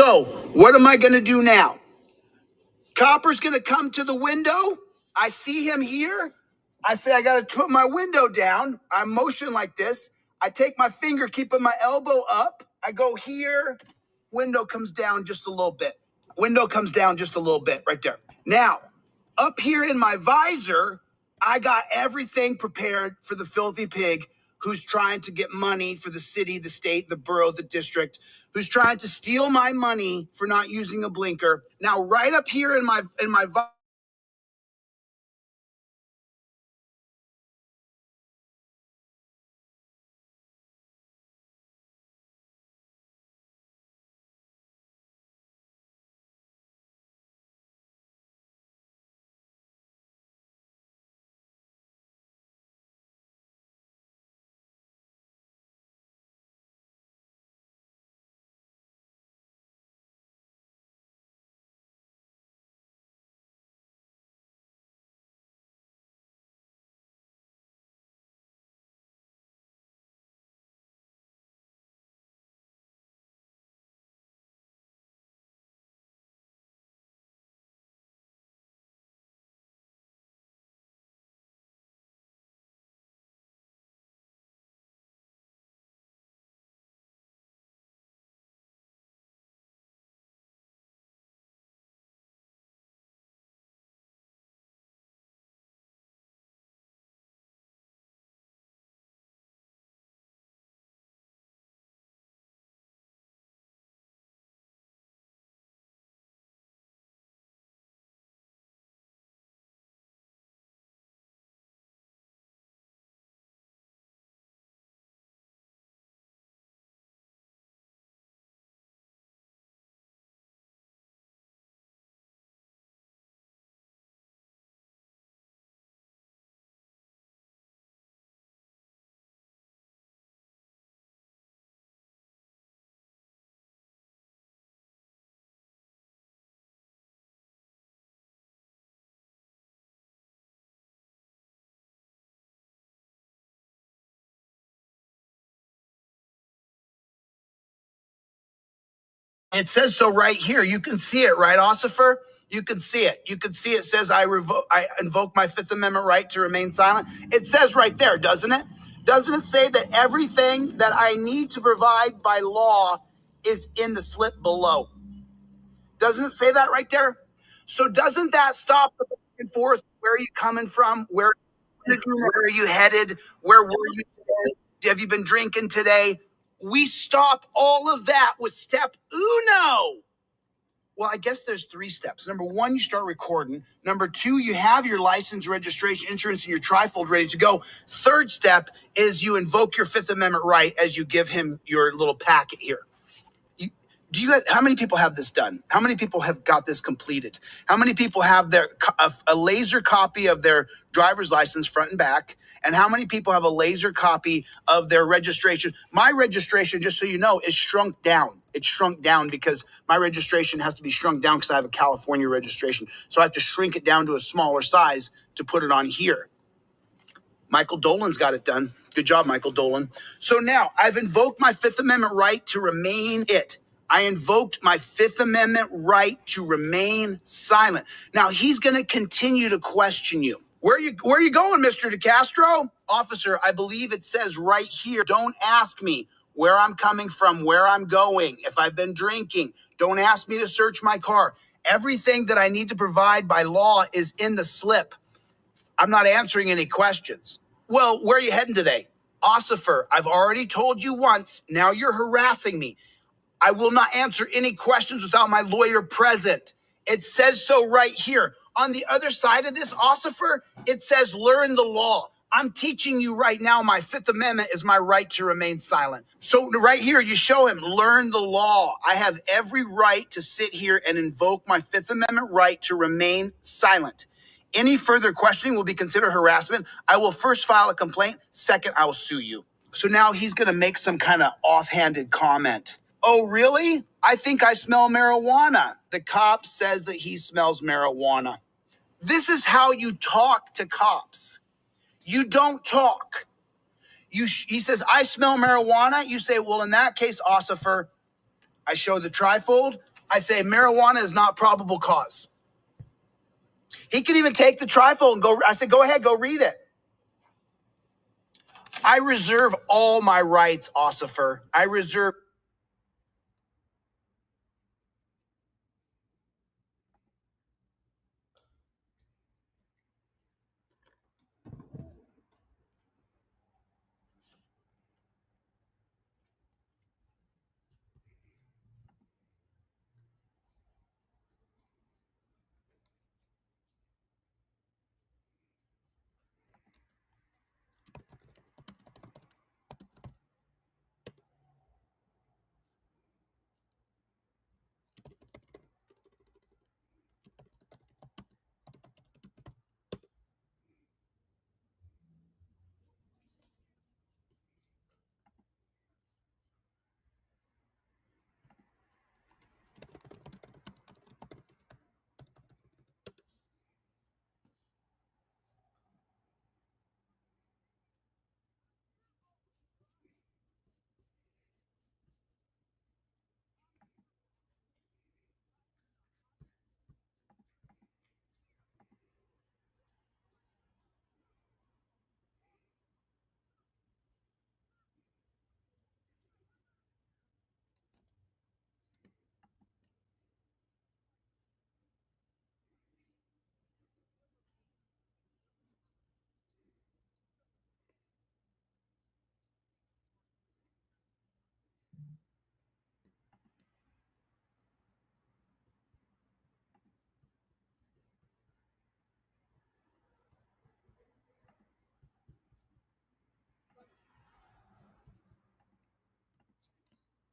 So what am I going to do now? Copper's going to come to the window. I see him here. I say, I got to put my window down. I motion like this. I take my finger, keeping my elbow up. I go here. Window comes down just a little bit. Window comes down just a little bit right there. Now, up here in my visor, I got everything prepared for the filthy pig who's trying to get money for the city, the state, the borough, the district, who's trying to steal my money for not using a blinker. Now, right up here in my visor, it says so right here. You can see it, right, Ossifer? You can see it. You can see it says I invoke my Fifth Amendment right to remain silent. It says right there, doesn't it? Doesn't it say that everything that I need to provide by law is in the slip below? Doesn't it say that right there? So doesn't that stop the back and forth? Where are you coming from? Where are you headed? Where were you today? Have you been drinking today? We stop all of that with step uno. Well, I guess there's 3 steps. Number 1, you start recording. Number 2, you have your license, registration, insurance, and your trifold ready to go. 3rd step is you invoke your Fifth Amendment right as you give him your little packet here. How many people have this done? How many people have got this completed? How many people have a laser copy of their driver's license front and back? And how many people have a laser copy of their registration? My registration, just so you know, is shrunk down. It's shrunk down because my registration has to be shrunk down because I have a California registration. So I have to shrink it down to a smaller size to put it on here. Michael Dolan's got it done. Good job, Michael Dolan. So now I've invoked my Fifth Amendment right to remain it. I invoked my Fifth Amendment right to remain silent. Now he's going to continue to question you. Where are you going, Mr. DeCastro? Officer, I believe it says right here, don't ask me where I'm coming from, where I'm going, if I've been drinking. Don't ask me to search my car. Everything that I need to provide by law is in the slip. I'm not answering any questions. Well, where are you heading today? Ossifer, I've already told you once. Now you're harassing me. I will not answer any questions without my lawyer present. It says so right here. On the other side of this, Ossifer, it says learn the law. I'm teaching you right now my Fifth Amendment is my right to remain silent. So right here, you show him, learn the law. I have every right to sit here and invoke my Fifth Amendment right to remain silent. Any further questioning will be considered harassment. I will first file a complaint. Second, I will sue you. So now he's going to make some kind of offhanded comment. Oh, really? I think I smell marijuana. The cop says that he smells marijuana. This is how you talk to cops. You don't talk. He says, I smell marijuana. You say, well, in that case, Ossifer, I show the trifold. I say marijuana is not probable cause. He could even take the trifold and go. I said, go ahead, go read it. I reserve all my rights, Ossifer. I reserve.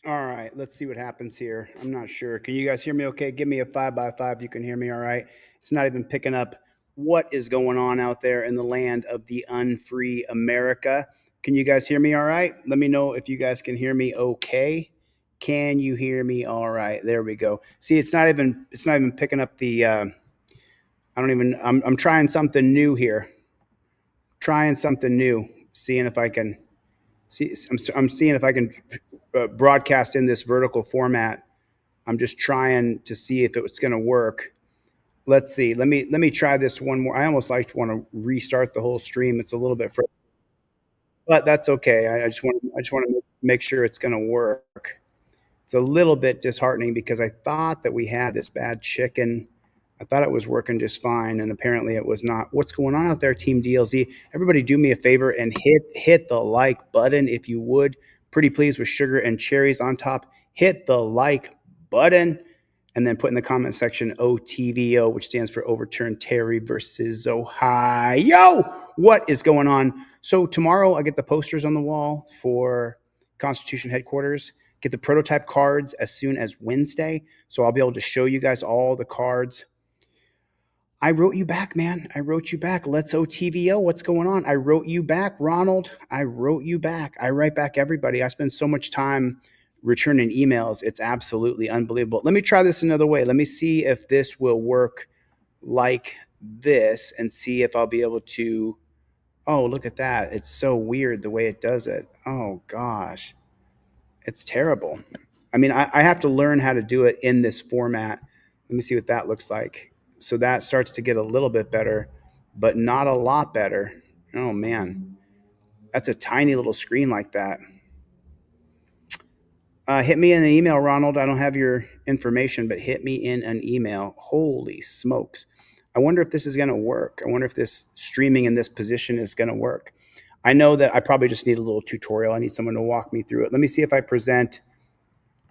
All right, let's see what happens here. I'm not sure. Can you guys hear me okay? Give me a 5x5. You can hear me all right. It's not even picking up what is going on out there in the land of the unfree America. Can you guys hear me all right? Let me know if you guys can hear me okay. Can you hear me all right? There we go. See, it's not even picking up the I don't even I'm trying something new here. Trying something new. Seeing if I can see I'm seeing if I can broadcast in this vertical format. I'm just trying to see if it's going to work. Let's see. Let me try this one more. I almost like to want to restart the whole stream. It's a little bit, but that's okay. I just want to make sure it's going to work. It's a little bit disheartening because I thought that we had this bad chicken. I thought it was working just fine, and apparently it was not. What's going on out there, Team DLZ? Everybody, do me a favor and hit the like button if you would. Pretty please with sugar and cherries on top. Hit the like button, and then put in the comment section OTVO, which stands for Overturn Terry versus Ohio. What is going on? So tomorrow I get the posters on the wall for Constitution headquarters. Get the prototype cards as soon as Wednesday. So I'll be able to show you guys all the cards. I wrote you back, man. I wrote you back. Let's OTVO. What's going on? I wrote you back, Ronald. I wrote you back. I write back everybody. I spend so much time returning emails. It's absolutely unbelievable. Let me try this another way. Let me see if this will work like this and see if I'll be able to. Oh, look at that. It's so weird the way it does it. Oh, gosh. It's terrible. I mean, I have to learn how to do it in this format. Let me see what that looks like. So that starts to get a little bit better, but not a lot better. Oh man, that's a tiny little screen like that. Hit me in an email, Ronald. I don't have your information, but hit me in an email. Holy smokes. I wonder if this is going to work. I wonder if this streaming in this position is going to work. I know that I probably just need a little tutorial. I need someone to walk me through it. Let me see if I present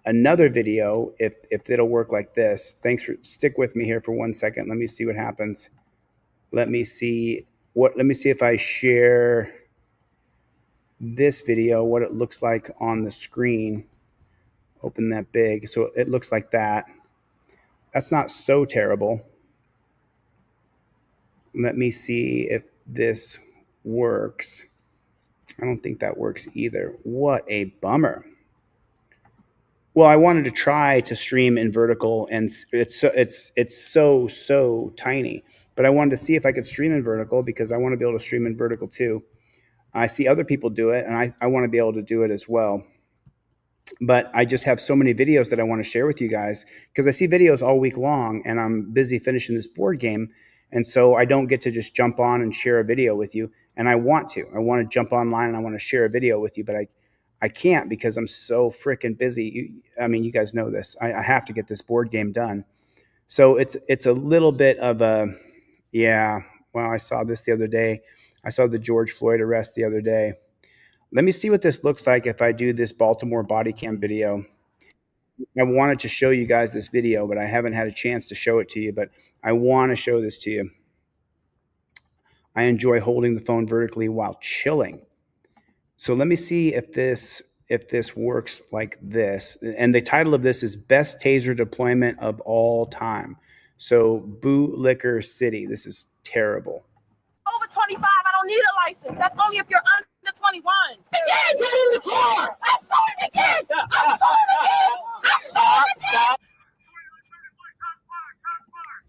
another video if it'll work like this. Thanks for stick with me here for 1 second. Let me see what happens. Let me see if I share this video, what it looks like on the screen. Open that big. So it looks like that. That's not so terrible. Let me see if this works. I don't think that works either. What a bummer. Well, I wanted to try to stream in vertical, and it's so tiny. But I wanted to see if I could stream in vertical because I want to be able to stream in vertical too. I see other people do it, and I want to be able to do it as well. But I just have so many videos that I want to share with you guys because I see videos all week long and I'm busy finishing this board game. And so I don't get to just jump on and share a video with you. And I want to. I want to jump online and I want to share a video with you, but I can't because I'm so freaking busy. I mean, you guys know this. I have to get this board game done. So it's a little bit of a, yeah. Well, I saw this the other day. I saw the George Floyd arrest the other day. Let me see what this looks like if I do this Baltimore body cam video. I wanted to show you guys this video, but I haven't had a chance to show it to you, but I want to show this to you. I enjoy holding the phone vertically while chilling. So let me see if this works like this. And the title of this is Best Taser Deployment of All Time. So Bootlicker City. This is terrible. Over 25, I don't need a license. That's only if you're under 21. Again, get in the car. I saw it again. I saw it again. I saw it again.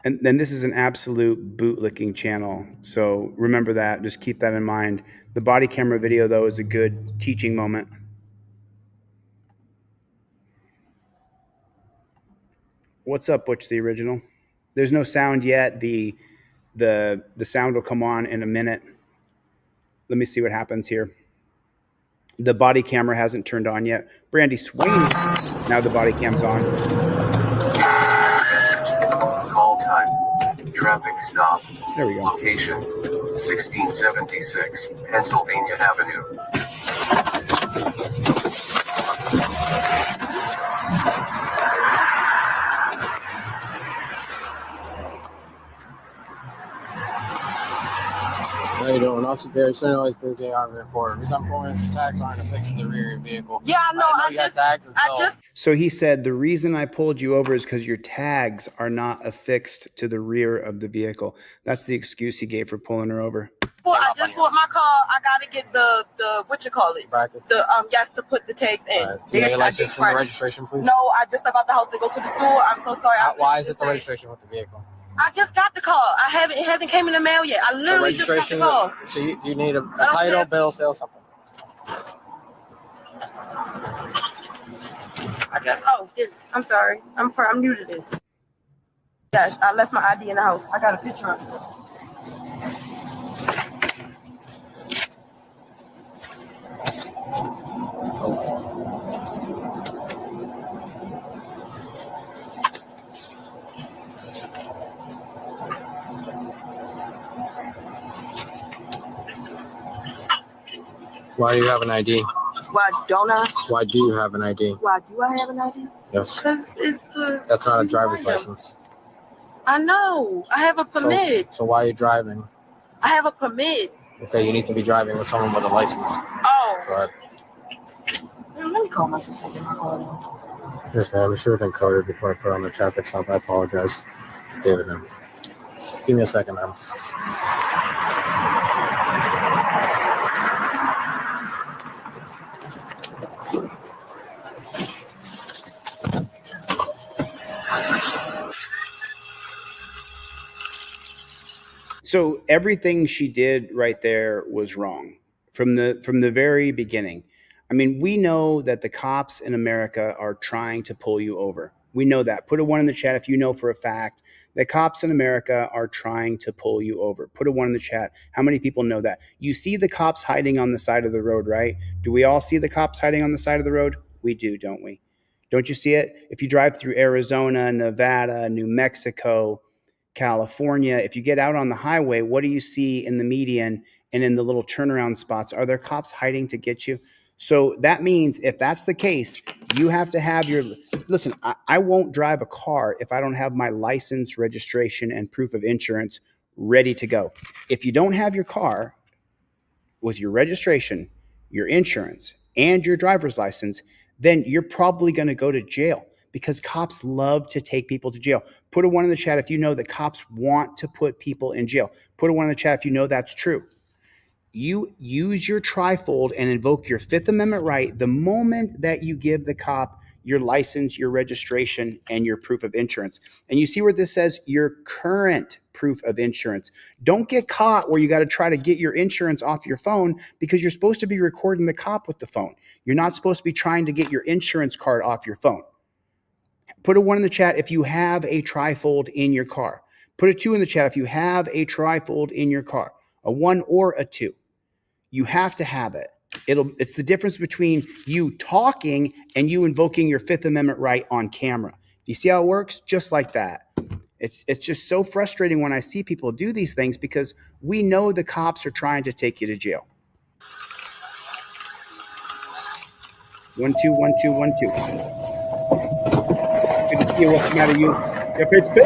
And then this is an absolute bootlicking channel. So remember that. Just keep that in mind. The body camera video, though, is a good teaching moment. What's up, Butch the Original? There's no sound yet. The sound will come on in a minute. Let me see what happens here. The body camera hasn't turned on yet. Brandy Swain. Now the body cam's on. Call time. Traffic stop. There we go. Location 1676 Pennsylvania Avenue. How you doing? Officer Barry, Center Noise 13 on report. The reason I'm pulling the tags aren't affixed to the rear of your vehicle. Yeah, I know. I just So he said the reason I pulled you over is because your tags are not affixed to the rear of the vehicle. That's the excuse he gave for pulling her over. Well, I just bought my car. I gotta get the what you call it? brackets. Yes, to put the tags in. Do you know your license and the registration, please? No, I just left out the house to go to the store. I'm so sorry. Why is it the registration with the vehicle? I just got the car. It hasn't came in the mail yet. I literally just got the car. So you need a title, bill, sale, something. I guess. Oh, this. I'm sorry. I'm new to this. Yes, I left my ID in the house. I got a picture of it. Why do you have an ID? Why don't I? Why do you have an ID? Why do I have an ID? Yes. Because it's That's not a driver's license. I know. I have a permit. So why are you driving? I have a permit. Okay, you need to be driving with someone with a license. Oh. Go ahead. Let me call my sister. Yes, ma'am. It should have been coded before I put on the traffic stop. I apologize. David, ma'am. Give me a second, ma'am. So everything she did right there was wrong from the very beginning. I mean, we know that the cops in America are trying to pull you over. We know that. Put a 1 in the chat if you know for a fact that cops in America are trying to pull you over. Put a 1 in the chat. How many people know that? You see the cops hiding on the side of the road, right? Do we all see the cops hiding on the side of the road? We do, don't we? Don't you see it? If you drive through Arizona, Nevada, New Mexico, California, if you get out on the highway, what do you see in the median and in the little turnaround spots? Are there cops hiding to get you? So that means if that's the case, you have to have your, listen, I won't drive a car if I don't have my license, registration, and proof of insurance ready to go. If you don't have your car with your registration, your insurance, and your driver's license, then you're probably going to go to jail because cops love to take people to jail. Put a 1 in the chat if you know that cops want to put people in jail. Put a 1 in the chat if you know that's true. You use your trifold and invoke your Fifth Amendment right the moment that you give the cop your license, your registration, and your proof of insurance. And you see where this says your current proof of insurance. Don't get caught where you got to try to get your insurance off your phone because you're supposed to be recording the cop with the phone. You're not supposed to be trying to get your insurance card off your phone. Put a 1 in the chat if you have a trifold in your car. Put a 2 in the chat if you have a trifold in your car, a 1 or a 2. You have to have it. It's the difference between you talking and you invoking your Fifth Amendment right on camera. Do you see how it works? Just like that. It's just so frustrating when I see people do these things because we know the cops are trying to take you to jail. 1 2 1 2 1 2. Good to see you. What's the matter, you? Yep, it's big.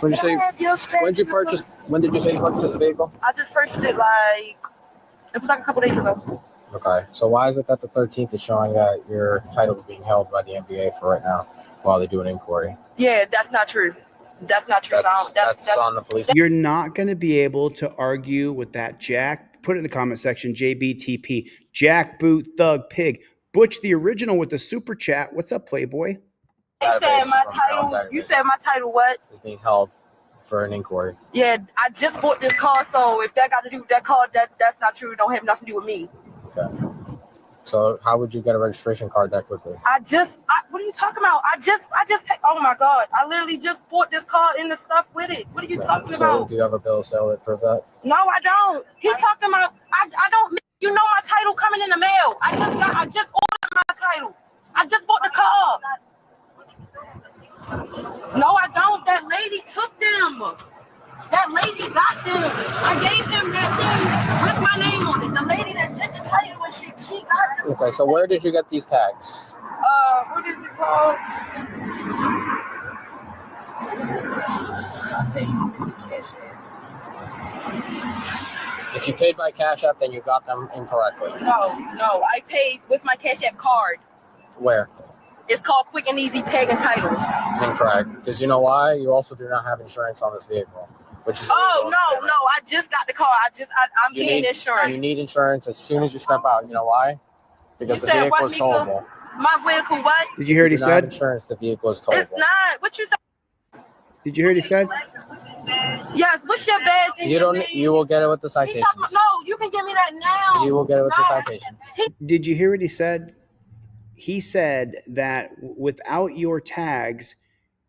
When did you purchase the vehicle? I just purchased it it was like a couple days ago. Okay. So why is it that the 13th is showing that your title is being held by the NBA for right now while they do an inquiry? Yeah, that's not true. That's not true. That's on the police. You're not going to be able to argue with that, Jack. Put it in the comment section, JBTP. Jackboot Thug Pig. Butch the original with the super chat. What's up, Playboy? You said my title what? Is being held for an inquiry. Yeah, I just bought this car, so if that got to do with that car, that's not true. It don't have nothing to do with me. Okay. So how would you get a registration card that quickly? What are you talking about? I just paid, oh my God. I literally just bought this car and the stuff with it. What are you talking about? Do you have a bill of sale that proves that? No, I don't. He's talking about, I don't, you know my title coming in the mail. I just ordered my title. I just bought the car. No, I don't. That lady took them. That lady got them. I gave him that thing with my name on it. The lady that did the title and shit, she got them. Okay, so where did you get these tags? What is it called? If you paid by Cash App, then you got them incorrectly. No, I paid with my Cash App card. Where? It's called Quick and Easy Tag and Title. Incorrect. Because you know why? You also do not have insurance on this vehicle, which is. Oh no! I just got the car. I'm paying insurance. You need insurance as soon as you step out. You know why? Because the vehicle is towable. My vehicle, what? Did you hear what he said? Insurance. The vehicle is towable. It's not. What you said? Did you hear what he said? Yes. What's your badge? You will get it with the citations. No, you can give me that now. You will get it with the citations. Did you hear what he said? He said that without your tags,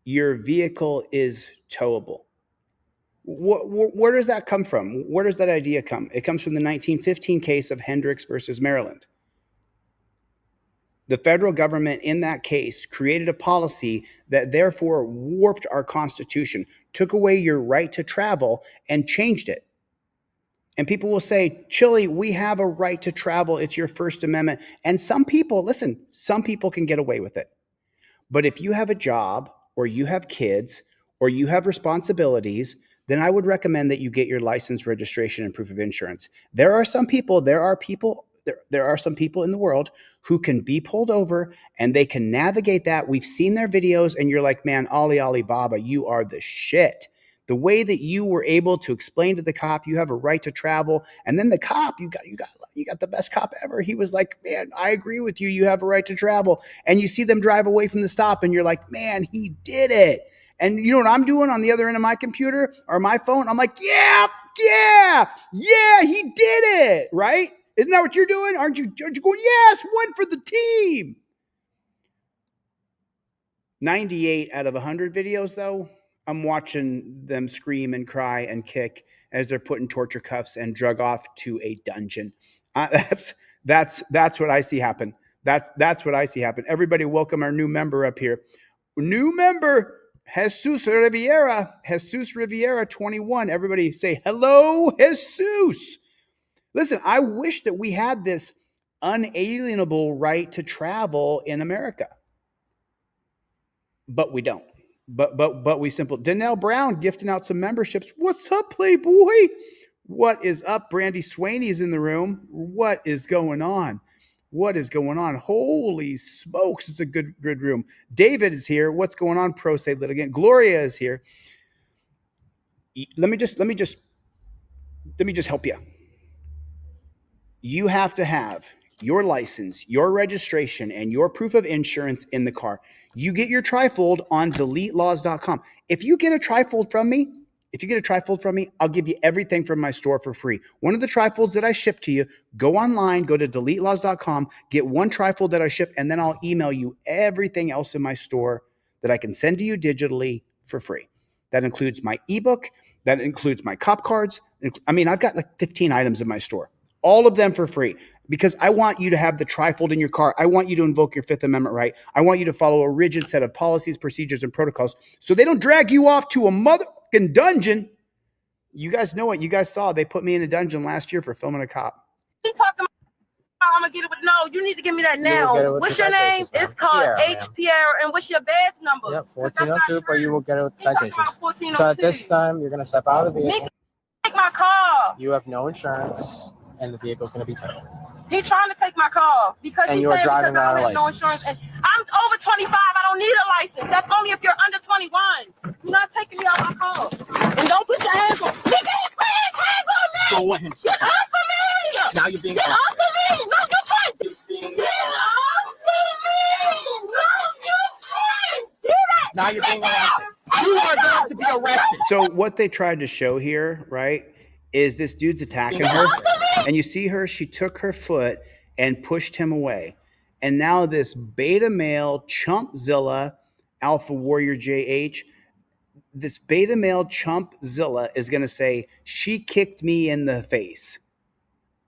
your vehicle is towable. Where does that come from? Where does that idea come? It comes from the 1915 case of Hendricks versus Maryland. The federal government in that case created a policy that therefore warped our Constitution, took away your right to travel, and changed it. And people will say, Chili, we have a right to travel. It's your First Amendment. And some people, listen, some people can get away with it. But if you have a job or you have kids or you have responsibilities, then I would recommend that you get your license, registration, and proof of insurance. There are some people in the world who can be pulled over and they can navigate that. We've seen their videos and you're like, man, Ali Baba, you are the shit. The way that you were able to explain to the cop, you have a right to travel. And then the cop, you got the best cop ever. He was like, man, I agree with you. You have a right to travel. And you see them drive away from the stop and you're like, man, he did it. And you know what I'm doing on the other end of my computer or my phone? I'm like, yeah, he did it, right? Isn't that what you're doing? Aren't you going, yes, one for the team. 98 out of 100 videos, though, I'm watching them scream and cry and kick as they're put in torture cuffs and drug off to a dungeon. That's what I see happen. That's what I see happen. Everybody welcome our new member up here. New member, Jesus Riviera 21. Everybody say hello, Jesus. Listen, I wish that we had this unalienable right to travel in America, but we don't. But we simply. Danelle Brown gifting out some memberships. What's up, Playboy? What is up? Brandy Swaney is in the room. What is going on? Holy smokes, it's a good room. David is here. What's going on, Pro Se Litigant? Gloria is here. Let me just let me just help you. You have to have your license, your registration, and your proof of insurance in the car. You get your trifold on deletelaws.com. If you get a trifold from me, I'll give you everything from my store for free. One of the trifolds that I ship to you, go online, go to deletelaws.com, get one trifold that I ship, and then I'll email you everything else in my store that I can send to you digitally for free. That includes my ebook, that includes my cop cards. I mean, I've got like 15 items in my store, all of them for free, because I want you to have the trifold in your car. I want you to invoke your Fifth Amendment right. I want you to follow a rigid set of policies, procedures, and protocols so they don't drag you off to a motherfucking dungeon. You guys know what? You guys saw. They put me in a dungeon last year for filming a cop. He talking about I'm gonna get it with no. You need to give me that now. What's your name? It's called HPR, and what's your badge number? Yep, 1402, but you will get it with citations. So at this time, you're gonna step out of the vehicle. Take my car. You have no insurance, and the vehicle's gonna be towed. He's trying to take my car because and he's you're driving without a license. No insurance. And I'm over 25. I don't need a license. That's only if you're under 21. You're not taking me out my car. And don't put your hands on. Nigga, he put his hands on me. Go ahead. Get off of me. Now you're being. Get off of me. No, you can't. Get off of me. No, you can't. Hear that? Now you're being arrested. You are going to be arrested. So what they tried to show here, right, is this dude's attacking her. And you see her, she took her foot and pushed him away. And now this beta male chumpzilla, Alpha Warrior JH, this beta male chumpzilla is going to say, she kicked me in the face.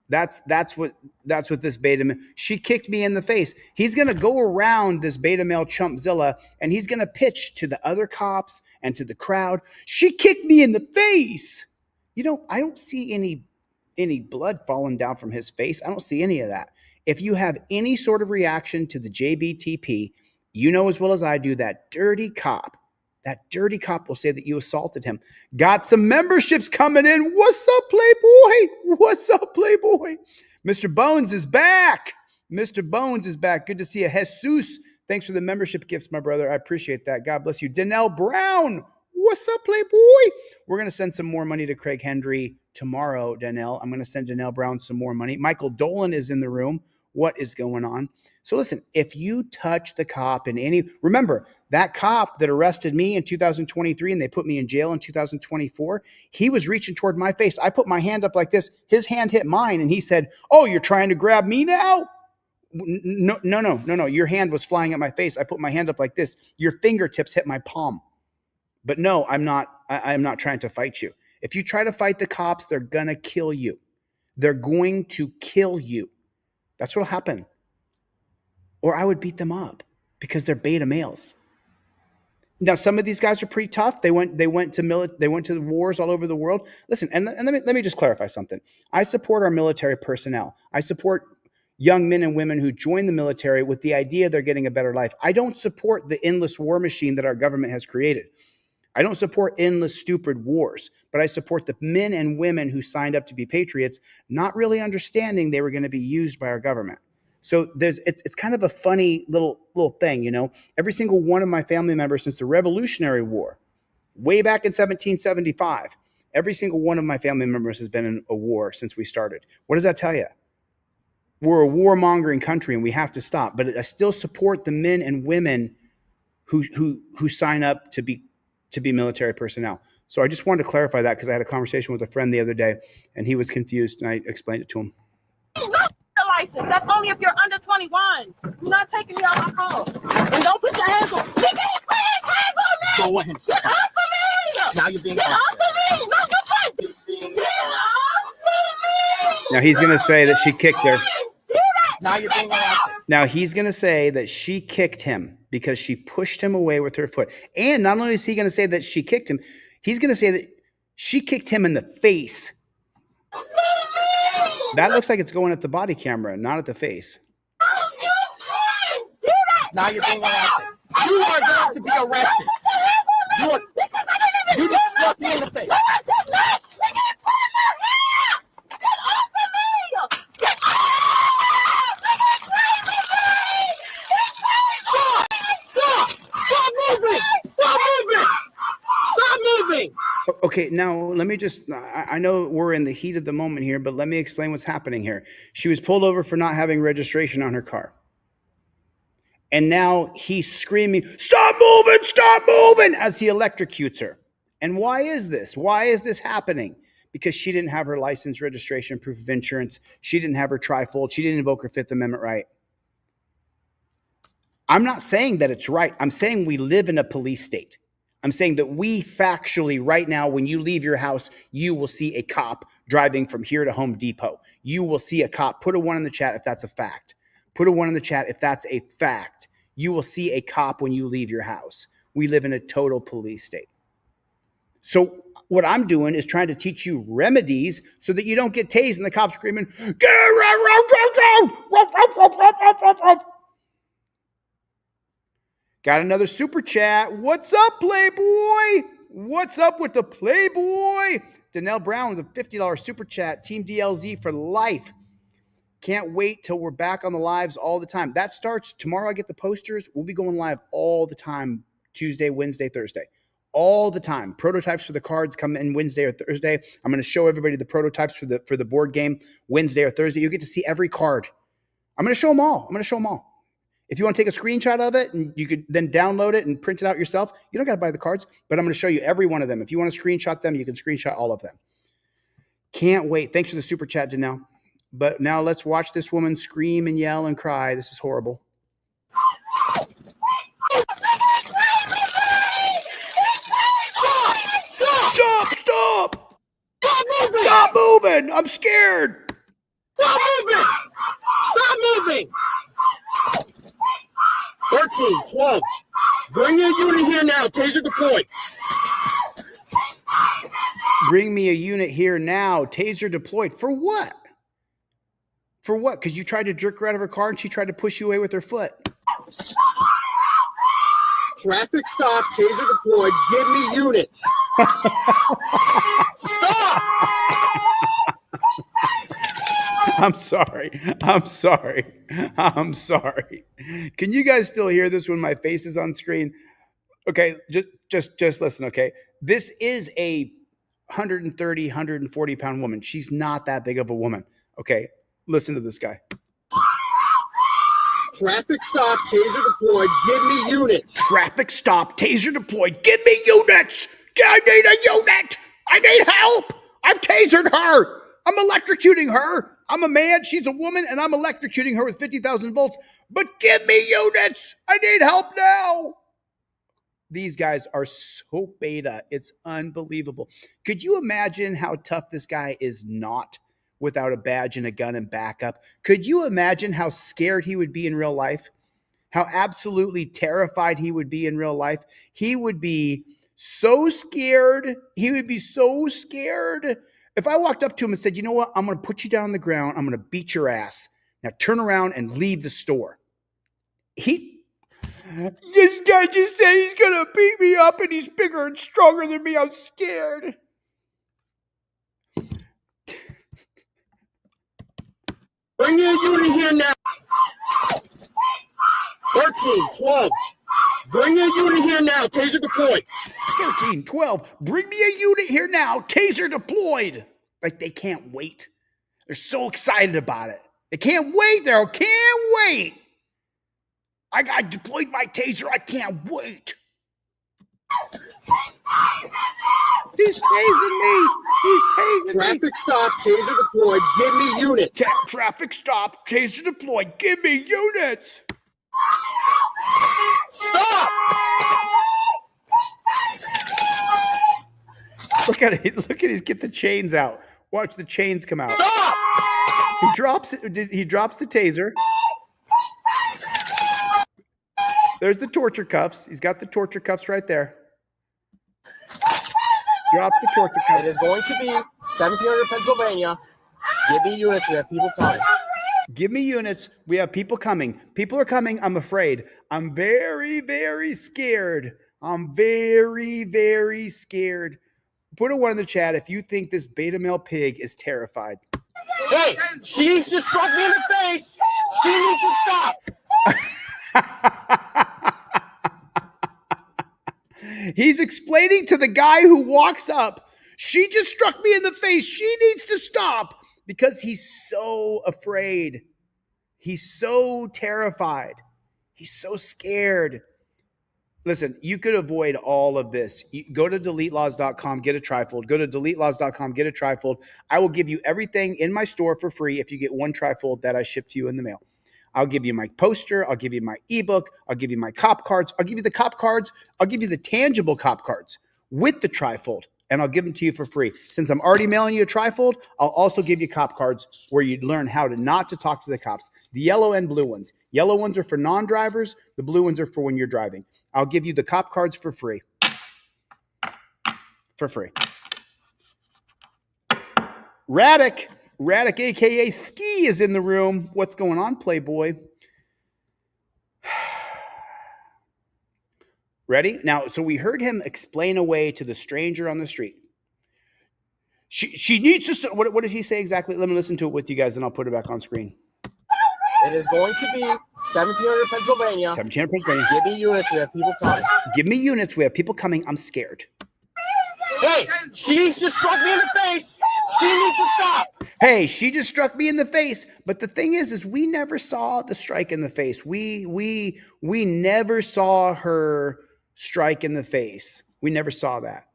That's what this beta male, she kicked me in the face. He's going to go around this beta male chumpzilla and he's going to pitch to the other cops and to the crowd. She kicked me in the face. You know, I don't see any blood falling down from his face. I don't see any of that. If you have any sort of reaction to the JBTP, you know as well as I do that dirty cop will say that you assaulted him. Got some memberships coming in. What's up, Playboy? What's up, Playboy? Mr. Bones is back. Mr. Bones is back. Good to see you. Jesus, thanks for the membership gifts, my brother. I appreciate that. God bless you. Danelle Brown. What's up, Playboy? We're going to send some more money to Craig Hendry tomorrow, Danelle. I'm going to send Danelle Brown some more money. Michael Dolan is in the room. What is going on? So listen, if you touch the cop in any, remember that cop that arrested me in 2023 and they put me in jail in 2024, he was reaching toward my face. I put my hand up like this. His hand hit mine and he said, "Oh, you're trying to grab me now?" No. Your hand was flying at my face. I put my hand up like this. Your fingertips hit my palm. But no, I'm not trying to fight you. If you try to fight the cops, they're going to kill you. They're going to kill you. That's what'll happen. Or I would beat them up because they're beta males. Now, some of these guys are pretty tough. They went to the wars all over the world. Listen, and let me just clarify something. I support our military personnel. I support young men and women who join the military with the idea they're getting a better life. I don't support the endless war machine that our government has created. I don't support endless stupid wars, but I support the men and women who signed up to be patriots, not really understanding they were going to be used by our government. So it's kind of a funny little thing, you know. Every single one of my family members since the Revolutionary War, way back in 1775, every single one of my family members has been in a war since we started. What does that tell you? We're a warmongering country and we have to stop. But I still support the men and women who sign up to be military personnel. So I just wanted to clarify that because I had a conversation with a friend the other day and he was confused and I explained it to him. License. That's only if you're under 21. You're not taking me out my car. And don't put your hands on. Nigga, he put his hands on me. Go ahead. Get off of me. Now you're being. Get off of me. No, you can't. Get off of me. Now he's going to say that she kicked her. Now you're being arrested. Now he's going to say that she kicked him because she pushed him away with her foot. And not only is he going to say that she kicked him, he's going to say that she kicked him in the face. That looks like it's going at the body camera, not at the face. Now you're being arrested. You are going to be arrested. You just struck me in the face. Okay, now let me just, I know we're in the heat of the moment here, but let me explain what's happening here. She was pulled over for not having registration on her car. And now he's screaming, stop moving, as he electrocutes her. And why is this? Why is this happening? Because she didn't have her license, registration, proof of insurance. She didn't have her trifold. She didn't invoke her Fifth Amendment right. I'm not saying that it's right. I'm saying we live in a police state. I'm saying that we factually right now, when you leave your house, you will see a cop driving from here to Home Depot. You will see a cop. Put a 1 in the chat if that's a fact. Put a 1 in the chat if that's a fact. You will see a cop when you leave your house. We live in a total police state. So what I'm doing is trying to teach you remedies so that you don't get tased and the cops screaming, get around. Got another super chat. What's up, Playboy? What's up with the Playboy? Danelle Brown with a $50 super chat. Team DLZ for life. Can't wait till we're back on the lives all the time. That starts tomorrow. I get the posters. We'll be going live all the time. Tuesday, Wednesday, Thursday. All the time. Prototypes for the cards come in Wednesday or Thursday. I'm going to show everybody the prototypes for the board game Wednesday or Thursday. You'll get to see every card. I'm going to show them all. If you want to take a screenshot of it and you could then download it and print it out yourself, you don't got to buy the cards, but I'm going to show you every one of them. If you want to screenshot them, you can screenshot all of them. Can't wait. Thanks for the super chat, Danelle. But now let's watch this woman scream and yell and cry. This is horrible. Stop moving. I'm scared. Stop moving. 13, 12. Bring your unit here now. Taser deployed. Bring me a unit here now. Taser deployed. For what? For what? Because you tried to jerk her out of her car and she tried to push you away with her foot. Traffic stop. Taser deployed. Give me units. Stop! I'm sorry. Can you guys still hear this when my face is on screen? Okay, just listen, okay? This is a 130, 140 pound woman. She's not that big of a woman. Okay, listen to this guy. Traffic stop. Taser deployed. Give me units. Traffic stop. Taser deployed. Give me units. I need a unit. I need help. I've tasered her. I'm electrocuting her. I'm a man. She's a woman, and I'm electrocuting her with 50,000 volts. But give me units. I need help now. These guys are so beta. It's unbelievable. Could you imagine how tough this guy is not without a badge and a gun and backup? Could you imagine how scared he would be in real life? How absolutely terrified he would be in real life? He would be so scared. If I walked up to him and said, you know what? I'm going to put you down on the ground. I'm going to beat your ass. Now turn around and leave the store. This guy just said he's going to beat me up and he's bigger and stronger than me. I'm scared. Bring your unit here now. 13, 12. Bring your unit here now. Taser deployed. 13, 12. Bring me a unit here now. Taser deployed. Like they can't wait. They're so excited about it. They can't wait. Can't wait. I deployed my taser. I can't wait. He's tasing me. Traffic stop. Taser deployed. Give me units. Traffic stop. Taser deployed. Give me units. Stop! Look at it. Get the chains out. Watch the chains come out. Stop! He drops it. He drops the taser. There's the torture cuffs. He's got the torture cuffs right there. Drops the torture cuffs. It is going to be 1700 Pennsylvania. Give me units. We have people coming. Give me units. We have people coming. People are coming. I'm afraid. I'm very, very scared. I'm very, very scared. Put a 1 in the chat if you think this beta male pig is terrified. Hey, she just struck me in the face. She needs to stop. He's explaining to the guy who walks up, She just struck me in the face. She needs to stop because he's so afraid. He's so terrified. He's so scared. Listen, you could avoid all of this. Go to deletelaws.com, get a trifold. Go to deletelaws.com, get a trifold. I will give you everything in my store for free if you get one trifold that I ship to you in the mail. I'll give you my poster. I'll give you my ebook. I'll give you my cop cards. I'll give you the cop cards. I'll give you the tangible cop cards with the trifold, and I'll give them to you for free. Since I'm already mailing you a trifold, I'll also give you cop cards where you learn how to not to talk to the cops. The yellow and blue ones. Yellow ones are for non-drivers. The blue ones are for when you're driving. I'll give you the cop cards for free. For free. Raddick, aka Ski, is in the room. What's going on, Playboy? Ready? Now, so we heard him explain away to the stranger on the street. She needs to. What does he say exactly? Let me listen to it with you guys, and I'll put it back on screen. It is going to be 1700 Pennsylvania. 1700 Pennsylvania. Give me units. We have people coming. Give me units. We have people coming. I'm scared. Hey, she just struck me in the face. She needs to stop. Hey, she just struck me in the face. But the thing is we never saw the strike in the face. We never saw her strike in the face. We never saw that.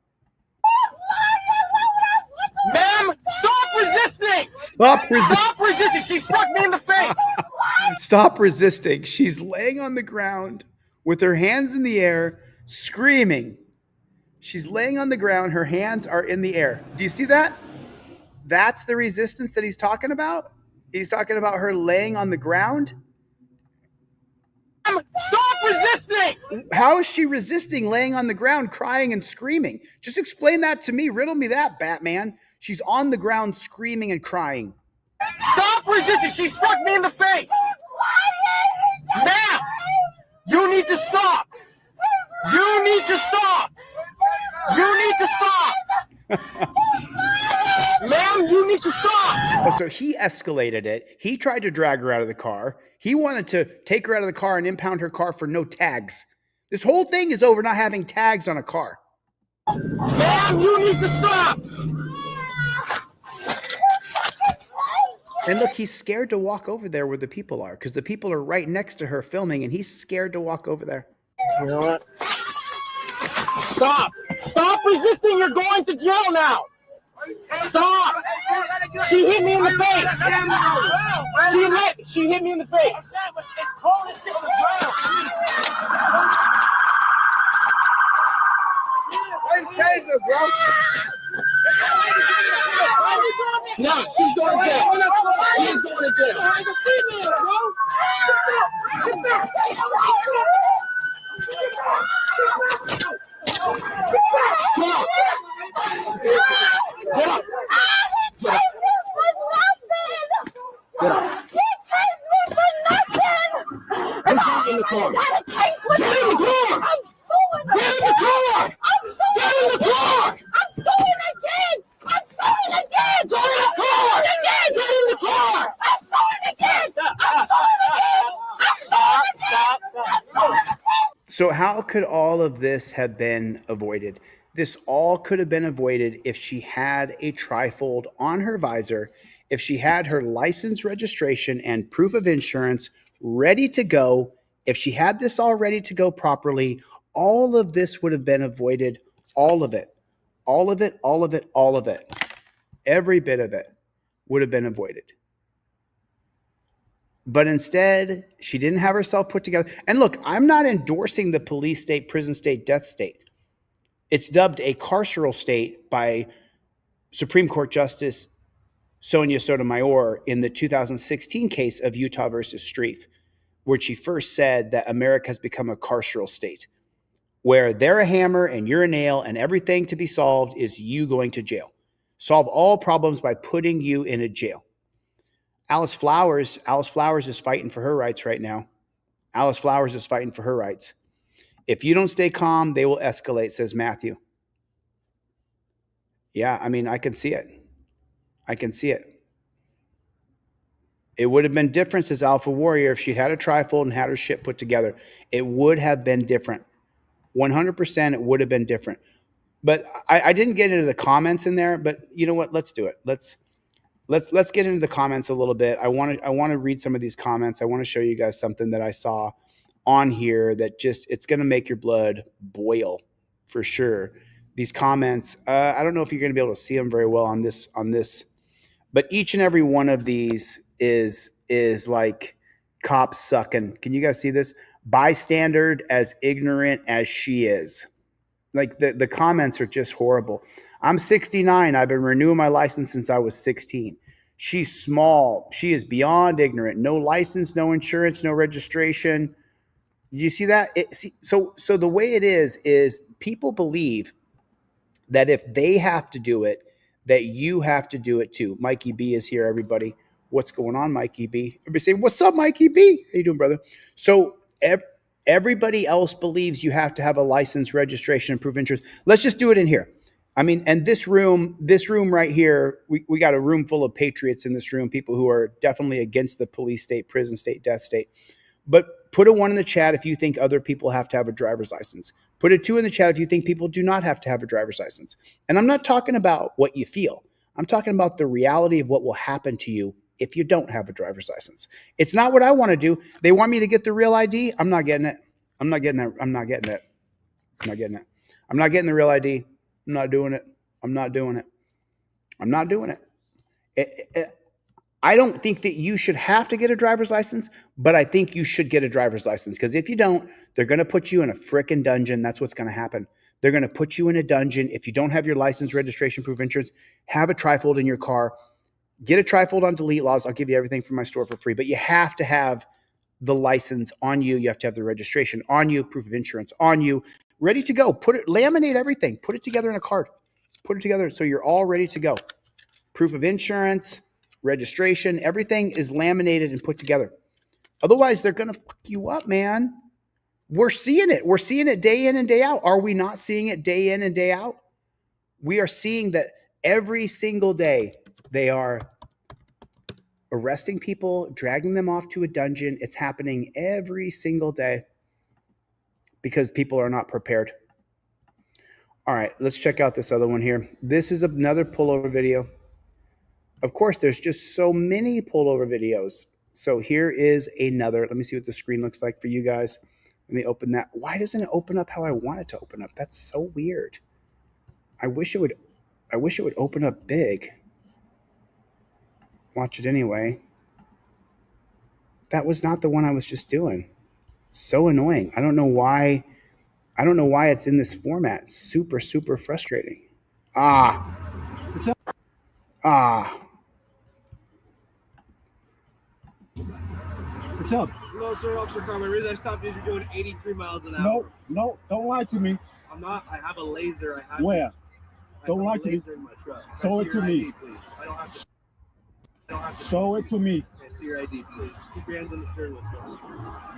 Ma'am, stop resisting. Stop resisting. Stop resisting. She struck me in the face. Stop resisting. She's laying on the ground with her hands in the air, screaming. She's laying on the ground. Her hands are in the air. Do you see that? That's the resistance that he's talking about? He's talking about her laying on the ground? Stop resisting! How is she resisting laying on the ground, crying and screaming? Just explain that to me. Riddle me that, Batman. She's on the ground screaming and crying. Stop resisting! She struck me in the face! Ma'am! You need to stop! You need to stop! You need to stop! Ma'am, you need to stop! Oh, so he escalated it. He tried to drag her out of the car. He wanted to take her out of the car and impound her car for no tags. This whole thing is over not having tags on a car. Ma'am, you need to stop! And look, he's scared to walk over there where the people are because the people are right next to her filming and he's scared to walk over there. You know what? Stop! Stop resisting! You're going to jail now! Stop! She hit me in the face! She hit me in the face! It's cold as shit on the ground! No, she's going to jail! She's going to jail! Get up! Get up! Get up! He chased me for nothing! Get in the car! Get in the car! Get in the car! Get in the car! I'm suing again! I'm suing again! Get in the car! Get in the car! I'm suing again! I'm suing again! I'm suing again! So how could all of this have been avoided? This all could have been avoided if she had a trifold on her visor, if she had her license, registration, and proof of insurance ready to go. If she had this all ready to go properly, all of this would have been avoided. All of it. All of it, all of it, all of it. Every bit of it would have been avoided. But instead, she didn't have herself put together. And look, I'm not endorsing the police state, prison state, death state. It's dubbed a carceral state by Supreme Court Justice Sonia Sotomayor in the 2016 case of Utah versus Strieff, where she first said that America has become a carceral state, where they're a hammer and you're a nail and everything to be solved is you going to jail. Solve all problems by putting you in a jail. Alice Flowers is fighting for her rights right now. Alice Flowers is fighting for her rights. If you don't stay calm, they will escalate, says Matthew. Yeah, I mean, I can see it. I can see it. It would have been different, says Alpha Warrior, if she'd had a trifold and had her shit put together. It would have been different. 100% it would have been different. But I didn't get into the comments in there. But you know what? Let's do it. Let's get into the comments a little bit. I want to read some of these comments. I want to show you guys something that I saw on here that just it's going to make your blood boil for sure. These comments, I don't know if you're going to be able to see them very well on this, but each and every one of these is like cops sucking. Can you guys see this? Bystander as ignorant as she is. Like the comments are just horrible. I'm 69. I've been renewing my license since I was 16. She's small. She is beyond ignorant. No license, no insurance, no registration. You see that? So the way it is people believe that if they have to do it, that you have to do it too. Mikey B is here, everybody. What's going on, Mikey B? Everybody say, what's up, Mikey B? How you doing, brother? So everybody else believes you have to have a license, registration, and proof of insurance. Let's just do it in here. I mean, and this room right here, we got a room full of patriots in this room, people who are definitely against the police state, prison state, death state. But put a 1 in the chat if you think other people have to have a driver's license. Put a 2 in the chat if you think people do not have to have a driver's license. And I'm not talking about what you feel. I'm talking about the reality of what will happen to you if you don't have a driver's license. It's not what I want to do. They want me to get the real ID. I'm not getting it. I'm not getting that. I'm not getting it. I'm not getting it. I'm not getting the real ID. I'm not doing it. I'm not doing it. I'm not doing it. I don't think that you should have to get a driver's license, but I think you should get a driver's license because if you don't, they're going to put you in a frickin' dungeon. That's what's going to happen. They're going to put you in a dungeon. If you don't have your license, registration, proof of insurance, have a trifold in your car. Get a trifold on delete laws. I'll give you everything from my store for free, but you have to have the license on you. You have to have the registration on you, proof of insurance on you, ready to go. Laminate everything. Put it together in a card. Put it together so you're all ready to go. Proof of insurance, registration, everything is laminated and put together. Otherwise, they're going to fuck you up, man. We're seeing it. We're seeing it day in and day out. Are we not seeing it day in and day out? We are seeing that every single day they are arresting people, dragging them off to a dungeon. It's happening every single day because people are not prepared. All right, let's check out this other one here. This is another pullover video. Of course, there's just so many pullover videos. So here is another. Let me see what the screen looks like for you guys. Let me open that. Why doesn't it open up how I want it to open up? That's so weird. I wish it would open up big. Watch it anyway. That was not the one I was just doing. So annoying. I don't know why it's in this format. Super, super frustrating. What's up? No, sir, Officer Carmen. The reason I stopped you is you're doing 83 miles an hour. No, don't lie to me. I'm not. I have a laser. Where? Don't lie I have to a me. laser in my truck. Show Can I it see to your me. ID, please. I don't have to. Show it to me. Can I see your ID, please? Keep your hands on the steering wheel.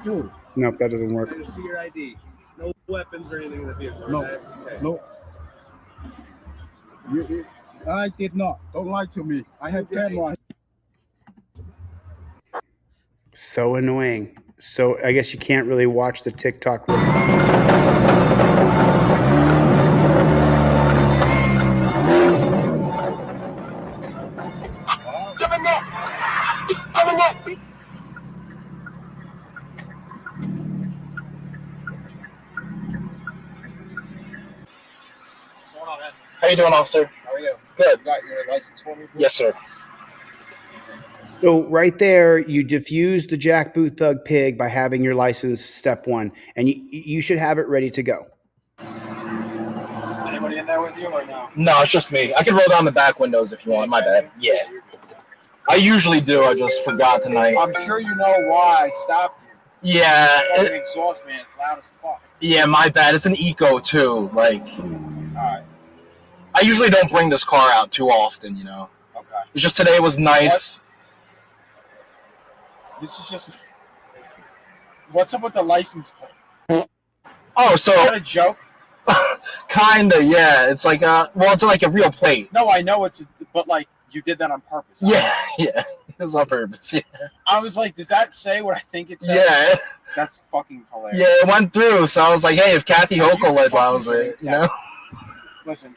Dude, Nope, that doesn't work. Can I just see your ID? No weapons or anything in the vehicle. No. Okay. no. I did not. Don't lie to me. I have camera. So annoying. So I guess you can't really watch the TikTok. How you doing, officer? How are you? Good. You got your license for me? Yes, sir. So right there, you diffuse the jackboot thug pig by having your license step 1, and you should have it ready to go. Anybody in there with you or no? No, it's just me. I can roll down the back windows if you want. My bad. Yeah. I usually do. I just forgot tonight. I'm sure you know why I stopped you. Yeah. Fucking exhaust, man. It's loud as fuck. Yeah, my bad. It's an eco too. Like, Alright. I usually don't bring this car out too often, you know. Okay. It's just today was nice. This is just. What's up with the license plate? Oh, Is that so a joke? kinda, yeah. It's like it's like a real plate. No, I know but like you did that on purpose. Yeah, yeah. It was on purpose. Yeah. I was like, does that say what I think it says? Yeah. That's fucking hilarious. Yeah, it went through. So I was like, hey, if Kathy Hochul allows it, you know. Listen,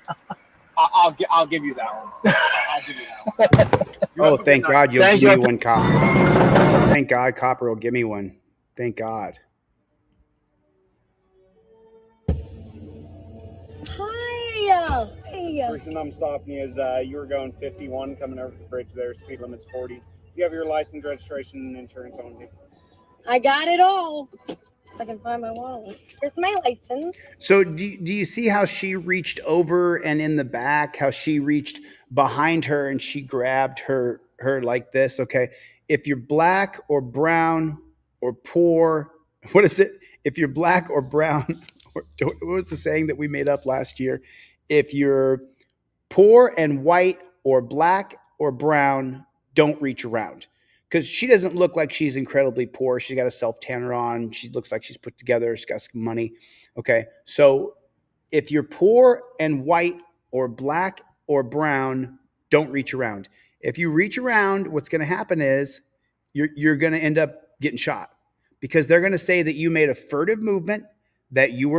I'll give you that one. I'll give you that one. Oh, thank God you'll Thank give you. me one, Copper. Thank God Copper will give me one. Thank God. Hi. Hey. The reason I'm stopping you is you were going 51 coming over the bridge there. Speed limit's 40. You have your license, registration, and insurance on you. I got it all. If I can find my wallet. Here's my license. So do you see how she reached over and in the back, how she reached behind her and she grabbed her like this? Okay. If you're black or brown or poor, what is it? If you're black or brown, what was the saying that we made up last year? If you're poor and white or black or brown, don't reach around. Because she doesn't look like she's incredibly poor. She's got a self tanner on. She looks like she's put together. She's got some money. Okay. So if you're poor and white or black or brown, don't reach around. If you reach around, what's going to happen is you're going to end up getting shot because they're going to say that you made a furtive movement, that you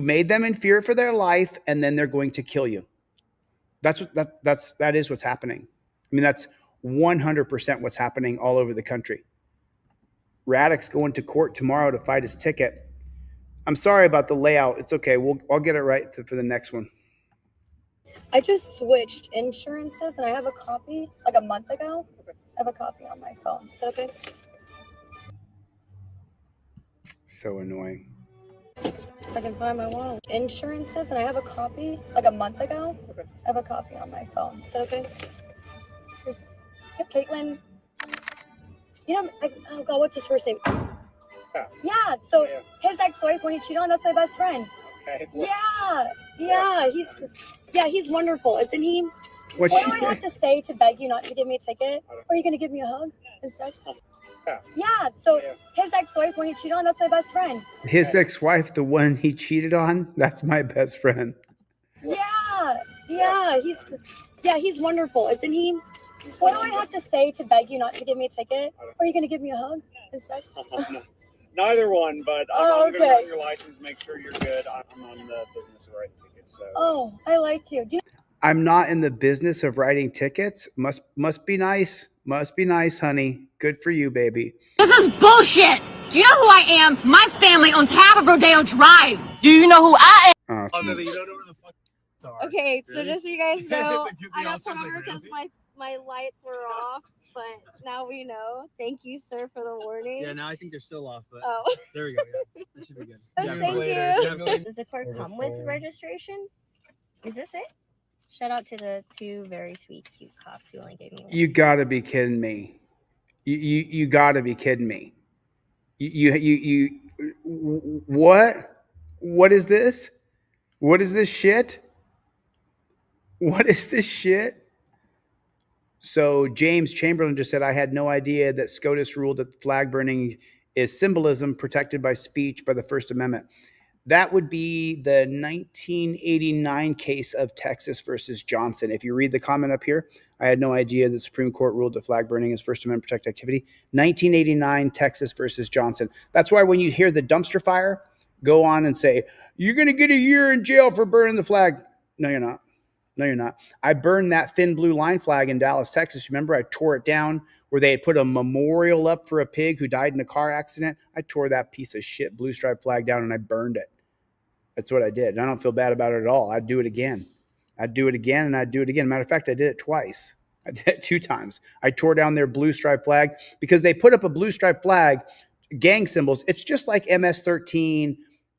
made them in fear for their life, and then they're going to kill you. That is what's happening. I mean, that's 100% what's happening all over the country. Raddick's going to court tomorrow to fight his ticket. I'm sorry about the layout. It's okay. I'll get it right for the next one. I just switched insurances and I have a copy like a month ago. I have a copy on my phone. Is that okay? So annoying. If I can find my wallet. Insurances and I have a copy like a month ago. I have a copy on my phone. Is that okay? Here's this. Yep, Caitlin. You know, oh God, what's his first name? Yeah, so his ex-wife, when he cheated on, that's my best friend. Okay. Yeah, he's wonderful, isn't he? What do I have to say to beg you not to give me a ticket? Or are you going to give me a hug instead? Yeah, so his ex-wife, when he cheated on, that's my best friend. His ex-wife, the one he cheated on, that's my best friend. Yeah, he's wonderful, isn't he? What do I have to say to beg you not to give me a ticket? Or are you going to give me a hug instead? Neither one, but I'm going to run your license, make sure you're good. I'm on the business of writing tickets. So oh, I like you. I'm not in the business of writing tickets. Must be nice. Must be nice, honey. Good for you, baby. This is bullshit. Do you know who I am? My family owns half of Rodeo Drive. Do you know who I am? Oh, no, you don't know where the fuck are. Okay, so Really? just so you guys know, The I got officer's pulled over like, because really? my lights were off, but now we know. Thank you, sir, for the warning. Yeah, now I think they're still off, but Oh. there we go. Yeah, that should be good. Thank you. Does Does the car come with registration? Is this it? Shout out to the two very sweet, cute cops who only gave me one. You gotta be kidding me. You gotta be kidding me. You what? What is this? What is this shit? What is this shit? So James Chamberlain just said, I had no idea that SCOTUS ruled that flag burning is symbolism protected by speech by the First Amendment. That would be the 1989 case of Texas versus Johnson. If you read the comment up here, I had no idea the Supreme Court ruled that flag burning is First Amendment protected activity. 1989 Texas versus Johnson. That's why when you hear the dumpster fire, go on and say, you're going to get a year in jail for burning the flag. No, you're not. No, you're not. I burned that thin blue line flag in Dallas, Texas. Remember, I tore it down where they had put a memorial up for a pig who died in a car accident. I tore that piece of shit blue stripe flag down and I burned it. That's what I did. And I don't feel bad about it at all. I'd do it again. I'd do it again and I'd do it again. Matter of fact, I did it twice. I did it 2 times. I tore down their blue stripe flag because they put up a blue stripe flag, gang symbols. It's just like MS-13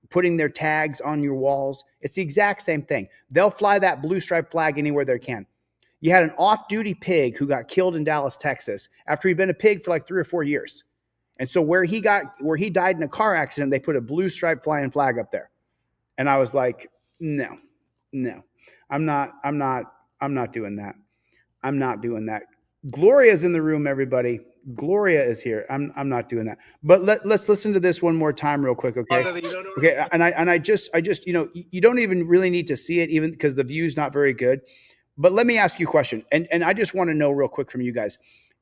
putting their tags on your walls. It's the exact same thing. They'll fly that blue stripe flag anywhere they can. You had an off-duty pig who got killed in Dallas, Texas, after he'd been a pig for like 3 or 4 years. And so where he died in a car accident, they put a blue stripe flying flag up there. And I was like, no, I'm not doing that. I'm not doing that. Gloria's in the room, everybody. Gloria is here. I'm not doing that. But let's listen to this one more time real quick, okay? Okay, and I just, you don't even really need to see it even because the view's not very good. But let me ask you a question. And I just want to know real quick from you guys.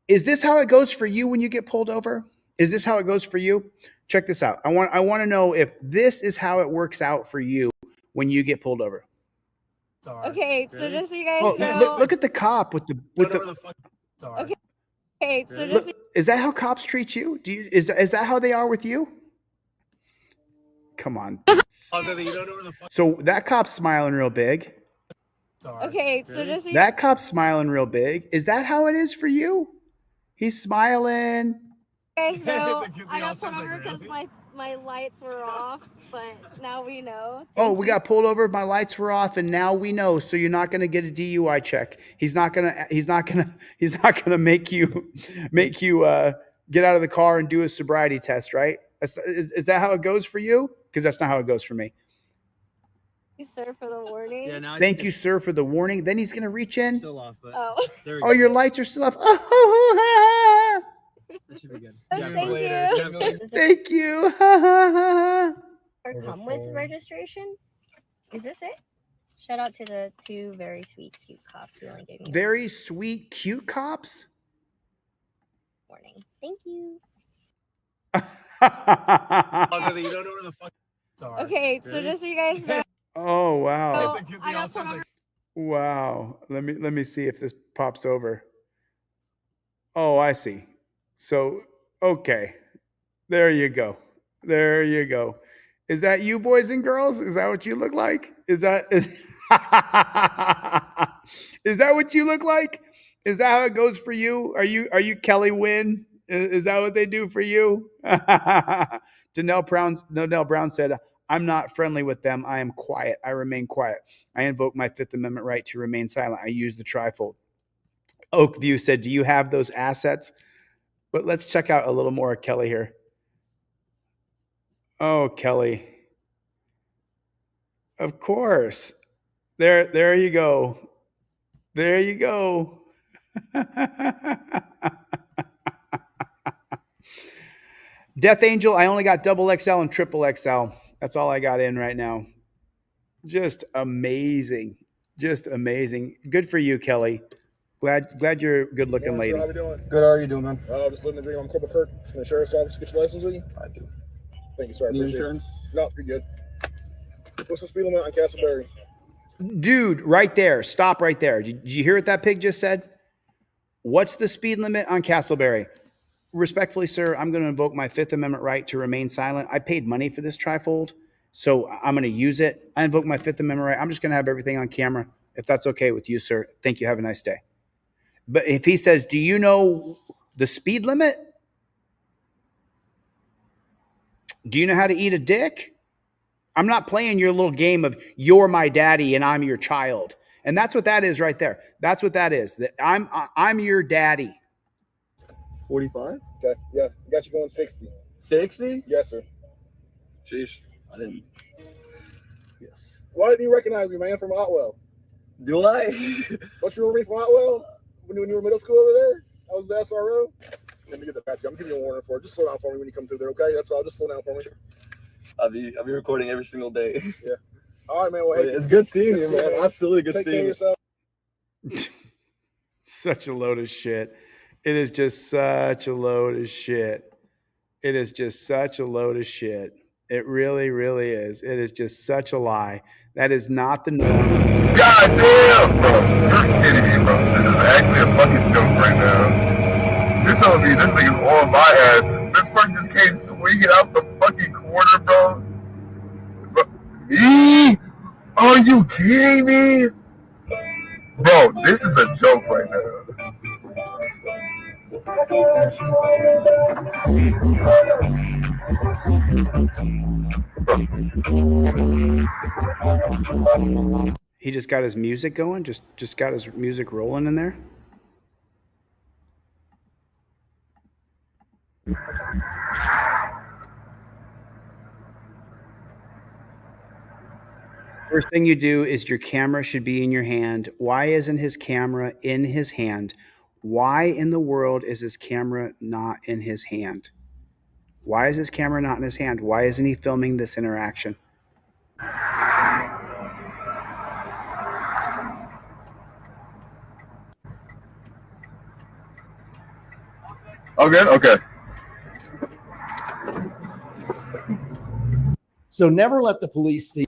Is this how it goes for you when you get pulled over? Is this how it goes for you? Check this out. I want to know if this is how it works out for you when you get pulled over. Sorry. Okay, so just so you guys Oh, know. look at the cop with the Sorry. Okay, so Really? just Is that how cops treat you? Is that how they are with you? Come on. Oh, Lily, you don't know where the fuck. So that cop's smiling real big. Sorry. okay, so Really? just so you That cop's smiling real big. Is that how it is for you? He's smiling. guys know, The I got officer's pulled like, over because really? my lights were off, but now we know. Oh, we got pulled over. My lights were off, and now we know. So you're not going to get a DUI check. He's not going to make you get out of the car and do a sobriety test, right? Is that how it goes for you? Because that's not how it goes for me. Thank you, sir, for the warning. Yeah, now I Thank think you, sir, for the warning. Then he's going to reach in. it's still off, but Oh, there we Oh, go. your lights are still off. Oh, That should be good. Thank Years you. later, Tim goes, thank you. Or come with registration? Is this it? Shout out to the two very sweet, cute cops who only gave me Very sweet, cute cops. a warning. Thank you. oh, Lily, you don't know where the fuck. Sorry. okay, so Really? just so you guys know. Oh wow. So, The I got officer's pulled like, over. Wow. Let me see if this pops over. Oh, I see. So, okay. There you go. There you go. Is that you, boys and girls? Is that what you look like? Is that is that what you look like? Is that how it goes for you? Are you Kelly Wynn? Is that what they do for you? Nodell Brown said, I'm not friendly with them. I am quiet. I remain quiet. I invoke my Fifth Amendment right to remain silent. I use the trifold. Oakview said, do you have those assets? But let's check out a little more of Kelly here. Oh, Kelly. Of course. There you go. There you go. Death Angel, I only got double XL and triple XL. That's all I got in right now. Just amazing. Just amazing. Good for you, Kelly. Glad you're a good looking lady. How you doing? Good, how are you doing, man? Just living the dream. I'm Corporal Kirk from the Sheriff's Office. Get your license with you? I do. Thank you, sir. I Need appreciate insurance? it. No, you're good. What's the speed limit on Castleberry? Dude, right there. Stop right there. Did you hear what that pig just said? What's the speed limit on Castleberry? Respectfully, sir, I'm going to invoke my Fifth Amendment right to remain silent. I paid money for this trifold, so I'm going to use it. I invoke my Fifth Amendment right. I'm just going to have everything on camera, if that's okay with you, sir. Thank you. Have a nice day. But if he says, do you know the speed limit? Do you know how to eat a dick? I'm not playing your little game of you're my daddy and I'm your child. And that's what that is right there. That's what that is. That I'm your daddy. 45? Okay, yeah. Got you going 60. 60? Yes, sir. Jeez, I didn't. Yes. Why didn't you recognize me, man, from Otwell? Do I? Don't you remember me from Otwell? When you were middle school over there? I was the SRO. Let me get that back to you. I'm giving you a warning for it. Just slow down for me when you come through there, okay? That's all. Just slow down for me. I'll be recording every single day. Yeah. All right, man. Well, hey, It's good seeing you, good seeing man. you. Absolutely good take care seeing of you. yourself. Such a load of shit. It is just such a load of shit. It is just such a load of shit. It really, really is. It is just such a lie. That is not the norm. God damn, bro. You're kidding me, bro. This is actually a fucking joke right now. You're telling me this thing is on my ass. This fucking just came swinging out the fucking corner, bro. Me? Are you kidding me? Bro, this is a joke right now. He just got his music going, just got his music rolling in there. First thing you do is your camera should be in your hand. Why isn't his camera in his hand? Why in the world is his camera not in his hand? Why is his camera not in his hand? Why isn't he filming this interaction? Oh, good? Okay. So never let the police see.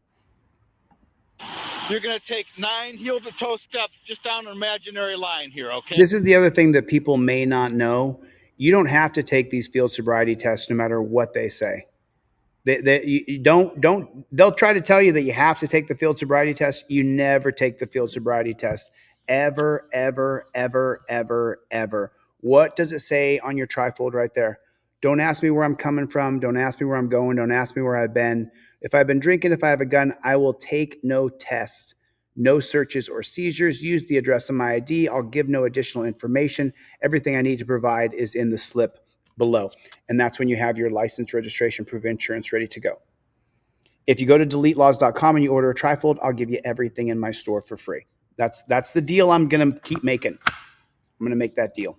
You're going to take 9 heel-to-toe steps just down an imaginary line here, okay? This is the other thing that people may not know. You don't have to take these field sobriety tests no matter what they say. You don't. They'll try to tell you that you have to take the field sobriety test. You never take the field sobriety test, ever, ever, ever, ever, ever. What does it say on your trifold right there? Don't ask me where I'm coming from. Don't ask me where I'm going. Don't ask me where I've been. If I've been drinking, if I have a gun, I will take no tests, no searches or seizures. Use the address of my ID. I'll give no additional information. Everything I need to provide is in the slip below. And that's when you have your license, registration, proof of insurance ready to go. If you go to deletelaws.com and you order a trifold, I'll give you everything in my store for free. That's the deal I'm going to keep making. I'm going to make that deal.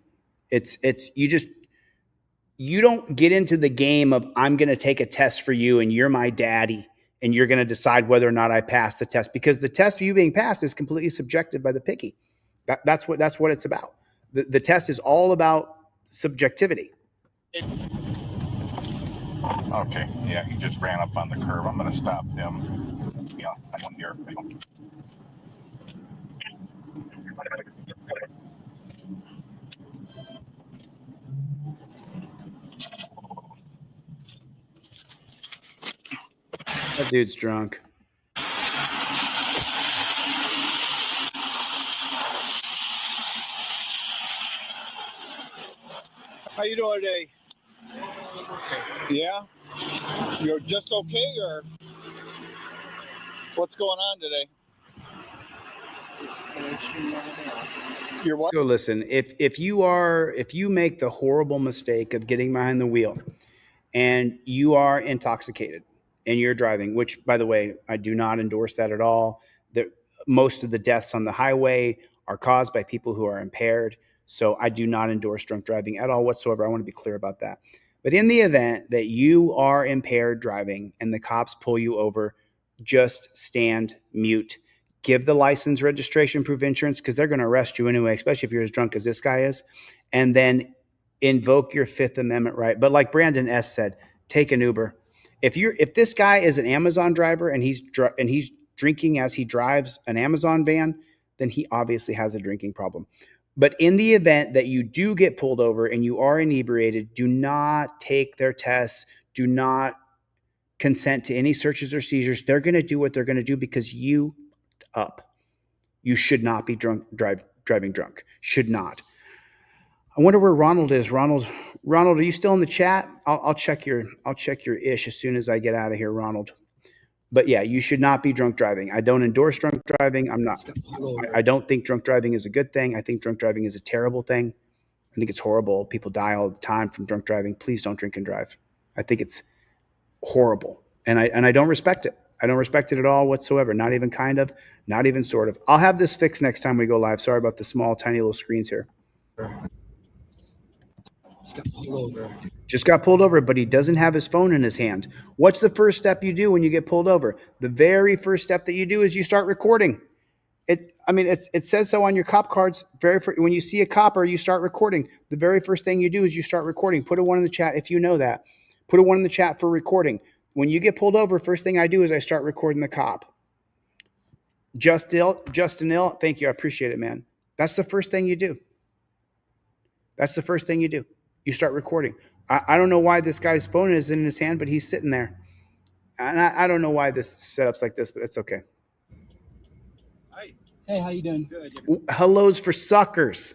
You don't get into the game of I'm going to take a test for you and you're my daddy and you're going to decide whether or not I pass the test, because the test for you being passed is completely subjective by the picky. That's what it's about. The test is all about subjectivity. Okay, yeah, he just ran up on the curb. I'm gonna stop him. Yeah, I don't hear. That dude's drunk. How you doing today? Yeah? You're just okay, or what's going on today? You're what? So listen, if you make the horrible mistake of getting behind the wheel and you are intoxicated and you're driving, which by the way, I do not endorse that at all. Most of the deaths on the highway are caused by people who are impaired. So I do not endorse drunk driving at all whatsoever. I want to be clear about that. But in the event that you are impaired driving and the cops pull you over, just stand mute. Give the license, registration, proof of insurance, because they're going to arrest you anyway, especially if you're as drunk as this guy is. And then invoke your Fifth Amendment right. But like Brandon S. said, take an Uber. If this guy is an Amazon driver and he's drinking as he drives an Amazon van, then he obviously has a drinking problem. But in the event that you do get pulled over and you are inebriated, do not take their tests. Do not consent to any searches or seizures. They're going to do what they're going to do because you up. You should not be driving drunk. Should not. I wonder where Ronald is. Ronald, are you still in the chat? I'll check your ish as soon as I get out of here, Ronald. But yeah, you should not be drunk driving. I don't endorse drunk driving. I'm not. I don't think drunk driving is a good thing. I think drunk driving is a terrible thing. I think it's horrible. People die all the time from drunk driving. Please don't drink and drive. I think it's horrible, and I don't respect it. I don't respect it at all whatsoever. Not even kind of, not even sort of. I'll have this fixed next time we go live. Sorry about the small, tiny little screens here. Just got pulled over, but he doesn't have his phone in his hand. What's the first step you do when you get pulled over? The very first step that you do is you start recording. It says so on your cop cards. When you see a copper, you start recording. The very first thing you do is you start recording. Put a 1 in the chat if you know that. Put a 1 in the chat for recording. When you get pulled over, first thing I do is I start recording the cop. Justin Ill, thank you. I appreciate it, man. That's the first thing you do. That's the first thing you do. You start recording. I don't know why this guy's phone is in his hand, but he's sitting there. And I don't know why this setup's like this, but it's okay. Hi. Hey, how you doing? Good. Hellos for suckers.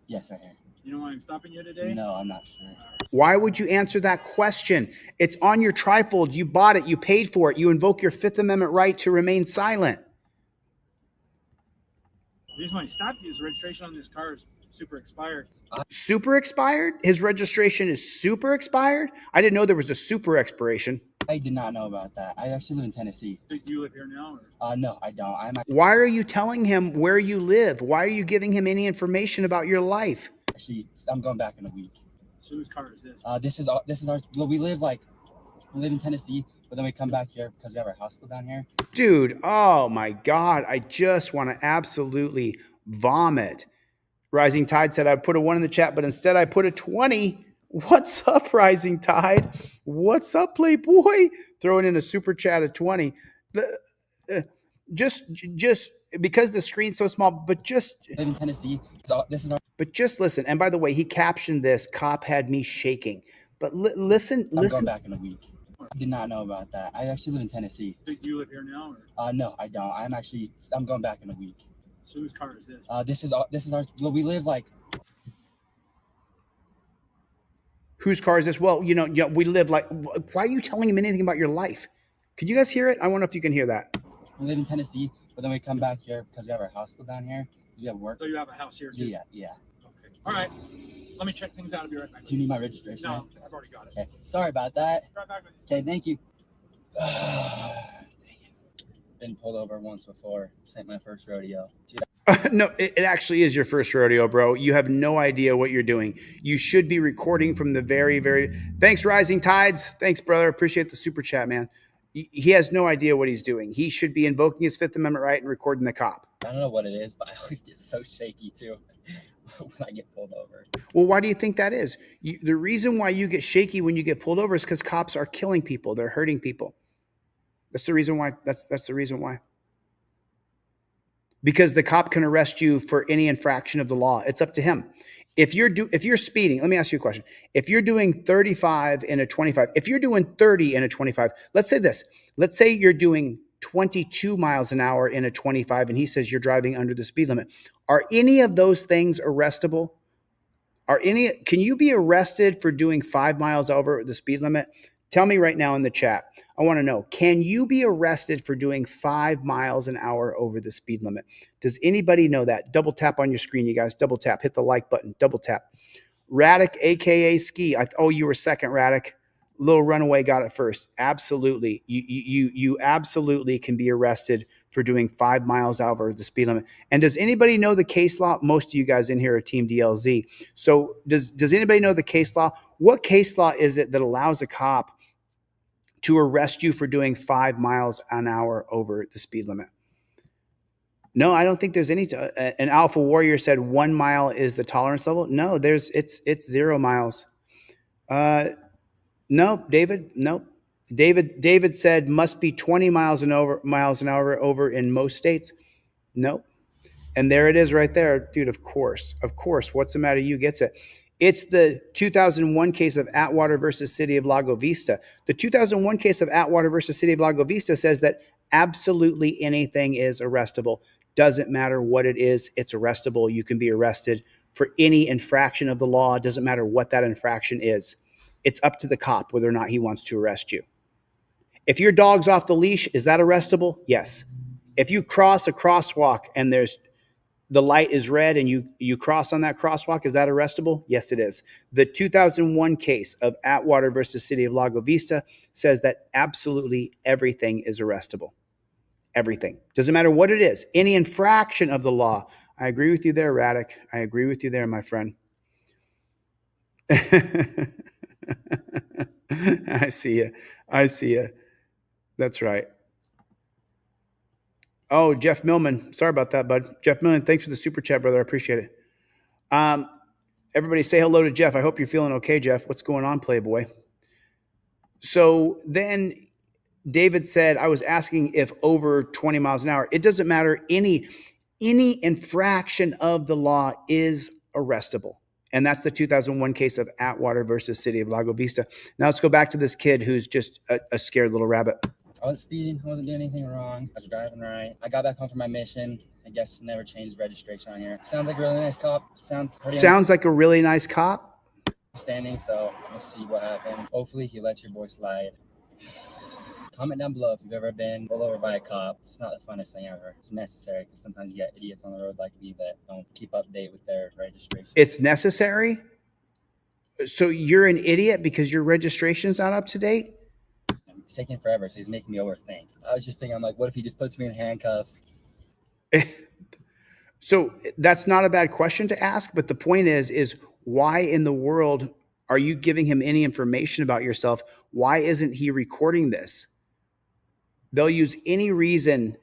Yes, I am. You know why I'm stopping you today? No, I'm not sure. Why would you answer that question? It's on your trifold. You bought it. You paid for it. You invoke your Fifth Amendment right to remain silent. The reason why I stopped you is registration on this car is super expired. Super expired? His registration is super expired? I didn't know there was a super expiration. I did not know about that. I actually live in Tennessee. Do you live here now? Or? No, I don't. Why are you telling him where you live? Why are you giving him any information about your life? Actually, I'm going back in a week. So whose car is this? This is ours. Well, we live in Tennessee, but then we come back here because we have our house still down here. Dude, oh my God. I just want to absolutely vomit. Rising Tide said I'd put a 1 in the chat, but instead I put a 20. What's up, Rising Tide? What's up, Playboy? Throwing in a super chat of 20. just because the screen's so small, but just live in Tennessee. This is our. But just listen. And by the way, he captioned this. Cop had me shaking. But listen. I'm going back in a week. I did not know about that. I actually live in Tennessee. Do you live here now? Or? No, I don't. I'm going back in a week. So whose car is this? This is ours. Well, we live like. Whose car is this? Well, we live like. Why are you telling him anything about your life? Could you guys hear it? I wonder if you can hear that. We live in Tennessee, but then we come back here because we have our hostel down here. We have work. So you have a house here too? Yeah. Okay. All right. Let me check things out. I'll be right back. Do you need my registration? No, I've already got it. Okay. Sorry about that. Right back with you. Okay, thank you. Dang it. Been pulled over once before. This ain't my first rodeo. No, it actually is your first rodeo, bro. You have no idea what you're doing. You should be recording from the very, very. Thanks, Rising Tides. Thanks, brother. Appreciate the super chat, man. He has no idea what he's doing. He should be invoking his Fifth Amendment right and recording the cop. I don't know what it is, but I always get so shaky too when I get pulled over. Well, why do you think that is? The reason why you get shaky when you get pulled over is because cops are killing people. They're hurting people. That's the reason why. That's the reason why. Because the cop can arrest you for any infraction of the law. It's up to him. If you're speeding, let me ask you a question. If you're doing 35 in a 25, if you're doing 30 in a 25, let's say this. Let's say you're doing 22 miles an hour in a 25 and he says you're driving under the speed limit. Are any of those things arrestable? Can you be arrested for doing 5 miles over the speed limit? Tell me right now in the chat. I want to know, can you be arrested for doing 5 miles an hour over the speed limit? Does anybody know that? Double tap on your screen, you guys. Double tap. Hit the like button. Double tap. Radic, a.k.a. Ski. You were second, Radic. Little Runaway got it first. Absolutely. You absolutely can be arrested for doing 5 miles over the speed limit. And does anybody know the case law? Most of you guys in here are Team DLZ. So does anybody know the case law? What case law is it that allows a cop to arrest you for doing 5 miles an hour over the speed limit? No, I don't think there's any. An Alpha Warrior said 1 mile is the tolerance level. No, it's 0 miles. No, David. No, David said must be 20 miles an hour over in most states. No, and there it is right there, dude. Of course. What's the matter? You gets it. It's the 2001 case of Atwater versus City of Lago Vista. The 2001 case of Atwater versus City of Lago Vista says that absolutely anything is arrestable. Doesn't matter what it is, it's arrestable. You can be arrested for any infraction of the law. Doesn't matter what that infraction is. It's up to the cop whether or not he wants to arrest you. If your dog's off the leash, is that arrestable? Yes. If you cross a crosswalk and the light is red and you cross on that crosswalk, is that arrestable? Yes, it is. The 2001 case of Atwater versus City of Lago Vista says that absolutely everything is arrestable. Everything. Doesn't matter what it is. Any infraction of the law. I agree with you there, Radic. I agree with you there, my friend. I see you. That's right. Oh, Jeff Millman. Sorry about that, bud. Jeff Millman, thanks for the super chat, brother. I appreciate it. Everybody say hello to Jeff. I hope you're feeling okay, Jeff. What's going on, Playboy? So then David said, I was asking if over 20 miles an hour. It doesn't matter. Any infraction of the law is arrestable. And that's the 2001 case of Atwater versus City of Lago Vista. Now let's go back to this kid who's just a scared little rabbit. I wasn't speeding. I wasn't doing anything wrong. I was driving right. I got back home from my mission. I guess never changed registration on here. Sounds like a really nice cop. Sounds like a really nice cop. Standing, so we'll see what happens. Hopefully he lets your boy slide. Comment down below if you've ever been pulled over by a cop. It's not the funnest thing ever. It's necessary because sometimes you get idiots on the road like me that don't keep up to date with their registration. It's necessary? So you're an idiot because your registration's not up to date? It's taking forever, so he's making me overthink. I was just thinking, I'm like, what if he just puts me in handcuffs? So that's not a bad question to ask, but the point is why in the world are you giving him any information about yourself? Why isn't he recording this? They'll use any reason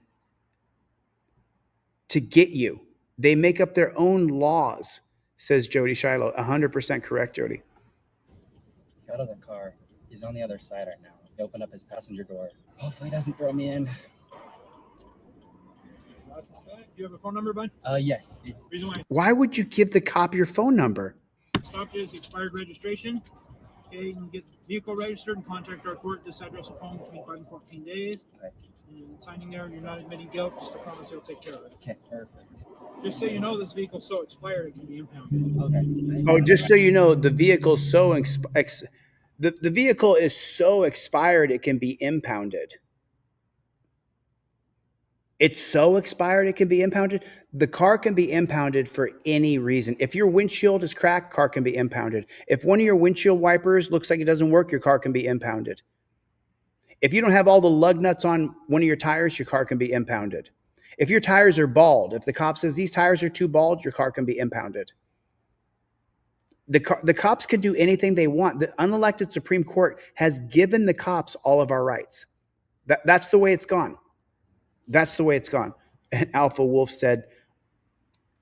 to get you. They make up their own laws, says Jody Shiloh. 100% correct, Jody. Got out of the car. He's on the other side right now. He opened up his passenger door. Hopefully he doesn't throw me in. License plate. Do you have a phone number, bud? Yes. It's Reason why Why would you give the cop your phone number? I stopped is expired registration. Okay, you can get the vehicle registered and contact our court this address at home between 5 and 14 days. Okay. And signing there, you're not admitting guilt, just a promise they'll take care of it. Okay, perfect. Just so you know, this vehicle's so expired it can be impounded. Okay. Oh, just so you know, the vehicle's so the vehicle is so expired it can be impounded. It's so expired it can be impounded. The car can be impounded for any reason. If your windshield is cracked, car can be impounded. If one of your windshield wipers looks like it doesn't work, your car can be impounded. If you don't have all the lug nuts on one of your tires, your car can be impounded. If your tires are bald, if the cop says these tires are too bald, your car can be impounded. The cops can do anything they want. The unelected Supreme Court has given the cops all of our rights. That's the way it's gone. That's the way it's gone. And Alpha Wolf said,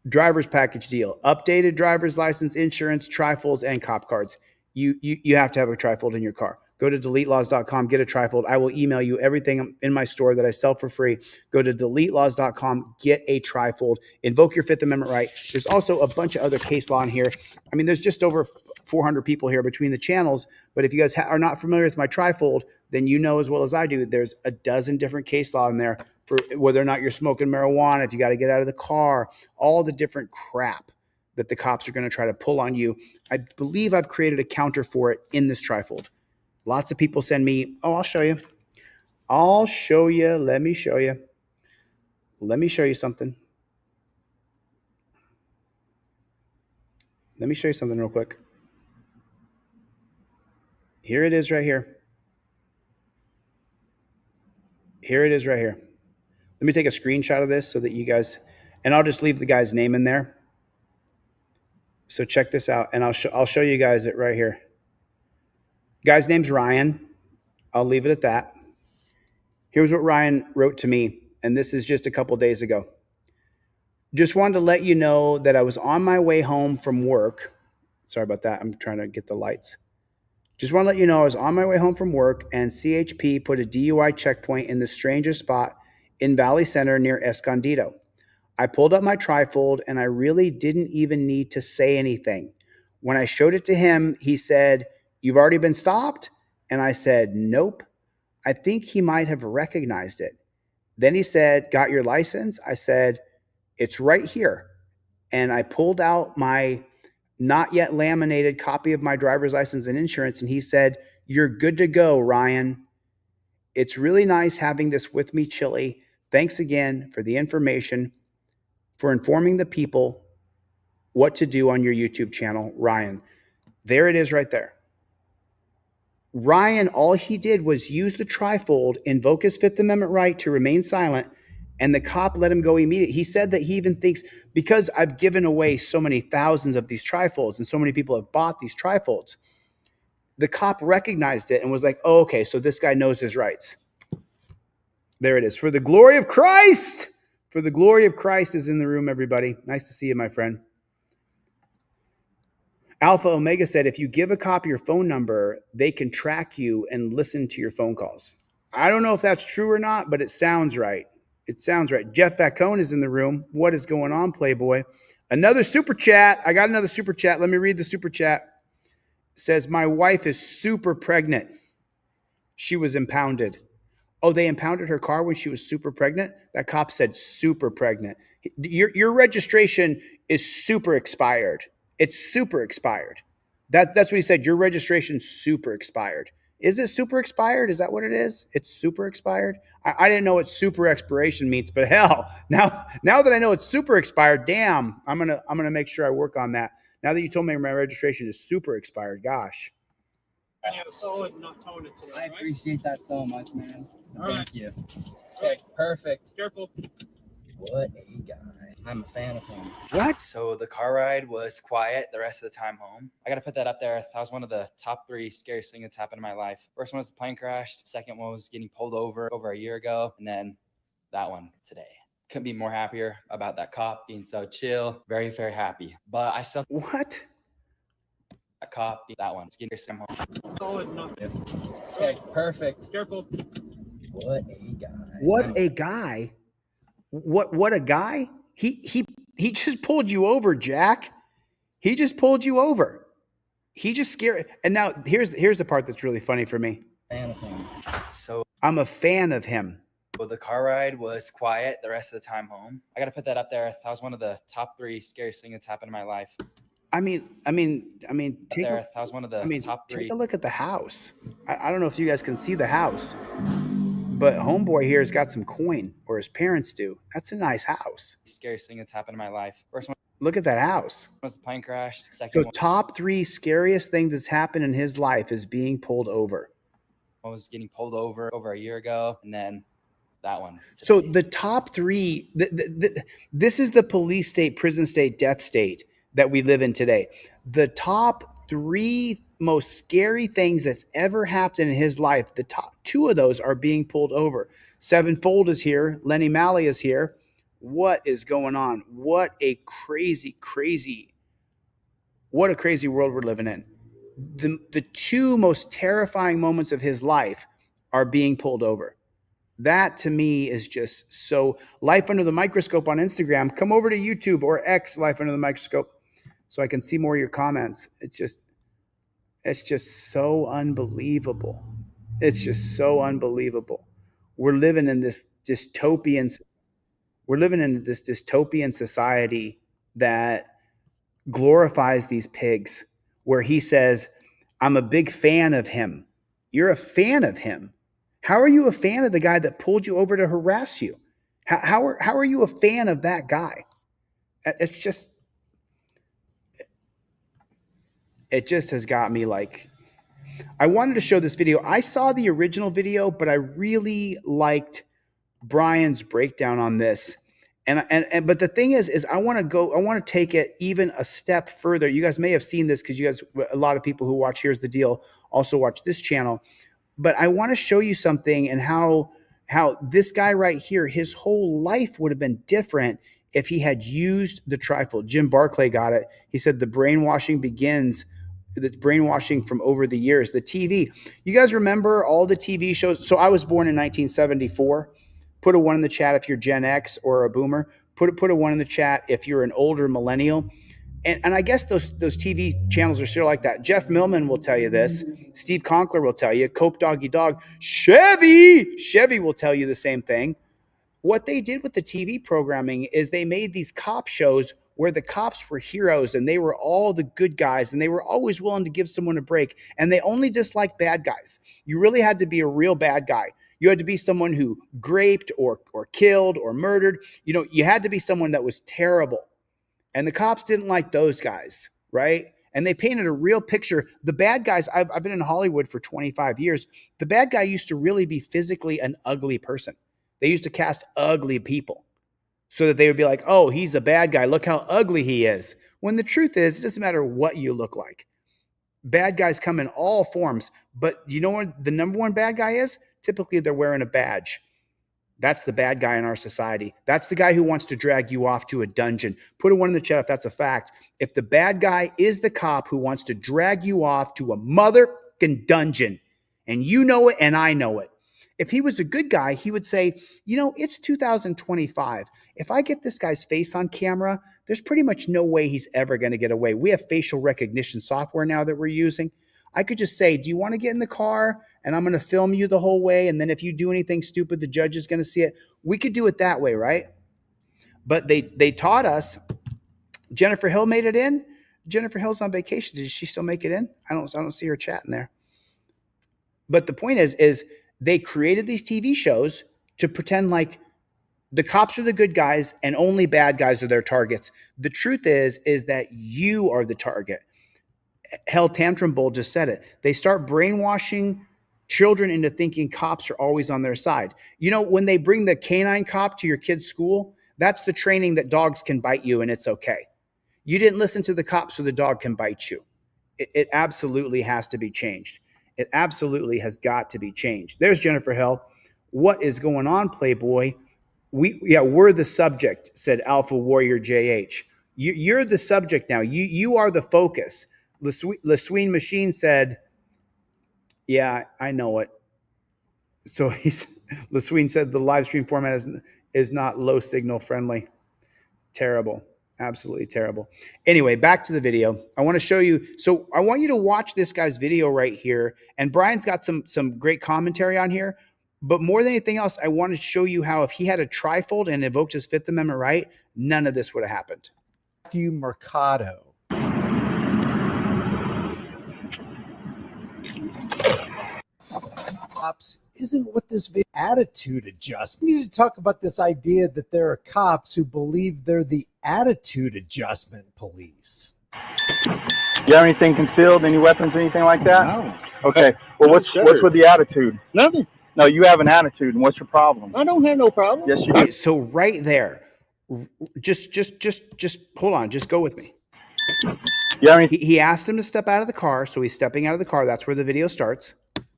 driver's package deal, updated driver's license, insurance, trifolds, and cop cards. You have to have a trifold in your car. Go to deletelaws.com, get a trifold. I will email you everything in my store that I sell for free. Go to deletelaws.com, get a trifold, invoke your Fifth Amendment right. There's also a bunch of other case law in here. I mean, there's just over 400 people here between the channels. But if you guys are not familiar with my trifold, then you know as well as I do, there's a dozen different case law in there for whether or not you're smoking marijuana, if you got to get out of the car, all the different crap that the cops are going to try to pull on you. I believe I've created a counter for it in this trifold. Lots of people send me, oh, I'll show you. I'll show you. Let me show you. Let me show you something. Let me show you something real quick. Here it is right here. Here it is right here. Let me take a screenshot of this so that you guys, and I'll just leave the guy's name in there. So check this out, and I'll show you guys it right here. Guy's name's Ryan. I'll leave it at that. Here's what Ryan wrote to me, and this is just a couple days ago. Just wanted to let you know that I was on my way home from work. Sorry about that. I'm trying to get the lights. Just want to let you know I was on my way home from work, and CHP put a DUI checkpoint in the strangest spot in Valley Center near Escondido. I pulled up my trifold, and I really didn't even need to say anything. When I showed it to him, he said, "You've already been stopped?" And I said, "Nope." I think he might have recognized it. Then he said, "Got your license?" I said, "It's right here." And I pulled out my not yet laminated copy of my driver's license and insurance, and he said, "You're good to go, Ryan. It's really nice having this with me, Chili. Thanks again for the information, for informing the people what to do on your YouTube channel, Ryan." There it is right there. Ryan, all he did was use the trifold, invoke his Fifth Amendment right to remain silent, and the cop let him go immediately. He said that he even thinks, because I've given away so many thousands of these trifolds and so many people have bought these trifolds, the cop recognized it and was like, oh, okay, so this guy knows his rights. There it is. For the glory of Christ. For the glory of Christ is in the room, everybody. Nice to see you, my friend. Alpha Omega said, if you give a cop your phone number, they can track you and listen to your phone calls. I don't know if that's true or not, but it sounds right. It sounds right. Jeff Vacone is in the room. What is going on, Playboy? Another super chat. I got another super chat. Let me read the super chat. It says, my wife is super pregnant. She was impounded. Oh, they impounded her car when she was super pregnant? That cop said super pregnant. Your registration is super expired. It's super expired. That's what he said. Your registration's super expired. Is it super expired? Is that what it is? It's super expired? I didn't know what super expiration means, but hell, now that I know it's super expired, damn, I'm gonna make sure I work on that. Now that you told me my registration is super expired, gosh. And you have a solid, not tone it today. I appreciate that so much, man. So All thank you. Okay, perfect. Careful. What a guy. I'm a fan of him. What? So the car ride was quiet the rest of the time home. I got to put that up there. That was one of the top 3 scariest things that's happened in my life. First one was the plane crash. Second one was getting pulled over a year ago. And then that one today. Couldn't be more happier about that cop being so chill. Very, very happy. But I still... What? A cop, that one's getting some home. Solid, not good. Okay, perfect. Careful. What a guy. What a guy. What a guy. He just pulled you over, Jack. He just pulled you over. He just scared. And now here's the part that's really funny for me. Fan of him. So I'm a fan of him. the car ride was quiet the rest of the time home. I got to put that up there. That was one of the top 3 scariest things that's happened in my life. I mean, take That was one of the top 3. Take a look at the house. I don't know if you guys can see the house, but homeboy here has got some coin, or his parents do. That's a nice house. Scariest thing that's happened in my life. First one Look at that house. was the plane crash. Second So one top 3 scariest thing that's happened in his life is being pulled over. was getting pulled over a year ago, and then that one. So the top 3, this is the police state, prison state, death state that we live in today. The top 3 most scary things that's ever happened in his life, the top 2 of those are being pulled over. Sevenfold is here. Lenny Malley is here. What is going on? What a crazy world we're living in. The 2 most terrifying moments of his life are being pulled over. That to me is just so. Life Under the Microscope on Instagram. Come over to YouTube or X, Life Under the Microscope, so I can see more of your comments. It's just so unbelievable. It's just so unbelievable. We're living in this dystopian society that glorifies these pigs, where he says, I'm a big fan of him. You're a fan of him. How are you a fan of the guy that pulled you over to harass you? How are you a fan of that guy? It just has got me like, I wanted to show this video. I saw the original video, but I really liked Brian's breakdown on this. But the thing is I want to take it even a step further. You guys may have seen this because a lot of people who watch Here's the Deal also watch this channel. But I want to show you something, and how this guy right here, his whole life would have been different if he had used the trifold. Jim Barclay got it. He said the brainwashing from over the years. The TV. You guys remember all the TV shows? So I was born in 1974. Put a 1 in the chat if you're Gen X or a boomer. Put a 1 in the chat if you're an older millennial. And I guess those TV channels are still like that. Jeff Millman will tell you this. Steve Conkler will tell you. Cope Doggy Dog. Chevy will tell you the same thing. What they did with the TV programming is they made these cop shows where the cops were heroes and they were all the good guys and they were always willing to give someone a break, and they only disliked bad guys. You really had to be a real bad guy. You had to be someone who raped or killed or murdered. You had to be someone that was terrible. And the cops didn't like those guys, right? And they painted a real picture. The bad guys, I've been in Hollywood for 25 years. The bad guy used to really be physically an ugly person. They used to cast ugly people so that they would be like, oh, he's a bad guy. Look how ugly he is. When the truth is, it doesn't matter what you look like. Bad guys come in all forms. But you know what the number 1 bad guy is? Typically, they're wearing a badge. That's the bad guy in our society. That's the guy who wants to drag you off to a dungeon. Put a 1 in the chat if that's a fact. If the bad guy is the cop who wants to drag you off to a motherfucking dungeon, and you know it and I know it. If he was a good guy, he would say, it's 2025. If I get this guy's face on camera, there's pretty much no way he's ever going to get away. We have facial recognition software now that we're using. I could just say, do you want to get in the car? And I'm going to film you the whole way. And then if you do anything stupid, the judge is going to see it. We could do it that way, right? But they taught us. Jennifer Hill made it in. Jennifer Hill's on vacation. Did she still make it in? I don't see her chatting there. But the point is they created these TV shows to pretend like the cops are the good guys and only bad guys are their targets. The truth is that you are the target. Hell, Tantrum Bowl just said it. They start brainwashing children into thinking cops are always on their side. When they bring the canine cop to your kid's school, that's the training that dogs can bite you and it's okay. You didn't listen to the cop, so the dog can bite you. It absolutely has to be changed. It absolutely has got to be changed. There's Jennifer Hill. What is going on, Playboy? We're the subject, said Alpha Warrior JH. You're the subject now. You are the focus. LeSween Machine said, yeah, I know it. So LeSween said the live stream format is, is not low signal friendly. Terrible. Absolutely terrible. Anyway, back to the video. I want to show you. So I want you to watch this guy's video right here. And Brian's got some great commentary on here. But more than anything else, I want to show you how if he had a trifold and invoked his Fifth Amendment right, none of this would have happened. Matthew Mercado. Cops isn't what this attitude adjustment. We need to talk about this idea that there are cops who believe they're the attitude adjustment police. You have anything concealed, any weapons, anything like that? No. Okay. Well, what's with the attitude? Nothing. No, you have an attitude, and what's your problem? I don't have no problem. Yes, you do. So right there, just hold on. Just go with me. Yeah. He asked him to step out of the car, so he's stepping out of the car. That's where the video starts.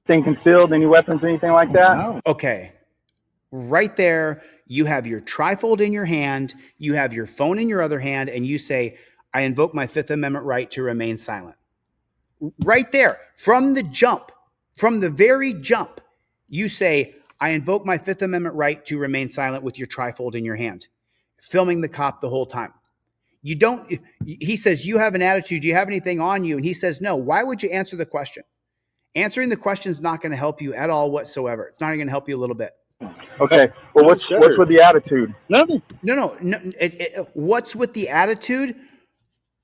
Anything concealed, any weapons, anything like that? No. Okay. Right there, you have your trifold in your hand, you have your phone in your other hand, and you say, I invoke my Fifth Amendment right to remain silent. Right there, from the jump, from the very jump, you say, I invoke my Fifth Amendment right to remain silent with your trifold in your hand, filming the cop the whole time. You don't, he says, you have an attitude, do you have anything on you? And he says, no. Why would you answer the question? Answering the question is not going to help you at all whatsoever. It's not going to help you a little bit. Okay. Well, what's with the attitude? Nothing. No. What's with the attitude?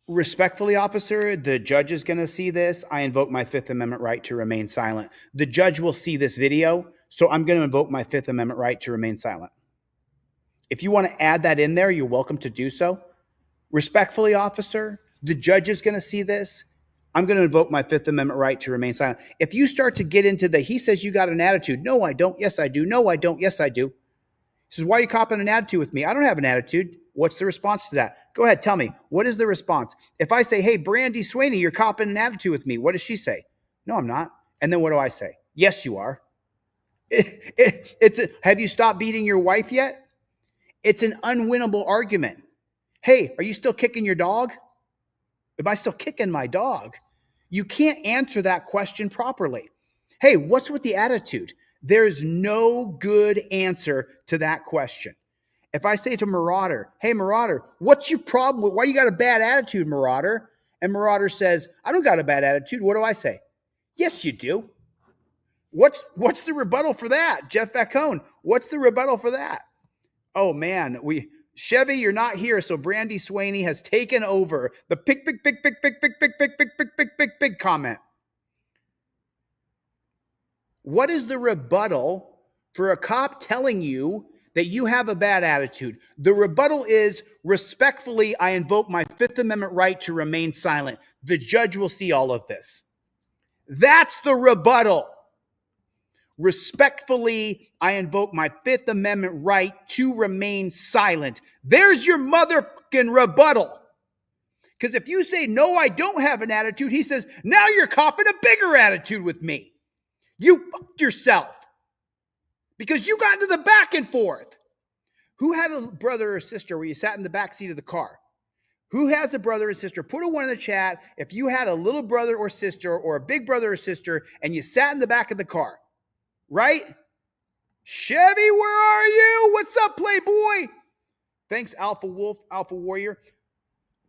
Respectfully, officer, the judge is going to see this. I invoke my Fifth Amendment right to remain silent. The judge will see this video, so I'm going to invoke my Fifth Amendment right to remain silent. If you want to add that in there, you're welcome to do so. Respectfully, officer, the judge is going to see this. I'm going to invoke my Fifth Amendment right to remain silent. If you start to get into the, he says you got an attitude. No, I don't. Yes, I do. No, I don't. Yes, I do. He says, why are you copping an attitude with me? I don't have an attitude. What's the response to that? Go ahead. Tell me. What is the response? If I say, hey, Brandy Swaney, you're copping an attitude with me. What does she say? No, I'm not. And then what do I say? Yes, you are. Have you stopped beating your wife yet? It's an unwinnable argument. Hey, are you still kicking your dog? Am I still kicking my dog? You can't answer that question properly. Hey, what's with the attitude? There's no good answer to that question. If I say to Marauder, hey, Marauder, what's your problem? Why you got a bad attitude, Marauder? And Marauder says, I don't got a bad attitude. What do I say? Yes, you do. What's the rebuttal for that? Jeff Vacone, what's the rebuttal for that? Oh, man, Chevy, you're not here, so Brandy Swaney has taken over the big comment. What is the rebuttal for a cop telling you that you have a bad attitude? The rebuttal is, respectfully, I invoke my Fifth Amendment right to remain silent. The judge will see all of this. That's the rebuttal. Respectfully, I invoke my Fifth Amendment right to remain silent. There's your motherfucking rebuttal. Because if you say, no, I don't have an attitude, he says, now you're copping a bigger attitude with me. You fucked yourself. Because you got into the back and forth. Who had a brother or sister where you sat in the back seat of the car? Who has a brother or sister? Put a one in the chat if you had a little brother or sister or a big brother or sister and you sat in the back of the car. Right? Chevy, where are you? What's up, Playboy? Thanks, Alpha Wolf, Alpha Warrior.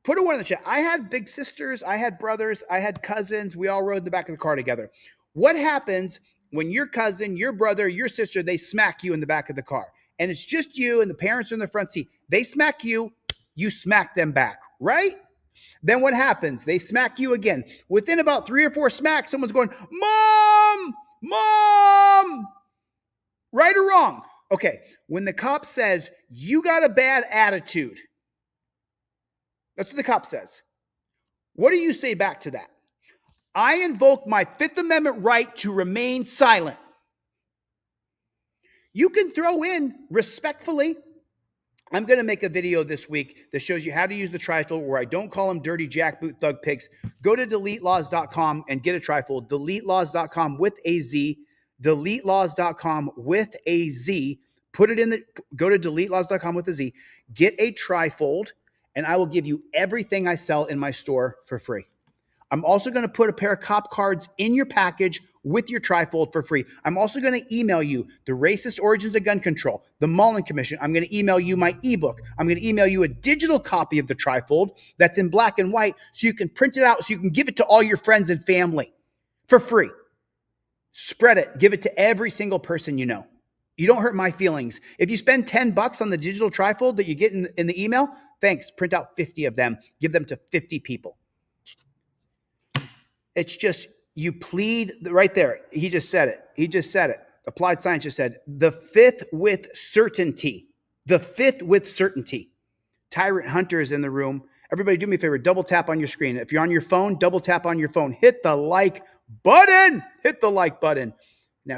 Put a one in the chat. I had big sisters. I had brothers. I had cousins. We all rode in the back of the car together. What happens when your cousin, your brother, your sister, they smack you in the back of the car? And it's just you and the parents are in the front seat. They smack you. You smack them back, right? Then what happens? They smack you again. Within about 3 or 4 smacks, someone's going, Mom! Mom! Right or wrong? Okay, when the cop says, you got a bad attitude, that's what the cop says. What do you say back to that? I invoke my Fifth Amendment right to remain silent. You can throw in respectfully. I'm going to make a video this week that shows you how to use the trifold where I don't call them dirty jackboot thug pigs. Go to deletelaws.com and get a trifold. Deletelaws.com with a Z. Deletelaws.com with a Z. Put it in the, go to deletelaws.com with a Z. Get a trifold, and I will give you everything I sell in my store for free. I'm also going to put a pair of cop cards in your package with your trifold for free. I'm also going to email you the Racist Origins of Gun Control, the Mullen Commission. I'm going to email you my ebook. I'm going to email you a digital copy of the trifold that's in black and white so you can print it out so you can give it to all your friends and family for free. Spread it. Give it to every single person you know. You don't hurt my feelings. If you spend $10 on the digital trifold that you get in the email, thanks. Print out 50 of them. Give them to 50 people. It's just, you plead right there. He just said it. He just said it. Applied Science just said, the fifth with certainty. The fifth with certainty. Tyrant Hunter is in the room. Everybody do me a favor. Double tap on your screen. If you're on your phone, double tap on your phone. Hit the like button. Hit the like button. Now,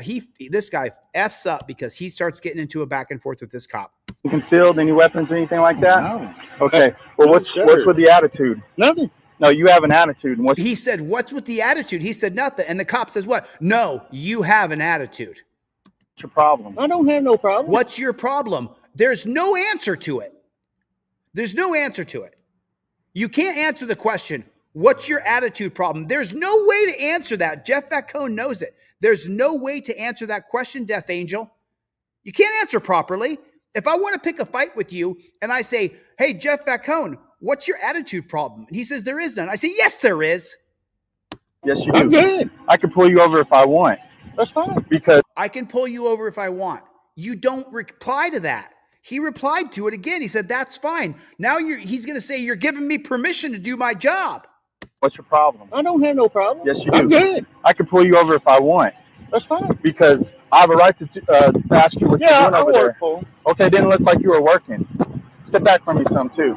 this guy F's up because he starts getting into a back and forth with this cop. Concealed any weapons or anything like that? No. Okay. Well, what's with the attitude? Nothing. No, you have an attitude. And he said, what's with the attitude? He said nothing. And the cop says what? No, you have an attitude. What's your problem? I don't have no problem. What's your problem? There's no answer to it. There's no answer to it. You can't answer the question, what's your attitude problem? There's no way to answer that. Jeff Vacone knows it. There's no way to answer that question, Death Angel. You can't answer properly. If I want to pick a fight with you and I say, hey, Jeff Vacone, what's your attitude problem? And he says, there is none. I say, yes, there is. Yes, you do. I'm good. I can pull you over if I want. That's fine. Because I can pull you over if I want. You don't reply to that. He replied to it again. He said, that's fine. Now he's going to say, you're giving me permission to do my job. What's your problem? I don't have no problem. Yes, you do. I'm good. I can pull you over if I want. That's fine. Because I have a right to ask you what you're doing over there. For Okay, didn't look like you were working. Step back from me some too.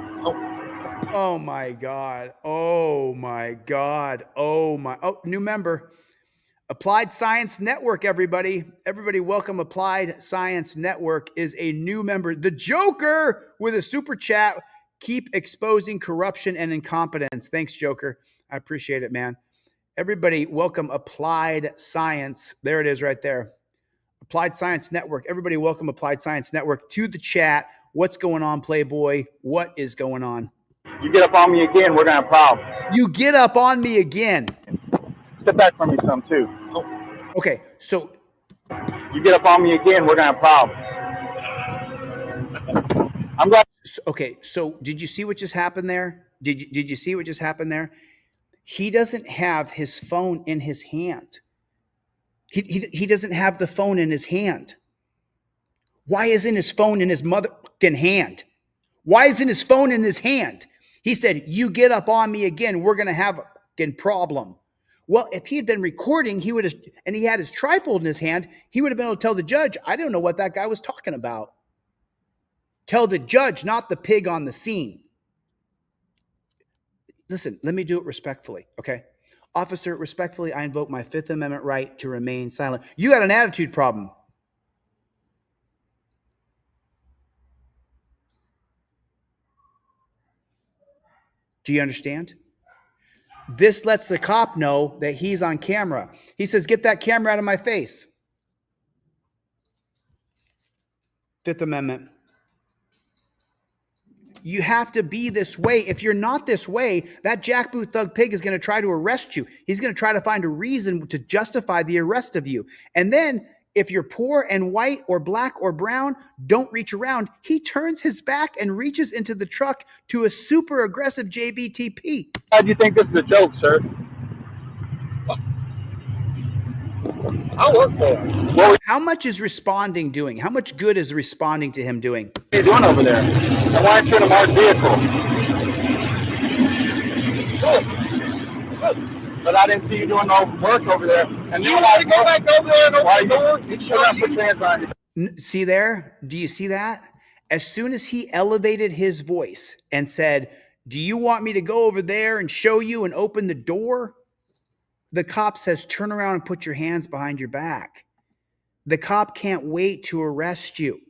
Oh my God. Oh my God. Oh, new member. Applied Science Network, everybody. Everybody welcome. Applied Science Network is a new member. The Joker with a super chat. Keep exposing corruption and incompetence. Thanks, Joker. I appreciate it, man. Everybody welcome Applied Science. There it is right there. Applied Science Network. Everybody welcome Applied Science Network to the chat. What's going on, Playboy? What is going on? You get up on me again, we're going to have problems. You get up on me again. Step back from me some too. Okay, so you get up on me again, we're going to have problems. I'm glad. Okay, so did you see what just happened there? Did you see what just happened there? He doesn't have his phone in his hand. He doesn't have the phone in his hand. Why isn't his phone in his motherfucking hand? Why isn't his phone in his hand? He said, you get up on me again, we're going to have a fucking problem. Well, if he had been recording, he would have, and he had his trifold in his hand, he would have been able to tell the judge, I don't know what that guy was talking about. Tell the judge, not the pig on the scene. Listen, let me do it respectfully, okay? Officer, respectfully, I invoke my Fifth Amendment right to remain silent. You got an attitude problem. Do you understand? This lets the cop know that he's on camera. He says, get that camera out of my face. Fifth Amendment. You have to be this way. If you're not this way, that jackboot thug pig is going to try to arrest you. He's going to try to find a reason to justify the arrest of you. And then if you're poor and white or black or brown, don't reach around. He turns his back and reaches into the truck to a super aggressive JBTP. How do you think this is a joke, sir? I work for him. Well, how much is responding doing? How much good is responding to him doing? What are you doing over there? And why aren't you in a marked vehicle? Good. But I didn't see you doing no work over there. And you want to go back over there and open the door? You should not put your hands on you. See there? Do you see that? As soon as he elevated his voice and said, do you want me to go over there and show you and open the door? The cop says, turn around and put your hands behind your back. The cop can't wait to arrest you.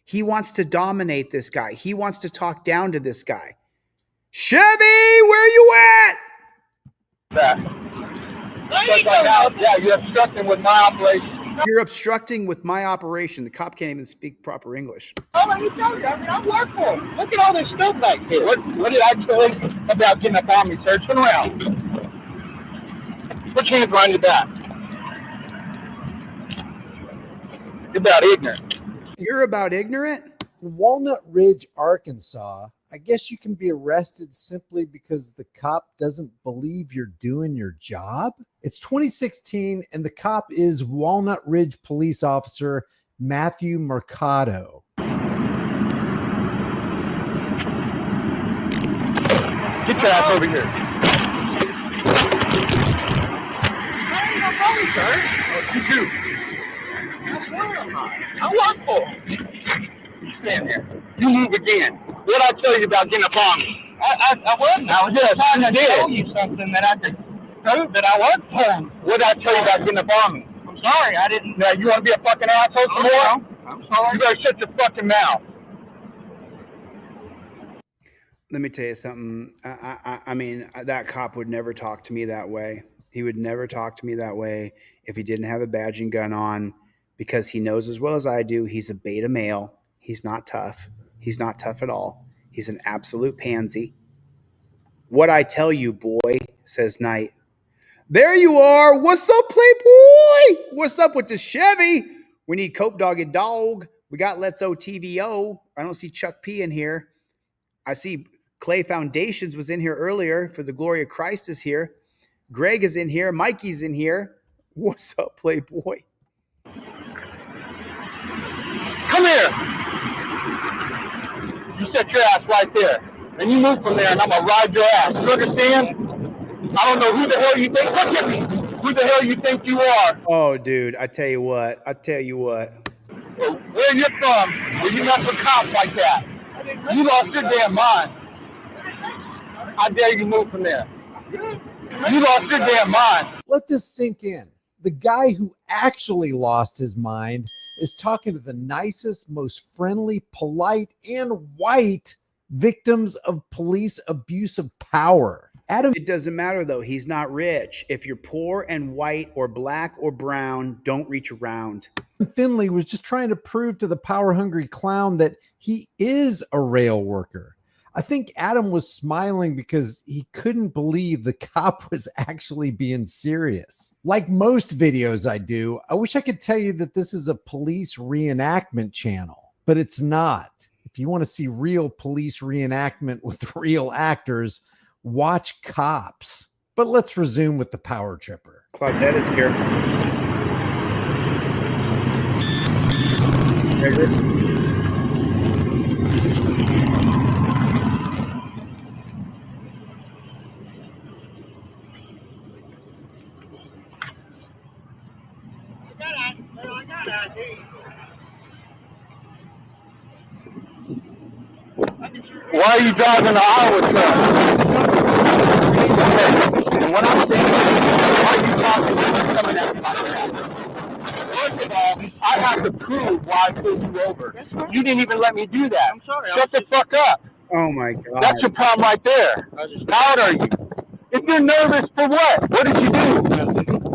He wants to dominate this guy. He wants to talk down to this guy. Chevy, where you at? That. Yeah, you're obstructing with my operation. You're obstructing with my operation. The cop can't even speak proper English. Oh, let me tell you. I mean, I work for him. Look at all this stuff back here. What did I tell you about getting up on me, sir? Turn around. Put your hands behind your back. You're about ignorant. You're about ignorant? In Walnut Ridge, Arkansas, I guess you can be arrested simply because the cop doesn't believe you're doing your job. It's 2016, and the cop is Walnut Ridge police officer Matthew Mercado. Get your ass over here. Sir. You do. I work for him. You stand there. You move again. What I tell you about getting up on me? I wasn't. I was just trying to tell you something that I could prove that I was for him. What did I tell you about getting up on me? I'm sorry, I didn't. Now, you want to be a fucking asshole some more? I'm sorry. You better shut your fucking mouth. Let me tell you something. I mean, that cop would never talk to me that way. He would never talk to me that way if he didn't have a badge and gun on, because he knows as well as I do he's a beta male. He's not tough. He's not tough at all. He's an absolute pansy. What I tell you, boy, says Knight. There you are. What's up, Playboy? What's up with the Chevy? We need Cope Dog and Dog. We got Let's OTVO. I don't see Chuck P in here. I see Clay Foundations was in here earlier for the Glory of Christ is here. Greg is in here. Mikey's in here. What's up, Playboy? Come here. You set your ass right there. And you move from there, and I'm going to ride your ass. You understand? I don't know who the hell you think. Look at me. Who the hell you think you are? Oh, dude, I tell you what. Where you from? Where you mess with cops like that? You lost your damn mind. I dare you move from there. You lost your damn mind. Let this sink in. The guy who actually lost his mind is talking to the nicest, most friendly, polite, and white victims of police abuse of power. Adam, it doesn't matter though. He's not rich. If you're poor and white or black or brown, don't reach around. Finley was just trying to prove to the power-hungry clown that he is a rail worker. I think Adam was smiling because he couldn't believe the cop was actually being serious. Like most videos I do, I wish I could tell you that this is a police reenactment channel, but it's not. If you want to see real police reenactment with real actors, watch Cops. But let's resume with the power tripper. Claudette is here. Why are you driving the Iowa truck? And what I'm saying is, why are you talking to me coming at my friend? First of all, I have to prove why I pulled you over. You didn't even let me do that. I'm sorry. Shut the fuck up. Oh my God. That's your problem right there. How old are you? If you're nervous for what? What did you do?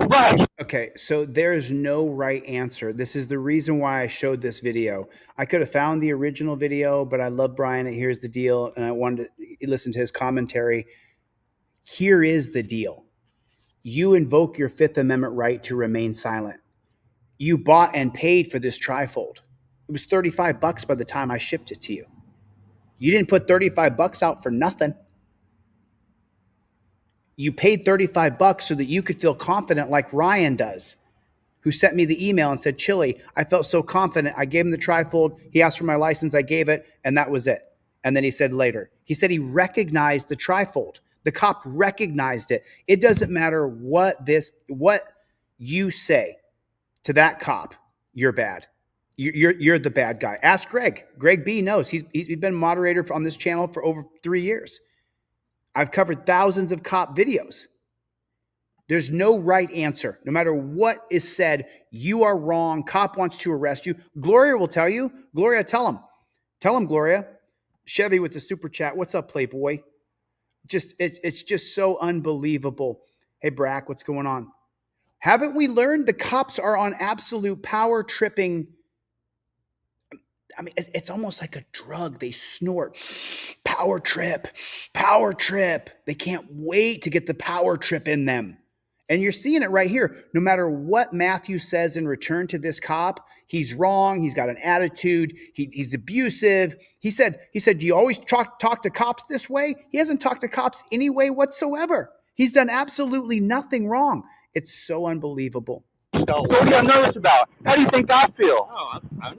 Right. Okay, so there's no right answer. This is the reason why I showed this video. I could have found the original video, but I love Brian at Here's the Deal, and I wanted to listen to his commentary. Here is the deal. You invoke your Fifth Amendment right to remain silent. You bought and paid for this trifold. It was $35 by the time I shipped it to you. You didn't put $35 out for nothing. You paid $35 so that you could feel confident like Ryan does, who sent me the email and said, Chili, I felt so confident. I gave him the trifold. He asked for my license. I gave it, and that was it. And then he said later, he said he recognized the trifold. The cop recognized it. It doesn't matter what you say to that cop. You're bad. You're the bad guy. Ask Greg. Greg B knows. He's been moderator on this channel for over 3 years. I've covered thousands of cop videos. There's no right answer. No matter what is said, you are wrong. Cop wants to arrest you. Gloria will tell you. Gloria, tell him. Tell him, Gloria. Chevy with the super chat. What's up, Playboy? It's just so unbelievable. Hey, Brack, what's going on? Haven't we learned the cops are on absolute power tripping? I mean, it's almost like a drug. They snort. Power trip. They can't wait to get the power trip in them. And you're seeing it right here. No matter what Matthew says in return to this cop, he's wrong. He's got an attitude. He's abusive. He said, do you always talk to cops this way? He hasn't talked to cops any way whatsoever. He's done absolutely nothing wrong. It's so unbelievable. What are you nervous about? How do you think I feel?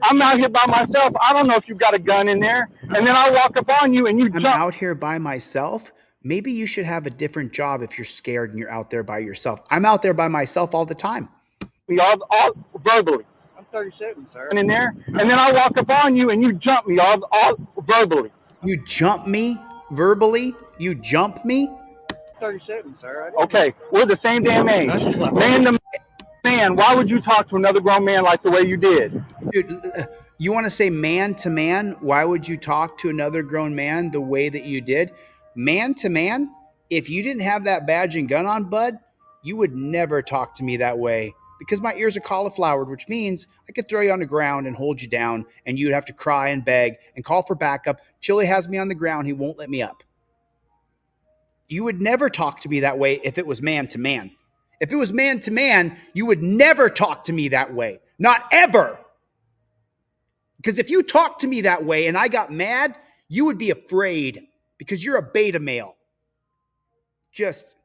I'm out here by myself. I don't know if you've got a gun in there. And then I walk up on you and you jump. I'm out here by myself. Maybe you should have a different job if you're scared and you're out there by yourself. I'm out there by myself all the time. All verbally. I'm 37, sir. In there, and then I walk up on you and you jump me all verbally. You jump me verbally? You jump me? 37, sir. Okay, we're the same damn age. Man to man, why would you talk to another grown man like the way you did? Dude, you want to say man to man? Why would you talk to another grown man the way that you did? Man to man? If you didn't have that badge and gun on, bud, you would never talk to me that way because my ears are cauliflowered, which means I could throw you on the ground and hold you down and you'd have to cry and beg and call for backup. Chili has me on the ground. He won't let me up. You would never talk to me that way if it was man to man. If it was man to man, you would never talk to me that way. Not ever. Because if you talked to me that way and I got mad, you would be afraid because you're a beta male. Just,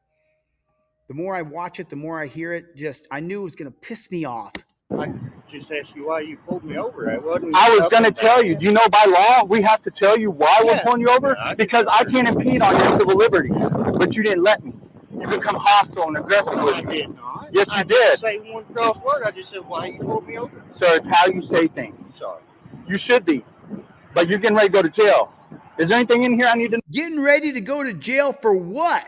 the more I watch it, the more I hear it, I knew it was going to piss me off. I just asked you why you pulled me over. I was going to tell you. Do you know by law we have to tell you why we're pulling you over? Because I can't impede on your civil liberties, but you didn't let me. You become hostile and aggressive with me. Yes, you did. I didn't say one cross word. I just said why you pulled me over. Sir, it's how you say things. Sorry. You should be, but you're getting ready to go to jail. Is there anything in here I need to know? Getting ready to go to jail for what?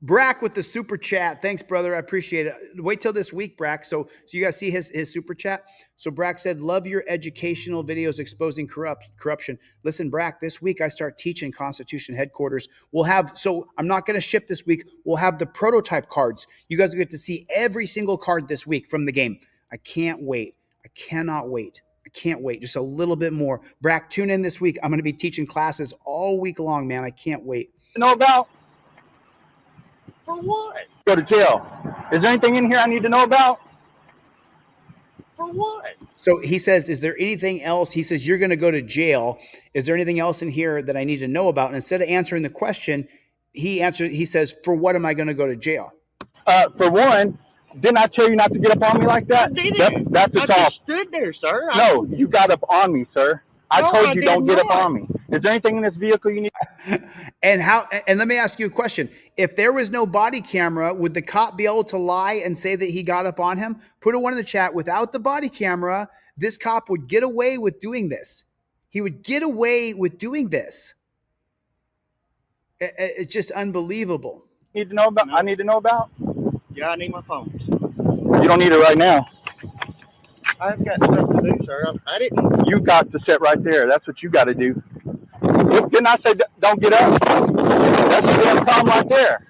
Brack with the super chat. Thanks, brother. I appreciate it. Wait till this week, Brack. So you guys see his super chat? So Brack said, love your educational videos exposing corruption. Listen, Brack, this week I start teaching Constitution headquarters. So I'm not going to ship this week. We'll have the prototype cards. You guys will get to see every single card this week from the game. I can't wait. I cannot wait. I can't wait. Just a little bit more. Brack, tune in this week. I'm going to be teaching classes all week long, man. I can't wait. Know about? For what? Go to jail. Is there anything in here I need to know about? For what? So he says, is there anything else? He says, you're going to go to jail. Is there anything else in here that I need to know about? And instead of answering the question, he says, for what am I going to go to jail? For one, didn't I tell you not to get up on me like that? That's I just stood there, sir. No, you got up on me, sir. I told you don't get up on me. Is there anything in this vehicle you need? And let me ask you a question. If there was no body camera, would the cop be able to lie and say that he got up on him? Put a one in the chat. Without the body camera, this cop would get away with doing this. He would get away with doing this. It's just unbelievable. Need to know about? I need to know about? Yeah, I need my phone. You don't need it right now. I've got stuff to do, sir. I didn't. You got to sit right there. That's what you got to do. Didn't I say don't get up? That's the damn problem right there.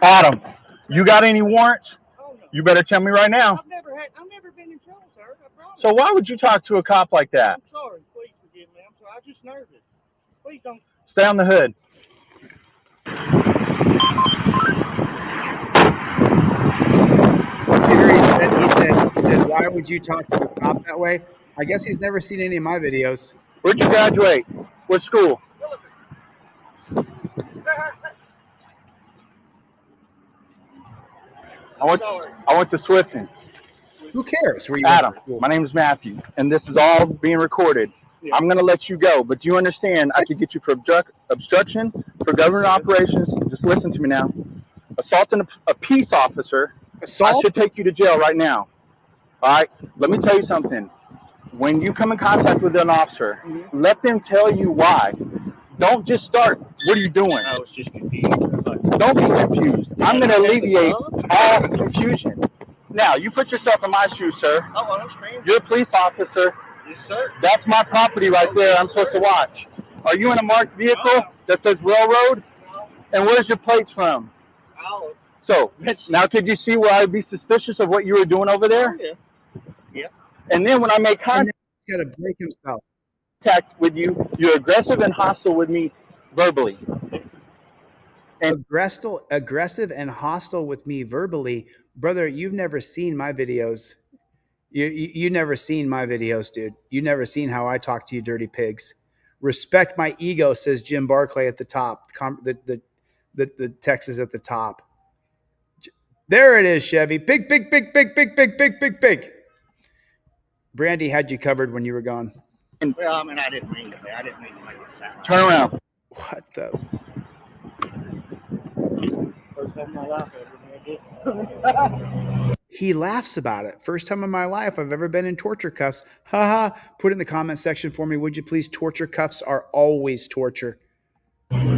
Adam, you got any warrants? Oh, no. You better tell me right now. I've never been in trouble, sir. I promise. So why would you talk to a cop like that? I'm sorry. Please forgive me. I'm sorry. I'm just nervous. Please don't. Stay on the hood. What you heard he said, why would you talk to a cop that way? I guess he's never seen any of my videos. Where'd you graduate? What school? I went to Swifton. Who cares where you Adam, my name is Matthew, and this is all being recorded. Yeah. I'm going to let you go, but do you understand I could get you for obstruction, for government operations, just listen to me now, assaulting a peace officer. Assault? I should take you to jail right now. All right? Let me tell you something. When you come in contact with an officer, let them tell you why. Don't just start, what are you doing? I was just confused. Don't be confused. I'm going to alleviate all confusion. Now, you put yourself in my shoes, sir. Oh, I understand. You're a police officer. Yes, sir. That's my property right there. I'm supposed to watch. Are you in a marked vehicle that says railroad? And where's your plates from? Oh. So, now could you see where I'd be suspicious of what you were doing over there? Yeah. Yeah. And then when I make contact... He's got to break himself. contact with you. You're aggressive and hostile with me verbally. Aggressive and hostile with me verbally, brother. You've never seen my videos. You never seen my videos, dude. You never seen how I talk to you, dirty pigs. Respect my ego, says Jim Barclay at the top. The text is at the top. There it is, Chevy. Big. Brandy had you covered when you were gone. Well, I mean, I didn't mean to make it sound. Turn around. What the? First time in my life I ever did. He laughs about it. First time in my life I've ever been in torture cuffs. Haha. Put it in the comment section for me, would you please? Torture cuffs are always torture. And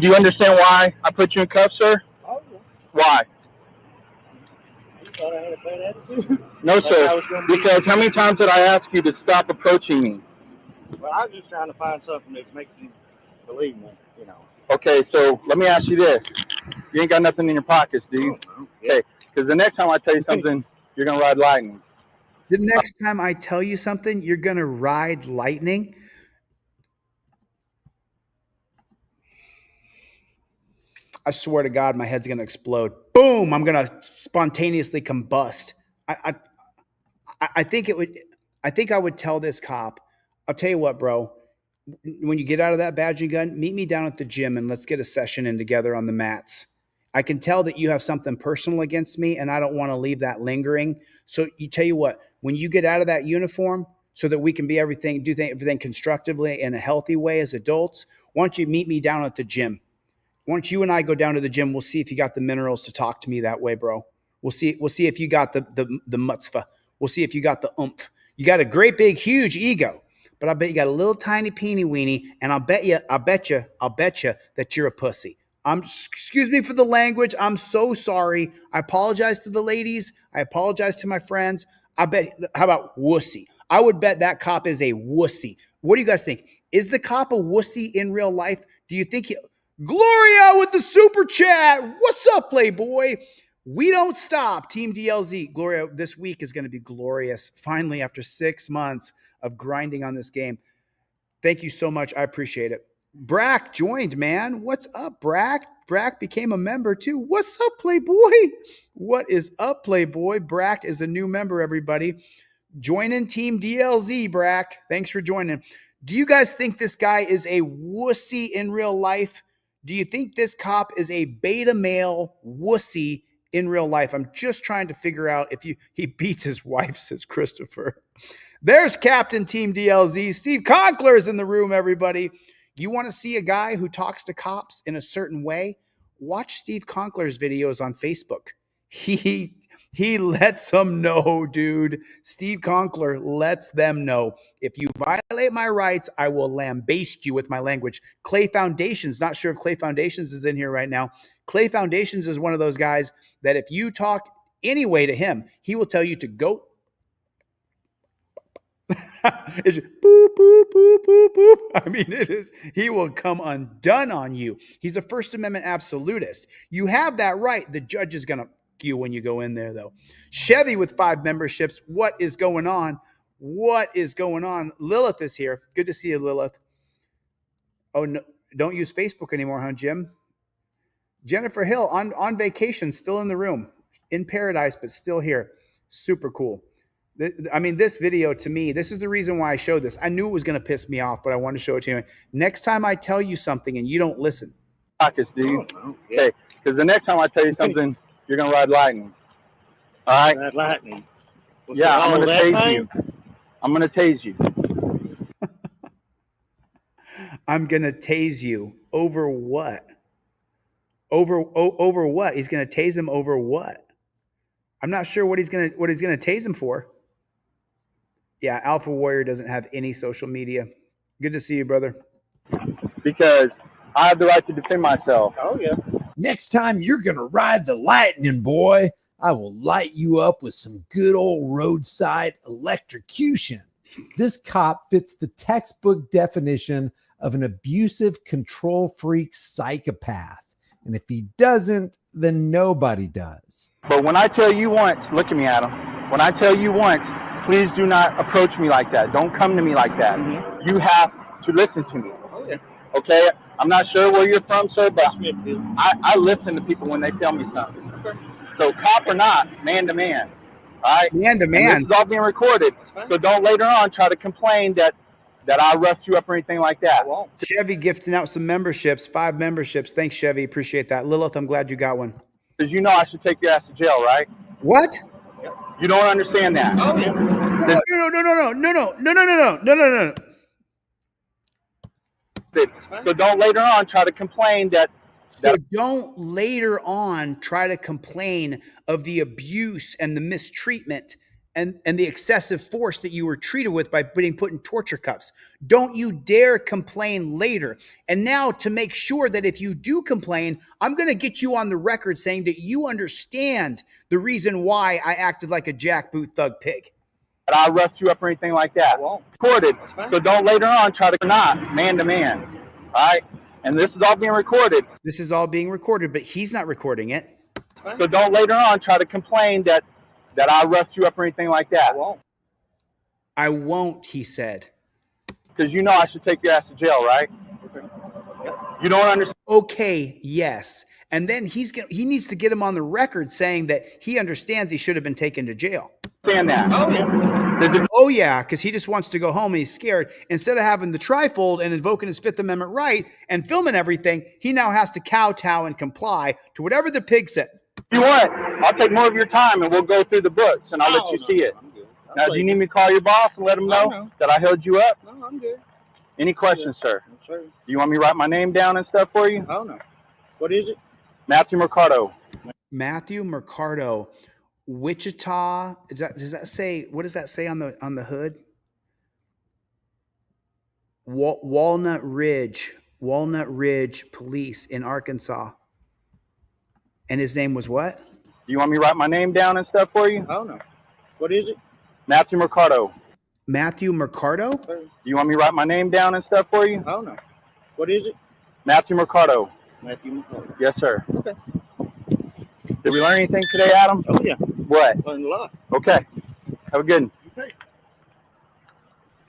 do you understand why I put you in cuffs, sir? Oh, yeah. Why? You thought I had a bad attitude? No, sir. Because how many times did I ask you to stop approaching me? Well, I was just trying to find something that makes you believe me, you know. Okay, so let me ask you this. You ain't got nothing in your pockets, do you? Oh, yeah. Okay, because the next time I tell you something, you're going to ride lightning. The next time I tell you something, you're going to ride lightning. I swear to God, my head's going to explode. Boom! I'm going to spontaneously combust. I think it would. I think I would tell this cop. I'll tell you what, bro. When you get out of that badge and gun, meet me down at the gym and let's get a session in together on the mats. I can tell that you have something personal against me, and I don't want to leave that lingering. So you tell you what, when you get out of that uniform, so that we can be everything constructively in a healthy way as adults, why don't you meet me down at the gym? Why don't you and I go down to the gym? We'll see if you got the minerals to talk to me that way, bro. We'll see if you got the mutzvah. We'll see if you got the oomph. You got a great big huge ego, but I bet you got a little tiny peeny weenie, and I'll bet you that you're a pussy. Excuse me for the language. I'm so sorry. I apologize to the ladies. I apologize to my friends. How about wussy? I would bet that cop is a wussy. What do you guys think? Is the cop a wussy in real life? Do you think Gloria with the super chat. What's up, Playboy? We don't stop. Team DLZ. Gloria, this week is going to be glorious. Finally, after 6 months of grinding on this game. Thank you so much. I appreciate it. Brack joined, man. What's up, Brack? Brack became a member too. What's up, Playboy? What is up, Playboy? Brack is a new member, everybody. Joining Team DLZ, Brack. Thanks for joining. Do you guys think this guy is a wussy in real life? Do you think this cop is a beta male wussy in real life? I'm just trying to figure out if he beats his wife, says Christopher. There's Captain Team DLZ. Steve Conkler is in the room, everybody. You want to see a guy who talks to cops in a certain way? Watch Steve Conkler's videos on Facebook. He lets them know, dude. Steve Conkler lets them know. If you violate my rights, I will lambaste you with my language. Clay Foundations, not sure if Clay Foundations is in here right now. Clay Foundations is one of those guys that if you talk any way to him, he will tell you to go. It's boop, boop, boop, boop, boop. I mean, it is, he will come undone on you. He's a First Amendment absolutist. You have that right. The judge is going to you when you go in there, though. Chevy with 5 memberships. What is going on? What is going on? Lilith is here. Good to see you, Lilith. Oh, no, don't use Facebook anymore, huh, Jim? Jennifer Hill on vacation, still in the room, in paradise, but still here. Super cool. I mean, this video to me, this is the reason why I showed this. I knew it was going to piss me off, but I wanted to show it to you. Next time I tell you something and you don't listen. Pockets, dude. Okay, because the next time I tell you something, you're going to ride lightning. All right? Ride lightning. Yeah, I'm going to tase you. I'm going to tase you. I'm going to tase you. Over what? Over what? He's going to tase him over what? I'm not sure what he's going to tase him for. Yeah, Alpha Warrior doesn't have any social media. Good to see you, brother. Because I have the right to defend myself. Oh, yeah. Next time you're going to ride the lightning, boy, I will light you up with some good old roadside electrocution. This cop fits the textbook definition of an abusive, control freak psychopath. And if he doesn't, then nobody does. But when I tell you once, look at me, Adam. When I tell you once, Please do not approach me like that. Don't come to me like that. You have to listen to me. Okay? I'm not sure where you're from, sir, but I listen to people when they tell me something. So cop or not, man to man. All right? Man to And this man. is all being recorded. So don't later on try to complain that I roughed you up or anything like that. Chevy gifting out some memberships, 5 memberships. Thanks, Chevy. Appreciate that. Lilith, I'm glad you got one. Because you know I should take your ass to jail, right? What? You don't understand that. No, no. So don't later on try to complain that So don't later on try to complain of the abuse and the mistreatment and the excessive force that you were treated with by being put in torture cuffs. Don't you dare complain later. And now to make sure that if you do complain, I'm going to get you on the record saying that you understand the reason why I acted like a jackboot thug pig. that I roughed you up or anything like that. Recorded. So don't later on try to not man to man. All right? And this is all being recorded. This is all being recorded, but he's not recording it. So don't later on try to complain that I roughed you up or anything like that. I won't, he said. Because you know I should take your ass to jail, right? You don't understand. Okay, yes. And then he needs to get him on the record saying that he understands he should have been taken to jail. Understand that. Oh yeah, because he just wants to go home and he's scared. Instead of having the trifold and invoking his Fifth Amendment right and filming everything, he now has to kowtow and comply to whatever the pig says. You want? I'll take more of your time and we'll go through the books and I'll let you see it. Now, do you need me to call your boss and let him know that I held you up? No, I'm good. Any questions, sir? No, sir. Do you want me to write my name down and stuff for you? Oh, no. What is it? Matthew Mercado. Matthew Mercado, Wichita. Does that say? What does that say on the hood? Walnut Ridge Police in Arkansas. And his name was what? Do you want me to write my name down and stuff for you? Oh, no. What is it? Matthew Mercado. Matthew Mercado? Do you want me to write my name down and stuff for you? Oh, no. What is it? Matthew Mercado. Matthew Mercado. Yes, sir. Okay. Did we learn anything today, Adam? Oh, yeah. What? Learned a lot. Okay. Have a good one. Okay.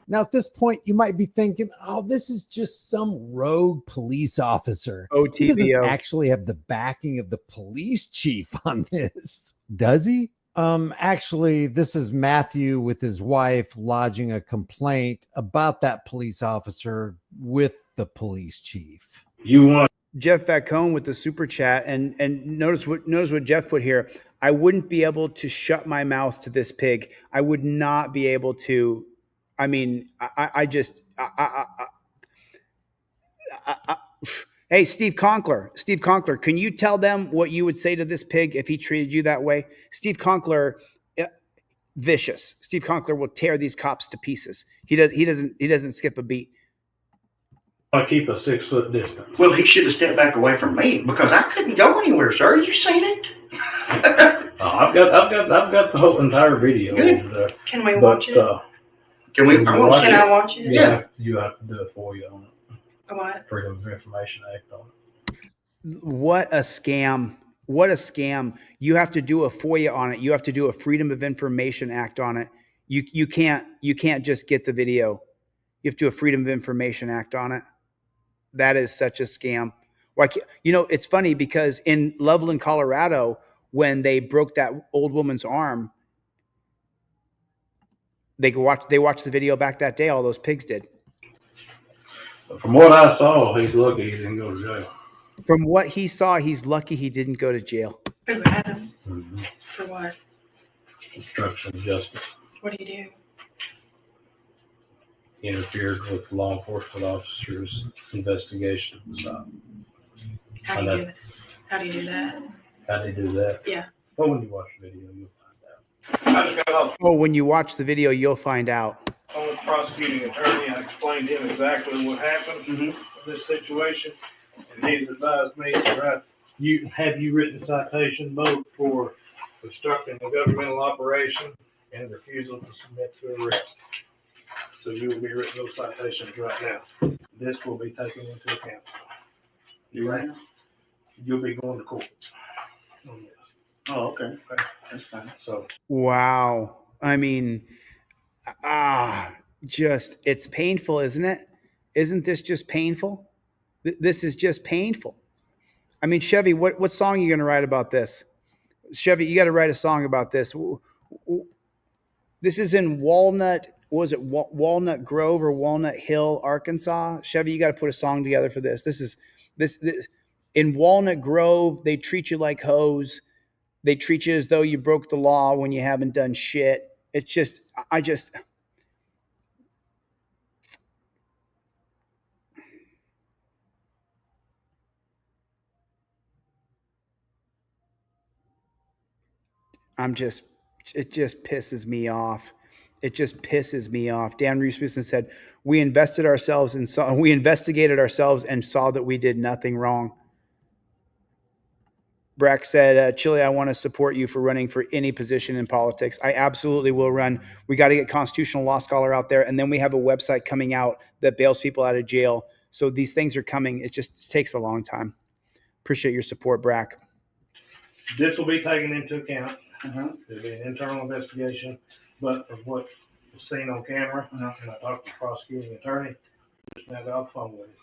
Now, at this point, you might be thinking, oh, this is just some rogue police officer. He doesn't OTVO. actually have the backing of the police chief on this, does he? Actually, this is Matthew with his wife lodging a complaint about that police officer with the police chief. You want Jeff Vacone with the super chat, and notice what Jeff put here. I wouldn't be able to shut my mouth to this pig. I would not be able to. I mean, hey, Steve Conkler, can you tell them what you would say to this pig if he treated you that way? Steve Conkler, vicious. Steve Conkler will tear these cops to pieces. He doesn't skip a beat. I keep a 6 foot distance. Well, he should have stepped back away from me because I couldn't go anywhere, sir. You seen it? I've got the whole entire video. Good. Over there. Can we watch it? Can I watch it? Yeah. You have to do it for you on it. What? Freedom of Information Act on it. What a scam. What a scam. You have to do a FOIA on it. You have to do a Freedom of Information Act on it. You can't just get the video. You have to do a Freedom of Information Act on it. That is such a scam. It's funny because in Loveland, Colorado, when they broke that old woman's arm, they watched the video back that day. All those pigs did. From what I saw, he's lucky he didn't go to jail. From what he saw, he's lucky he didn't go to jail. Who, Adam? Mm-hmm. For what? Obstruction of justice. What do you do? Interfered with law enforcement officers' investigation of the stop. How do you do that? How do you do that? How do you do that? Yeah. Well, when you watch the video, you'll find out. Oh, when you watch the video, you'll find out. I was prosecuting attorney. I explained to him exactly what happened in this situation, and he advised me to write. You written citation both for obstructing a governmental operation and refusal to submit to arrest. So you will be written those citations right now. This will be taken into account. You right? You'll be going to court. Oh, okay. That's fine. So Wow. I mean, just, it's painful, isn't it? Isn't this just painful? This is just painful. I mean, Chevy, what song are you going to write about this? Chevy, you got to write a song about this. This is in Walnut, what was it, Walnut Grove or Walnut Hill, Arkansas? Chevy, you got to put a song together for this. This in Walnut Grove, they treat you like hoes. They treat you as though you broke the law when you haven't done shit. It's just, it just pisses me off. It just pisses me off. Dan Rasmussen said, we investigated ourselves and saw that we did nothing wrong. Brack said, Chile, I want to support you for running for any position in politics. I absolutely will run. We got to get Constitutional Law Scholar out there. And then we have a website coming out that bails people out of jail. So these things are coming. It just takes a long time. Appreciate your support, Brack. This will be taken into account. There'll be an internal investigation, but of what was seen on camera, and I talked to the prosecuting attorney, just now got off the phone with him.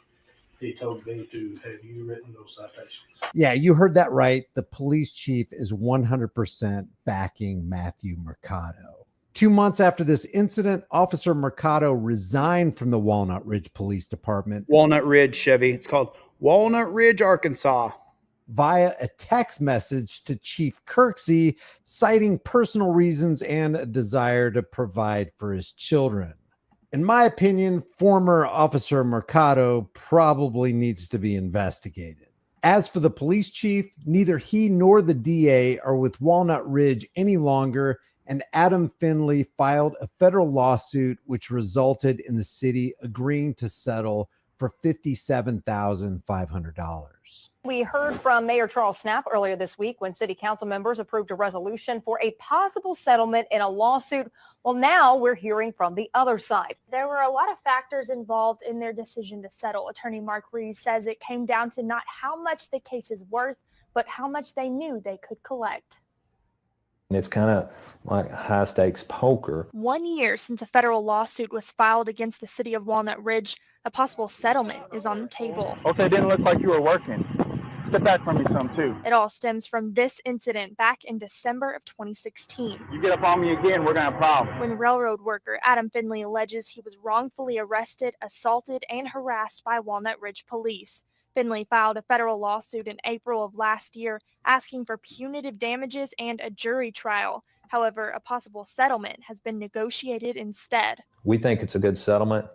He told me to have you written those citations. Yeah, you heard that right. The police chief is 100% backing Matthew Mercado. 2 months after this incident, Officer Mercado resigned from the Walnut Ridge Police Department. Walnut Ridge, Chevy. It's called Walnut Ridge, Arkansas. Via a text message to Chief Kirksey, citing personal reasons and a desire to provide for his children. In my opinion, former Officer Mercado probably needs to be investigated. As for the police chief, neither he nor the DA are with Walnut Ridge any longer, and Adam Finley filed a federal lawsuit which resulted in the city agreeing to settle for $57,500. We heard from Mayor Charles Snap earlier this week when city council members approved a resolution for a possible settlement in a lawsuit. Well, now we're hearing from the other side. There were a lot of factors involved in their decision to settle. Attorney Mark Rees says it came down to not how much the case is worth, but how much they knew they could collect. It's kind of like high stakes poker. 1 year since a federal lawsuit was filed against the city of Walnut Ridge, a possible settlement is on the table. Okay, it didn't look like you were working. Step back from me some too. It all stems from this incident back in December of 2016. You get up on me again, we're gonna have a problem. When railroad worker Adam Finley alleges he was wrongfully arrested, assaulted, and harassed by Walnut Ridge police. Finley filed a federal lawsuit in April of last year asking for punitive damages and a jury trial. However, a possible settlement has been negotiated instead. We think it's a good settlement.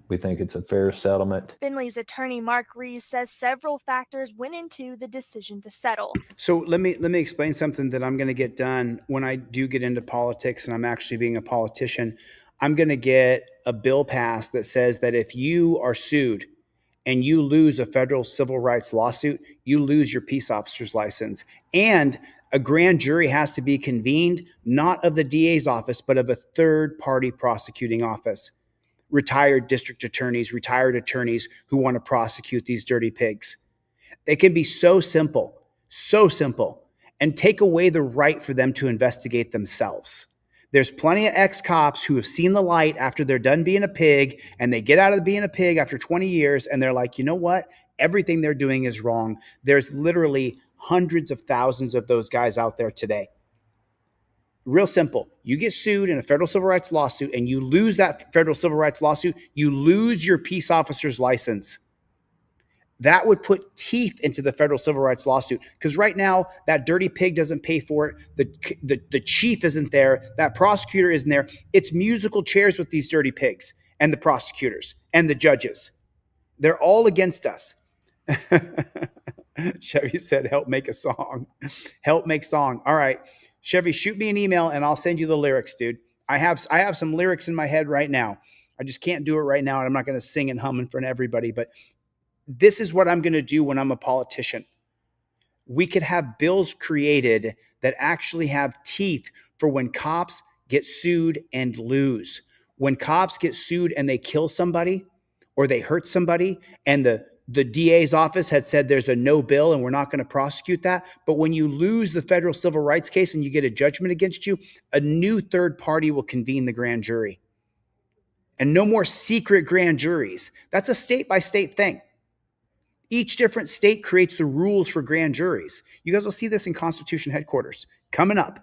We think it's a fair settlement. Finley's attorney, Mark Rees, says several factors went into the decision to settle. So let me explain something that I'm going to get done when I do get into politics and I'm actually being a politician. I'm going to get a bill passed that says that if you are sued and you lose a federal civil rights lawsuit, you lose your peace officer's license. And a grand jury has to be convened, not of the DA's office, but of a third-party prosecuting office. Retired district attorneys, retired attorneys who want to prosecute these dirty pigs. It can be so simple, and take away the right for them to investigate themselves. There's plenty of ex-cops who have seen the light after they're done being a pig, and they get out of being a pig after 20 years, and they're like, you know what? Everything they're doing is wrong. There's literally hundreds of thousands of those guys out there today. Real simple. You get sued in a federal civil rights lawsuit and you lose that federal civil rights lawsuit, you lose your peace officer's license. That would put teeth into the federal civil rights lawsuit because right now that dirty pig doesn't pay for it. The chief isn't there. That prosecutor isn't there. It's musical chairs with these dirty pigs and the prosecutors and the judges. They're all against us. Chevy said, help make a song. Help make song. All right. Chevy, shoot me an email and I'll send you the lyrics, dude. I have some lyrics in my head right now. I just can't do it right now, and I'm not going to sing and hum in front of everybody, but this is what I'm going to do when I'm a politician. We could have bills created that actually have teeth for when cops get sued and lose. When cops get sued and they kill somebody or they hurt somebody and The DA's office had said there's a no bill and we're not going to prosecute that. But when you lose the federal civil rights case and you get a judgment against you, a new third party will convene the grand jury. And no more secret grand juries. That's a state by state thing. Each different state creates the rules for grand juries. You guys will see this in Constitution headquarters. Coming up.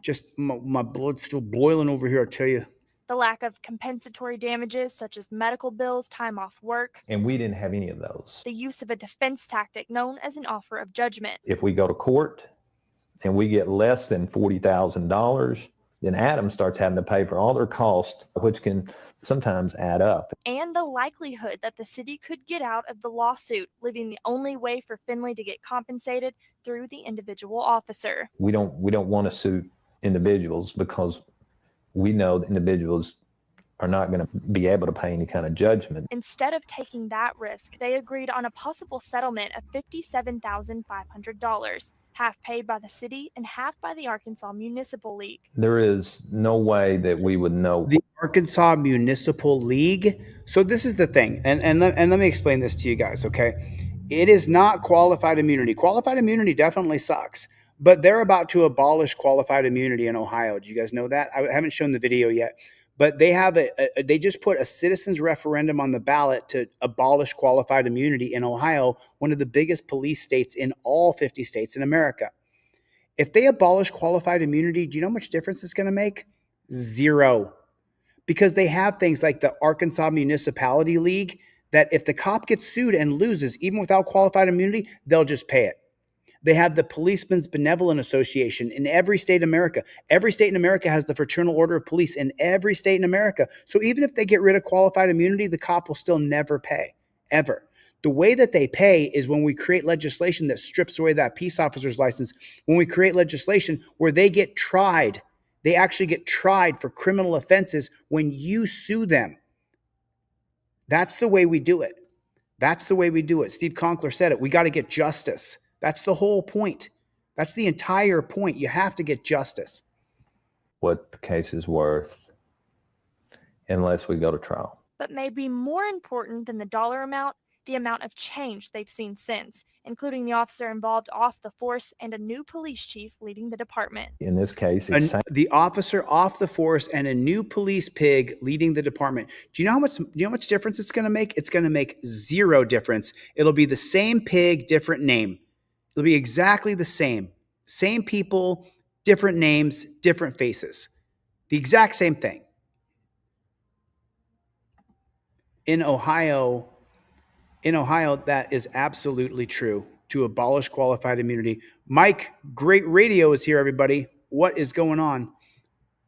Just my blood's still boiling over here, I tell you. The lack of compensatory damages such as medical bills, time off work, And we didn't have any of those. the use of a defense tactic known as an offer of judgment. If we go to court and we get less than $40,000, then Adam starts having to pay for all their costs, which can sometimes add up. And the likelihood that the city could get out of the lawsuit, leaving the only way for Finley to get compensated through the individual officer. We don't want to sue individuals because we know that individuals are not going to be able to pay any kind of judgment. Instead of taking that risk, they agreed on a possible settlement of $57,500, half paid by the city and half by the Arkansas Municipal League. There is no way that we would know. The Arkansas Municipal League. So this is the thing, and let me explain this to you guys, okay? It is not qualified immunity. Qualified immunity definitely sucks, but they're about to abolish qualified immunity in Ohio. Do you guys know that? I haven't shown the video yet, but they have they just put a citizens referendum on the ballot to abolish qualified immunity in Ohio, one of the biggest police states in all 50 states in America. If they abolish qualified immunity, do you know how much difference it's going to make? Zero. Because they have things like the Arkansas Municipality League that if the cop gets sued and loses, even without qualified immunity, they'll just pay it. They have the Policemen's Benevolent Association in every state in America. Every state in America has the Fraternal Order of Police in every state in America. So even if they get rid of qualified immunity, the cop will still never pay, ever. The way that they pay is when we create legislation that strips away that peace officer's license, when we create legislation where they get tried. They actually get tried for criminal offenses when you sue them. That's the way we do it. That's the way we do it. Steve Conkler said it. We got to get justice. That's the whole point. That's the entire point. You have to get justice. What the case is worth unless we go to trial. But maybe more important than the dollar amount, the amount of change they've seen since, including the officer involved off the force and a new police chief leading the department. In this case, it's the officer off the force and a new police pig leading the department. Do you know how much difference it's going to make? It's going to make zero difference. It'll be the same pig, different name. It'll be exactly the same. Same people, different names, different faces. The exact same thing. In Ohio, that is absolutely true, to abolish qualified immunity. Mike, great radio is here, everybody. What is going on?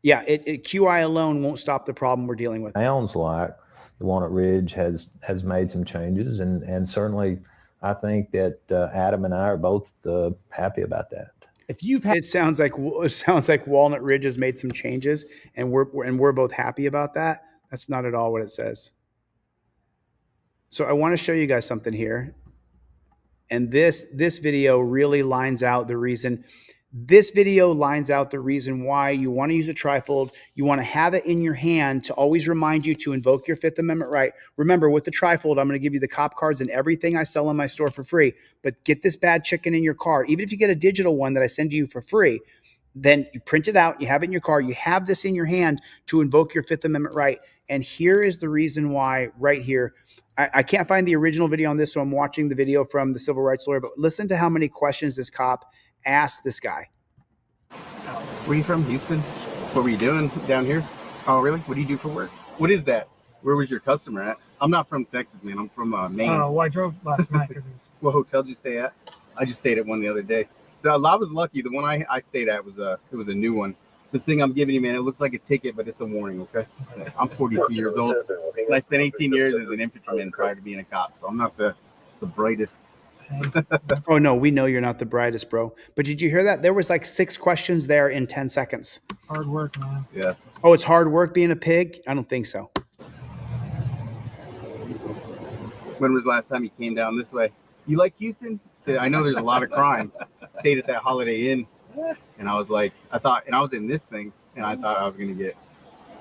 Yeah, QI alone won't stop the problem we're dealing with. Sounds like the Walnut Ridge has made some changes, and certainly I think that Adam and I are both happy about that. It sounds like Walnut Ridge has made some changes, and we're both happy about that. That's not at all what it says. So I want to show you guys something here. And this video really lines out the reason. This video lines out the reason why you want to use a trifold. You want to have it in your hand to always remind you to invoke your Fifth Amendment right. Remember, with the trifold, I'm going to give you the cop cards and everything I sell in my store for free. But get this bad chicken in your car. Even if you get a digital one that I send to you for free, then you print it out, you have it in your car, you have this in your hand to invoke your Fifth Amendment right. And here is the reason why right here. I can't find the original video on this, so I'm watching the video from the civil rights lawyer. But listen to how many questions this cop asked this guy. Where are you from? Houston? What were you doing down here? Oh, really? What do you do for work? What is that? Where was your customer at? I'm not from Texas, man. I'm from Maine. Oh, well, I drove last night. What hotel did you stay at? I just stayed at one the other day. I was lucky. The one I stayed at was a new one. This thing I'm giving you, man, it looks like a ticket, but it's a warning, okay? I'm 42 years old, and I spent 18 years as an infantryman prior to being a cop, so I'm not the brightest. Oh, no, we know you're not the brightest, bro. But did you hear that? There was like 6 questions there in 10 seconds. Hard work, man. Yeah. Oh, it's hard work being a pig? I don't think so. When was the last time you came down this way? You like Houston? So I know there's a lot of crime. Stayed at that Holiday Inn. And I was like, I was in this thing, and I thought I was going to get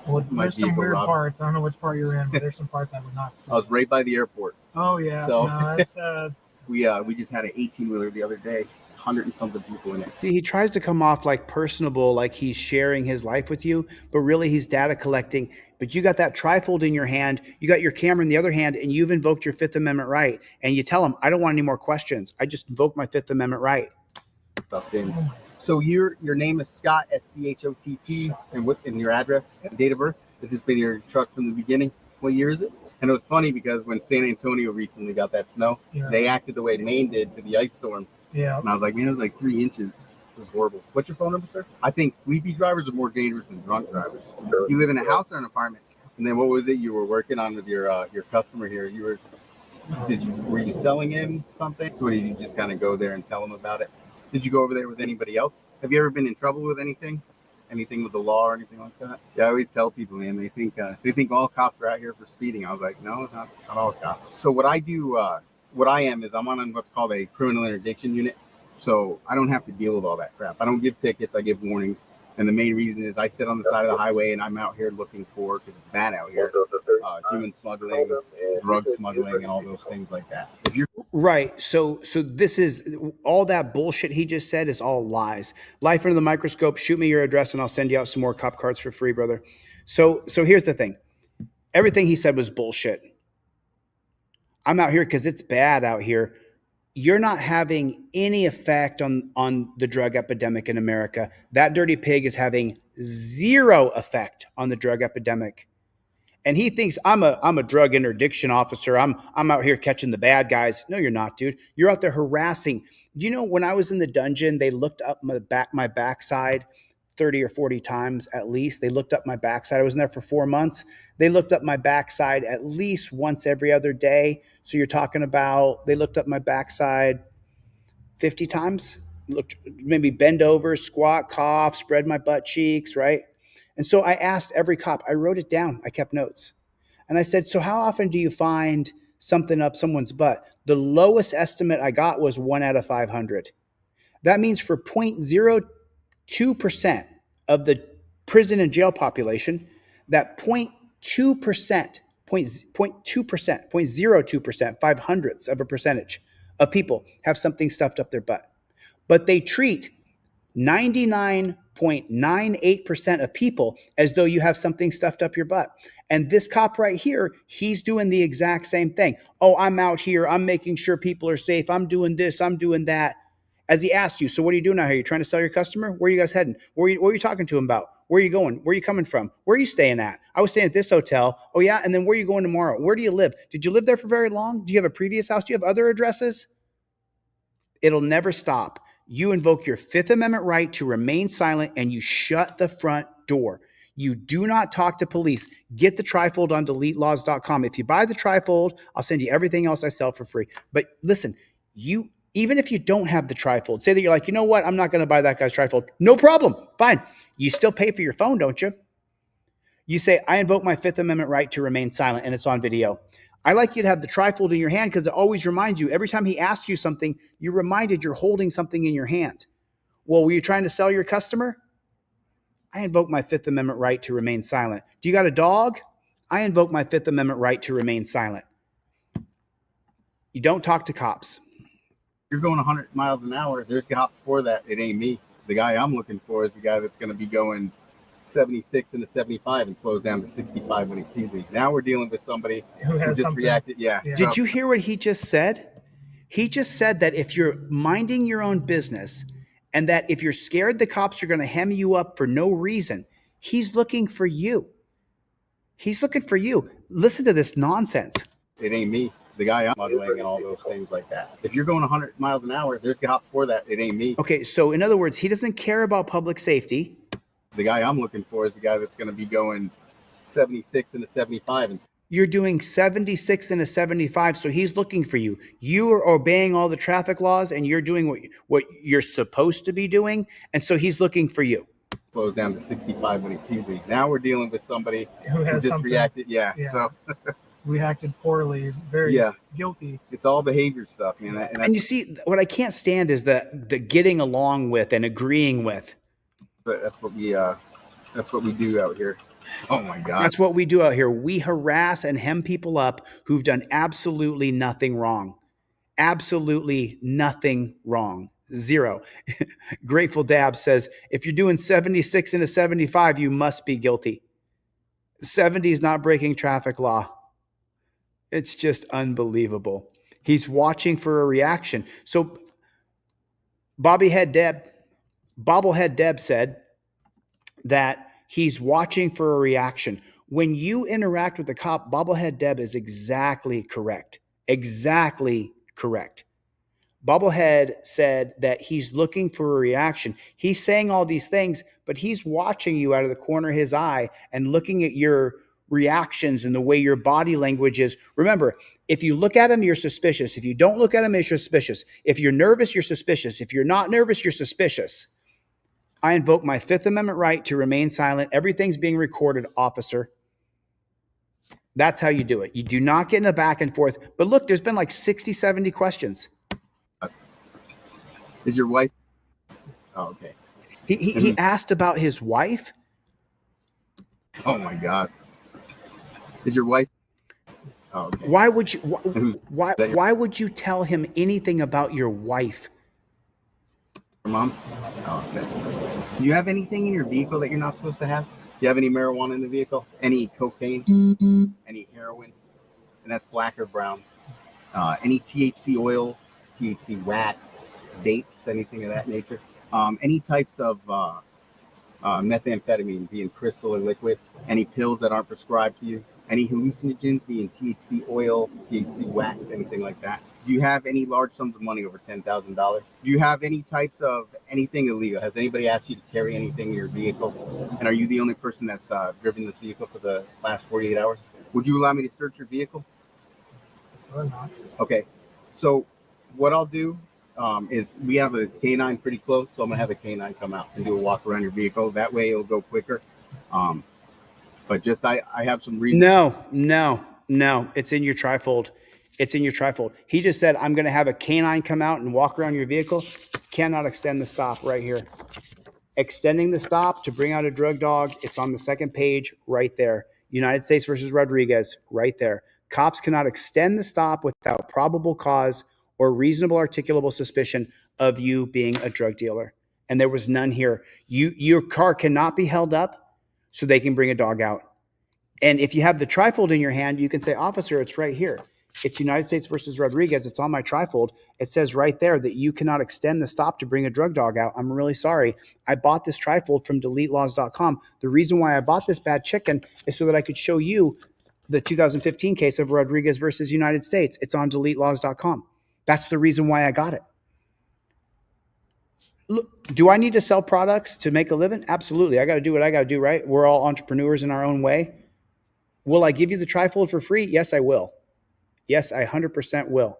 Well, My there's some vehicle weird robbed. parts. I don't know which part you're in, but there's some parts I would not see. I was right by the airport. Oh yeah. So No, it's we just had an 18-wheeler the other day, 100 and something people in it. See, he tries to come off like personable, like he's sharing his life with you, but really he's data collecting. But you got that trifold in your hand, you got your camera in the other hand, and you've invoked your Fifth Amendment right. And you tell him, I don't want any more questions. I just invoked my Fifth Amendment right. So your name is Scott, SCHOTT, and your address, date of birth. Has this been your truck from the beginning? What year is it? And it was funny because when San Antonio recently got that snow, they acted the way Maine did to the ice storm. Yeah. And I was like, man, it was like 3 inches. It was horrible. What's your phone number, sir? I think sleepy drivers are more dangerous than drunk drivers. You live in a house or an apartment? And then what was it you were working on with your customer here? Were you selling him something? So did you just kind of go there and tell him about it? Did you go over there with anybody else? Have you ever been in trouble with anything? Anything with the law or anything like that? Yeah, I always tell people, man, they think all cops are out here for speeding. I was like, no, not all cops. So what I do, what I am is I'm on what's called a criminal interdiction unit. So I don't have to deal with all that crap. I don't give tickets, I give warnings. And the main reason is I sit on the side of the highway and I'm out here looking for, because it's bad out here, human smuggling, drug smuggling, and all those things like that. If you're Right. So this is all that bullshit he just said is all lies. Life under the microscope. Shoot me your address and I'll send you out some more cop cards for free, brother. So here's the thing. Everything he said was bullshit. I'm out here because it's bad out here. You're not having any effect on the drug epidemic in America. That dirty pig is having zero effect on the drug epidemic. And he thinks I'm a drug interdiction officer. I'm out here catching the bad guys. No, you're not, dude. You're out there harassing. Do you know when I was in the dungeon, they looked up my backside 30 or 40 times at least. They looked up my backside. I was in there for 4 months. They looked up my backside at least once every other day. So you're talking about they looked up my backside 50 times. Looked, maybe bend over, squat, cough, spread my butt cheeks, right? And so I asked every cop, I wrote it down, I kept notes. And I said, so how often do you find something up someone's butt? The lowest estimate I got was 1 out of 500. That means for 0.02% of the prison and jail population, that 0.2%, 0.02%, 5/100ths of a percentage of people have something stuffed up their butt. But they treat 99.98% of people as though you have something stuffed up your butt. And this cop right here, he's doing the exact same thing. Oh, I'm out here. I'm making sure people are safe. I'm doing this. I'm doing that. As he asked you, so what are you doing out here? You trying to sell your customer? Where are you guys heading? What are you talking to him about? Where are you going? Where are you coming from? Where are you staying at? I was staying at this hotel. Oh, yeah? And then where are you going tomorrow? Where do you live? Did you live there for very long? Do you have a previous house? Do you have other addresses? It'll never stop. You invoke your Fifth Amendment right to remain silent and you shut the front door. You do not talk to police. Get the trifold on deletelaws.com. If you buy the trifold, I'll send you everything else I sell for free. But listen, even if you don't have the trifold, say that you're like, you know what? I'm not going to buy that guy's trifold. No problem. Fine. You still pay for your phone, don't you? You say, I invoke my Fifth Amendment right to remain silent, and it's on video. I like you to have the trifold in your hand because it always reminds you. Every time he asks you something, you're reminded you're holding something in your hand. Well, were you trying to sell your customer? I invoke my Fifth Amendment right to remain silent. Do you got a dog? I invoke my Fifth Amendment right to remain silent. You don't talk to cops. You're going 100 miles an hour. There's cops for that. It ain't me. The guy I'm looking for is the guy that's going to be going 76 into 75 and slows down to 65 when he sees me. Now we're dealing with somebody who just something. Reacted. Yeah. Did you hear what he just said? He just said that if you're minding your own business and that if you're scared the cops are going to hem you up for no reason, he's looking for you. He's looking for you. Listen to this nonsense. It ain't me. The guy I'm smuggling and all those things like that. If you're going 100 miles an hour, there's cops for that. It ain't me. Okay, so in other words, he doesn't care about public safety. The guy I'm looking for is the guy that's going to be going 76 into 75. And you're doing 76 into 75, so he's looking for you. You are obeying all the traffic laws, and you're doing what you're supposed to be doing, and so he's looking for you. Slows down to 65 when he sees me. Now we're dealing with somebody who just something. Reacted. Yeah. So we acted poorly, very guilty. It's all behavior stuff, man. And you see, what I can't stand is the getting along with and agreeing with. But that's what That's what we do out here. Oh my God. That's what we do out here. We harass and hem people up who've done absolutely nothing wrong. Absolutely nothing wrong. Zero. Grateful Dab says, if you're doing 76 and a 75, you must be guilty. 70 is not breaking traffic law. It's just unbelievable. He's watching for a reaction. So Bobblehead Deb said that he's watching for a reaction. When you interact with the cop, Bobblehead Deb is exactly correct. Exactly correct. Bobblehead said that he's looking for a reaction. He's saying all these things, but he's watching you out of the corner of his eye and looking at your reactions and the way your body language is. Remember, if you look at him, you're suspicious. If you don't look at him, you're suspicious. If you're nervous, you're suspicious. If you're not nervous, you're suspicious. I invoke my Fifth Amendment right to remain silent. Everything's being recorded, officer. That's how you do it. You do not get in a back and forth. But look, there's been like 60, 70 questions. Is your wife? Oh, okay. He asked about his wife. Oh my God. Is your wife? Oh, okay. Why would you? Why would you tell him anything about your wife? Your mom? Oh, okay. Do you have anything in your vehicle that you're not supposed to have? Do you have any marijuana in the vehicle? Any cocaine? Any heroin? And that's black or brown. Any THC oil, THC wax, vapes, anything of that nature? Any types of methamphetamine, being crystal or liquid? Any pills that aren't prescribed to you? Any hallucinogens, being THC oil, THC wax, anything like that? Do you have any large sums of money over $10,000? Do you have any types of anything illegal? Has anybody asked you to carry anything in your vehicle? And are you the only person that's driven this vehicle for the last 48 hours? Would you allow me to search your vehicle? Or not. Okay. So what I'll do is we have a canine pretty close, so I'm going to have a canine come out and do a walk around your vehicle. That way it'll go quicker. But just I have some reasons. No. It's in your trifold. It's in your trifold. He just said, I'm going to have a canine come out and walk around your vehicle. Cannot extend the stop right here. Extending the stop to bring out a drug dog. It's on the second page right there. United States versus Rodriguez right there. Cops cannot extend the stop without probable cause or reasonable articulable suspicion of you being a drug dealer. And there was none here. Your car cannot be held up so they can bring a dog out. And if you have the trifold in your hand, you can say, officer, it's right here. It's United States versus Rodriguez. It's on my trifold. It says right there that you cannot extend the stop to bring a drug dog out. I'm really sorry. I bought this trifold from deletelaws.com. The reason why I bought this bad chicken is so that I could show you the 2015 case of Rodriguez versus United States. It's on deletelaws.com. That's the reason why I got it. Look, do I need to sell products to make a living? Absolutely. I got to do what I got to do, right? We're all entrepreneurs in our own way. Will I give you the trifold for free? Yes, I will. Yes, I 100% will.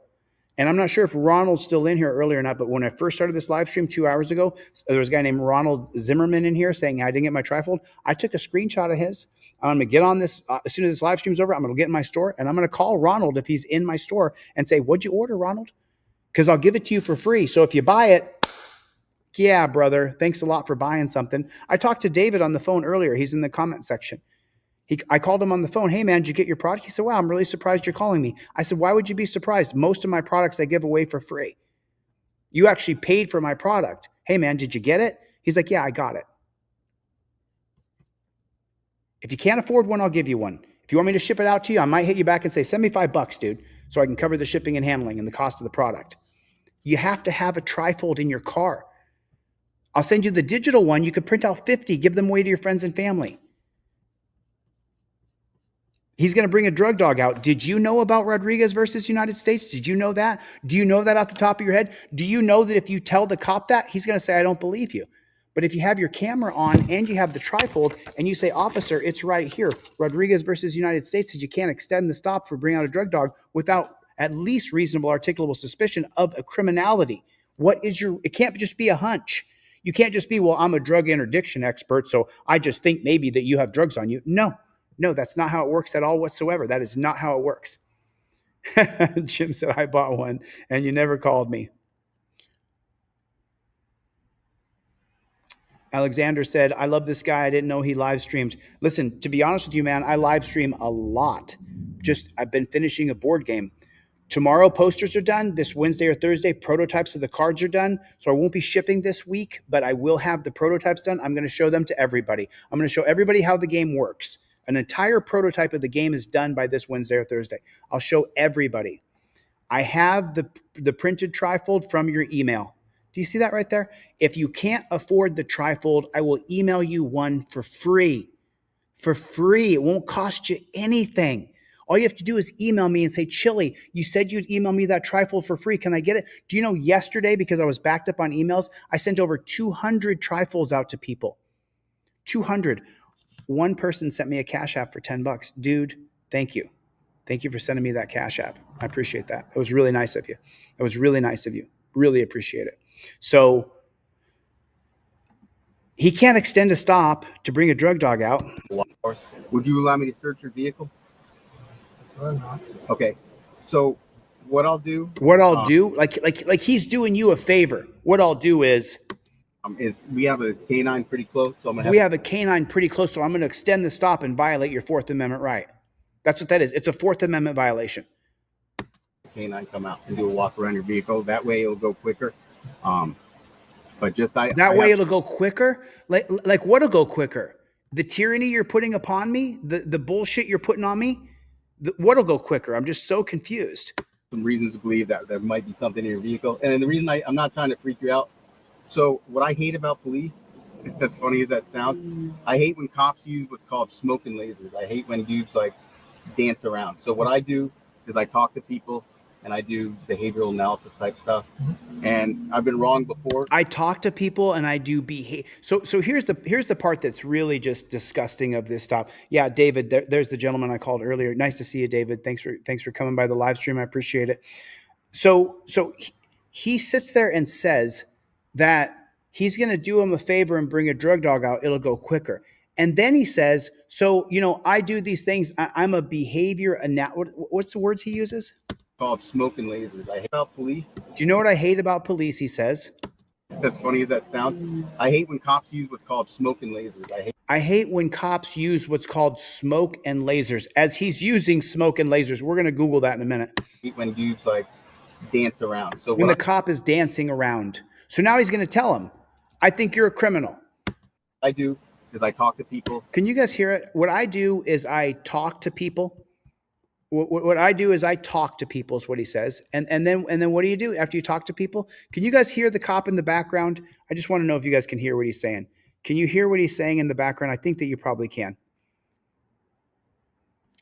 And I'm not sure if Ronald's still in here earlier or not, but when I first started this live stream 2 hours ago, there was a guy named Ronald Zimmerman in here saying I didn't get my trifold. I took a screenshot of his. I'm going to get on this as soon as this live stream's over. I'm going to get in my store and I'm going to call Ronald if he's in my store and say, what'd you order, Ronald? Because I'll give it to you for free. So if you buy it, yeah, brother, thanks a lot for buying something. I talked to David on the phone earlier. He's in the comment section. I called him on the phone. Hey, man, did you get your product? He said, wow, I'm really surprised you're calling me. I said, why would you be surprised? Most of my products I give away for free. You actually paid for my product. Hey, man, did you get it? He's like, yeah, I got it. If you can't afford one, I'll give you one. If you want me to ship it out to you, I might hit you back and say, send me $5, dude, so I can cover the shipping and handling and the cost of the product. You have to have a trifold in your car. I'll send you the digital one. You could print out 50, give them away to your friends and family. He's going to bring a drug dog out. Did you know about Rodriguez versus United States? Did you know that? Do you know that off the top of your head? Do you know that if you tell the cop that, he's going to say, I don't believe you. But if you have your camera on and you have the trifold and you say, officer, it's right here. Rodriguez versus United States says you can't extend the stop for bringing out a drug dog without at least reasonable articulable suspicion of a criminality. It can't just be a hunch. You can't just be, well, I'm a drug interdiction expert, so I just think maybe that you have drugs on you. No, that's not how it works at all whatsoever. That is not how it works. Jim said, I bought one and you never called me. Alexander said, I love this guy. I didn't know he live streamed. Listen, to be honest with you, man, I live stream a lot. I've been finishing a board game. Tomorrow, posters are done. This Wednesday or Thursday, prototypes of the cards are done. So I won't be shipping this week, but I will have the prototypes done. I'm going to show them to everybody. I'm going to show everybody how the game works. An entire prototype of the game is done by this Wednesday or Thursday. I'll show everybody. I have the printed trifold from your email. Do you see that right there? If you can't afford the trifold, I will email you one for free. For free. It won't cost you anything. All you have to do is email me and say, Chili, you said you'd email me that trifold for free. Can I get it? Do you know yesterday, because I was backed up on emails, I sent over 200 trifolds out to people. 200. One person sent me a Cash App for $10. Dude, thank you. Thank you for sending me that Cash App. I appreciate that. It was really nice of you. It was really nice of you. Really appreciate it. So he can't extend a stop to bring a drug dog out. Would you allow me to search your vehicle? Okay. So what I'll do? Like he's doing you a favor. What I'll do is we have a canine pretty close, so I'm gonna have a canine pretty close, so I'm going to extend the stop and violate your Fourth Amendment right. That's what that is. It's a Fourth Amendment violation. Canine come out and do a walk around your vehicle. That way it'll go quicker. But just it'll go quicker. Like what'll go quicker? The tyranny you're putting upon me, the bullshit you're putting on me. What'll go quicker? I'm just so confused. Some reasons to believe that there might be something in your vehicle, and the reason I'm not trying to freak you out. So what I hate about police, as funny as that sounds, I hate when cops use what's called smoke and lasers. I hate when dudes like dance around. So what I do is I talk to people and I do behavioral analysis type stuff. And I've been wrong before. I talk to people and I do behave. So here's the part that's really just disgusting of this stuff. Yeah, David, there's the gentleman I called earlier. Nice to see you, David. Thanks for coming by the live stream. I appreciate it. So he sits there and says that he's going to do him a favor and bring a drug dog out. It'll go quicker. And then he says, so, I do these things. I'm a behavior what's the words he uses? Called smoke and lasers. I hate about police. Do you know what I hate about police? He says. As funny as that sounds, I hate when cops use what's called smoke and lasers. I hate when cops use what's called smoke and lasers. As he's using smoke and lasers, we're going to Google that in a minute. I hate when dudes like dance around. So when the cop is dancing around. So now he's going to tell him, I think you're a criminal. I do, because I talk to people. Can you guys hear it? What I do is I talk to people. What I do is I talk to people is what he says. And then what do you do after you talk to people? Can you guys hear the cop in the background? I just want to know if you guys can hear what he's saying. Can you hear what he's saying in the background? I think that you probably can.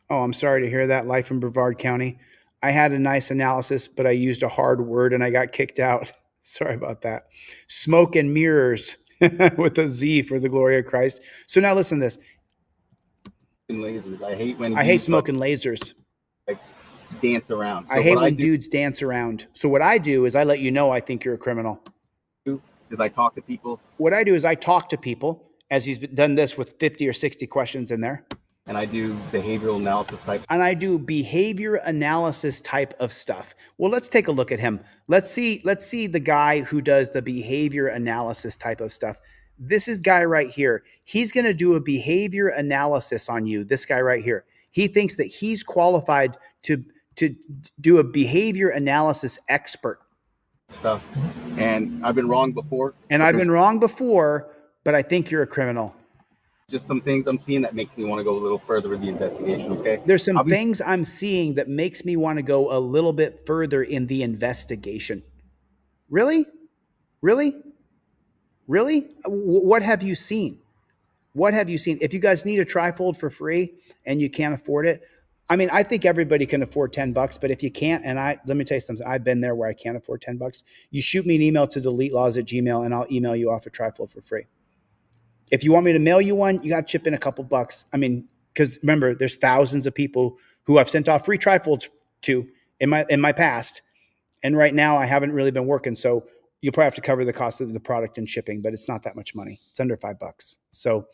Oh, I'm sorry to hear that. Life in Brevard County. I had a nice analysis, but I used a hard word and I got kicked out. Sorry about that. Smoke and mirrors with a Z for the glory of Christ. So now listen to this. Lasers. I hate smoke and lasers. Like dance around. So I hate when dudes dance around. So what I do is I let you know I think you're a criminal. Is I talk to people. What I do is I talk to people, as he's done this with 50 or 60 questions in there. And I do behavioral analysis type. And I do behavior analysis type of stuff. Well, let's take a look at him. Let's see the guy who does the behavior analysis type of stuff. This is guy right here. He's going to do a behavior analysis on you. This guy right here. He thinks that he's qualified to do a behavior analysis expert. Stuff. And I've been wrong before. But I think you're a criminal. Just some things I'm seeing that makes me want to go a little further with the investigation, okay? There's some things I'm seeing that makes me want to go a little bit further in the investigation. Really? Really? Really? What have you seen? What have you seen? If you guys need a trifold for free and you can't afford it, I mean, I think everybody can afford $10, but if you can't, and let me tell you something, I've been there where I can't afford $10. You shoot me an email to deletelaws@gmail.com and I'll email you off a trifold for free. If you want me to mail you one, you got to chip in a couple bucks. I mean, because remember, there's thousands of people who I've sent off free trifolds to in my past. And right now I haven't really been working. So you'll probably have to cover the cost of the product and shipping, but it's not that much money. It's under $5. So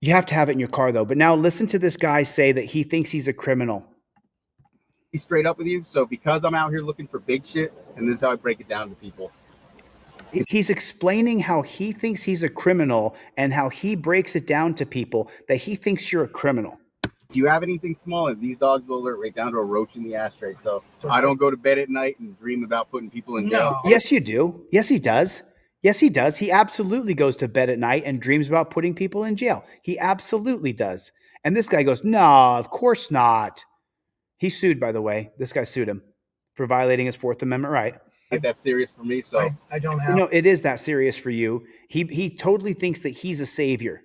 you have to have it in your car though. But now listen to this guy say that he thinks he's a criminal. He's straight up with you. So because I'm out here looking for big shit, and this is how I break it down to people. He's explaining how he thinks he's a criminal and how he breaks it down to people that he thinks you're a criminal. Do you have anything small? And these dogs will alert right down to a roach in the ashtray. So I don't go to bed at night and dream about putting people in jail. Yes, you do. Yes, he does. Yes, he does. He absolutely goes to bed at night and dreams about putting people in jail. He absolutely does. And this guy goes, no, of course not. He sued, by the way. This guy sued him for violating his Fourth Amendment right. Get that serious for me. So I don't have. No, it is that serious for you. He totally thinks that he's a savior.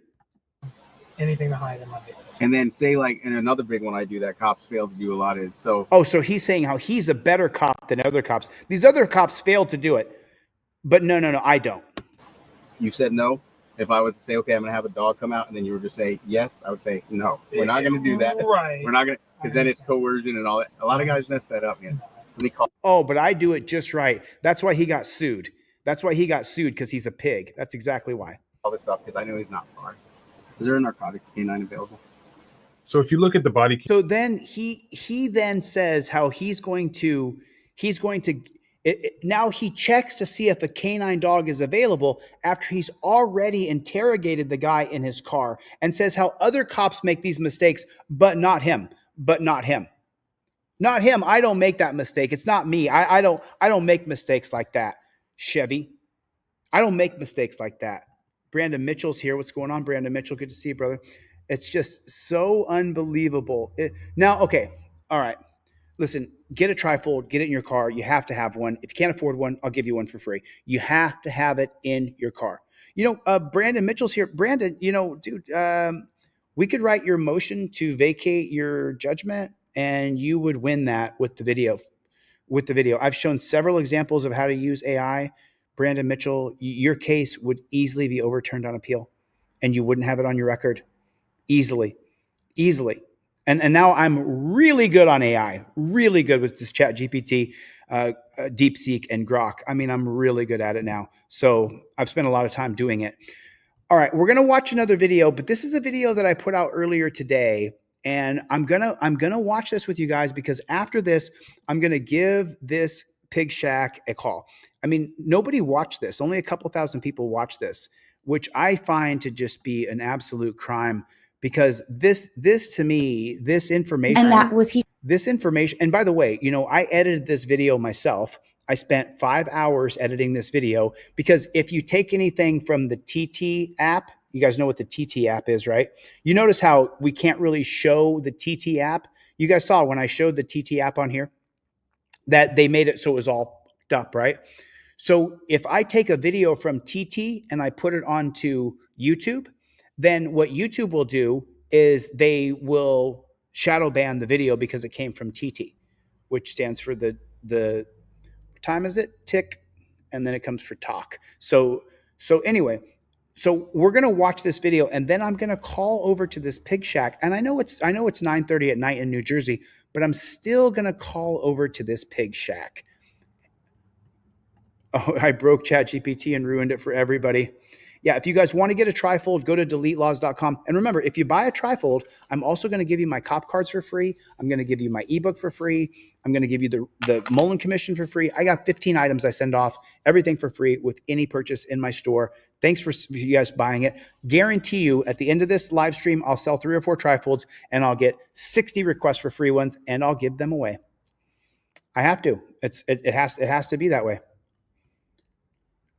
Anything to hide in my business. And then say like, and another big one I do that cops fail to do a lot is so. Oh, so he's saying how he's a better cop than other cops. These other cops failed to do it. But no, I don't. You said no. If I was to say, okay, I'm going to have a dog come out, and then you were to say yes, I would say no. We're not going to do that. Right. We're not going to, because then it's coercion and all that. A lot of guys mess that up, man. Oh, but I do it just right. That's why he got sued. That's why he got sued, because he's a pig. That's exactly why. All this stuff because I know he's not far. Is there a narcotics canine available? So if you look at the body cam, so then he then says how he's going to now he checks to see if a canine dog is available after he's already interrogated the guy in his car and says how other cops make these mistakes, but not him. Not him. I don't make that mistake. It's not me. I don't make mistakes like that, Chevy. I don't make mistakes like that. Brandon Mitchell's here. What's going on, Brandon Mitchell? Good to see you, brother. It's just so unbelievable. Now, okay. All right. Listen, get a trifold, get it in your car. You have to have one. If you can't afford one, I'll give you one for free. You have to have it in your car. Brandon Mitchell's here. Brandon, dude, we could write your motion to vacate your judgment and you would win that with the video. I've shown several examples of how to use AI. Brandon Mitchell, your case would easily be overturned on appeal and you wouldn't have it on your record. Easily. And now I'm really good on AI, really good with this ChatGPT, DeepSeek, and Grok. I mean, I'm really good at it now. So I've spent a lot of time doing it. All right, we're gonna watch another video, but this is a video that I put out earlier today, and I'm gonna watch this with you guys because after this, I'm gonna give this Pig Shack a call. I mean, nobody watched this. Only a couple thousand people watched this, which I find to just be an absolute crime. Because this to me, this information, and by the way, I edited this video myself. I spent 5 hours editing this video because if you take anything from the TT app, you guys know what the TT app is, right? You notice how we can't really show the TT app. You guys saw when I showed the TT app on here that they made it so it was all fucked up, right? So if I take a video from TT and I put it onto YouTube, then what YouTube will do is they will shadow ban the video because it came from TT, which stands for the what time is it? Tick, and then it comes for talk. So anyway, so we're gonna watch this video, and then I'm gonna call over to this Pig Shack, and I know it's 9:30 at night in New Jersey, but I'm still gonna call over to this Pig Shack. Oh, I broke ChatGPT and ruined it for everybody. Yeah, if you guys want to get a trifold, go to deletelaws.com. And remember, if you buy a trifold, I'm also going to give you my cop cards for free. I'm going to give you my ebook for free. I'm going to give you the Mullen Commission for free. I got 15 items I send off, everything for free with any purchase in my store. Thanks for you guys buying it. Guarantee you, at the end of this live stream, I'll sell 3 or 4 trifolds, and I'll get 60 requests for free ones, and I'll give them away. I have to. It has to be that way.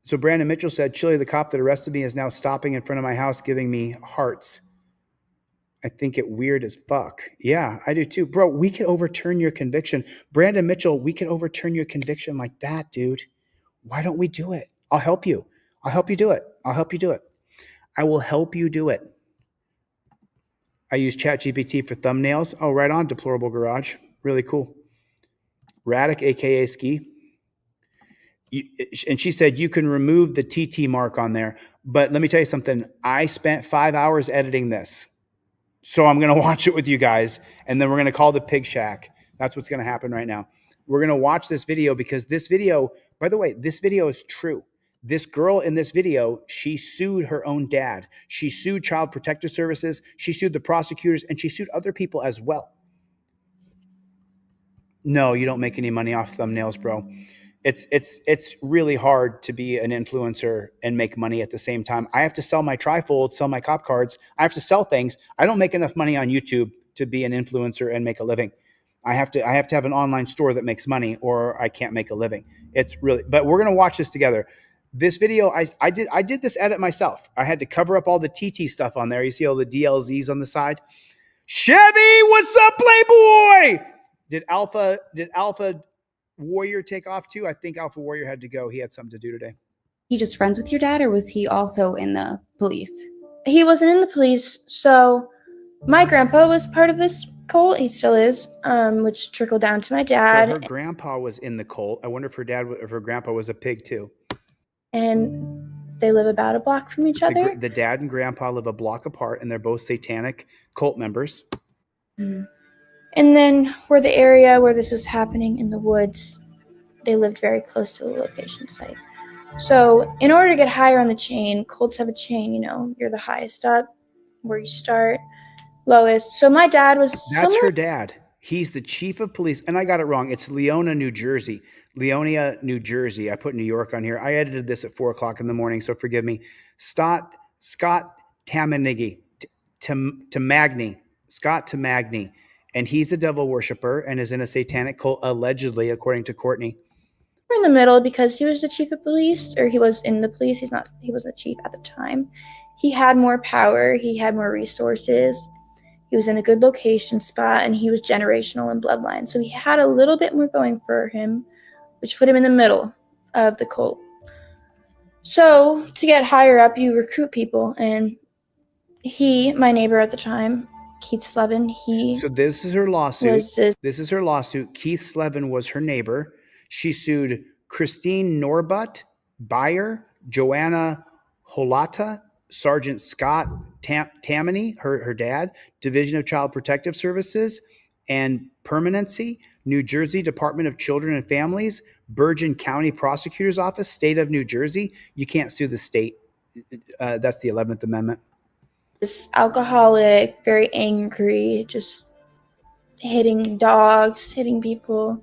So Brandon Mitchell said, Chili, the cop that arrested me is now stopping in front of my house giving me hearts. I think it weird as fuck. Yeah, I do too. Bro, we could overturn your conviction. Brandon Mitchell, we could overturn your conviction like that, dude. Why don't we do it? I'll help you. I'll help you do it. I will help you do it. I use ChatGPT for thumbnails. Oh, right on, Deplorable Garage. Really cool. Radic, a.k.a. Ski. And she said, you can remove the TT mark on there. But let me tell you something. I spent 5 hours editing this. So I'm going to watch it with you guys. And then we're going to call the Pig Shack. That's what's going to happen right now. We're going to watch this video because this video, by the way, this video is true. This girl in this video, she sued her own dad. She sued Child Protective Services. She sued the prosecutors and she sued other people as well. No, you don't make any money off thumbnails, bro. It's really hard to be an influencer and make money at the same time. I have to sell my trifold, sell my cop cards. I have to sell things. I don't make enough money on YouTube to be an influencer and make a living. I have to have an online store that makes money, or I can't make a living. It's really, but we're gonna watch this together. This video, I did this edit myself. I had to cover up all the TT stuff on there. You see all the DLZs on the side. Chevy, what's up, Playboy? Did Alpha Warrior take off too? I think Alpha Warrior had to go. He had something to do today. He just friends with your dad, or was he also in the police? He wasn't in the police, so my grandpa was part of this cult. He still is, which trickled down to my dad. So her grandpa was in the cult. I wonder if her grandpa was a pig too. And they live about a block from each other. The dad and grandpa live a block apart, and they're both satanic cult members. Mm. And then where the area where this was happening in the woods, they lived very close to the location site. So in order to get higher on the chain, cults have a chain, you're the highest up, where you start, lowest. So my dad was That's her dad. He's the chief of police. And I got it wrong. It's Leona, New Jersey. Leonia, New Jersey. I put New York on here. I edited this at 4:00 in the morning, so forgive me. Scott Tamanigi, Scott Tamagni. And he's a devil worshiper and is in a satanic cult, allegedly, according to Courtney. We're in the middle because he was the chief of police, or he was in the police. He wasn't a chief at the time. He had more power. He had more resources. He was in a good location spot, and he was generational in bloodline. So he had a little bit more going for him, which put him in the middle of the cult. So to get higher up, you recruit people. And my neighbor at the time, Keith Slevin, So this is her lawsuit. This is her lawsuit. Keith Slevin was her neighbor. She sued Christine Norbutt, Bayer, Joanna Holata, Sergeant Scott Tammany, her dad, Division of Child Protective Services and Permanency, New Jersey Department of Children and Families, Bergen County Prosecutor's Office, State of New Jersey. You can't sue the state. That's the 11th Amendment. This alcoholic, very angry, just hitting dogs, hitting people.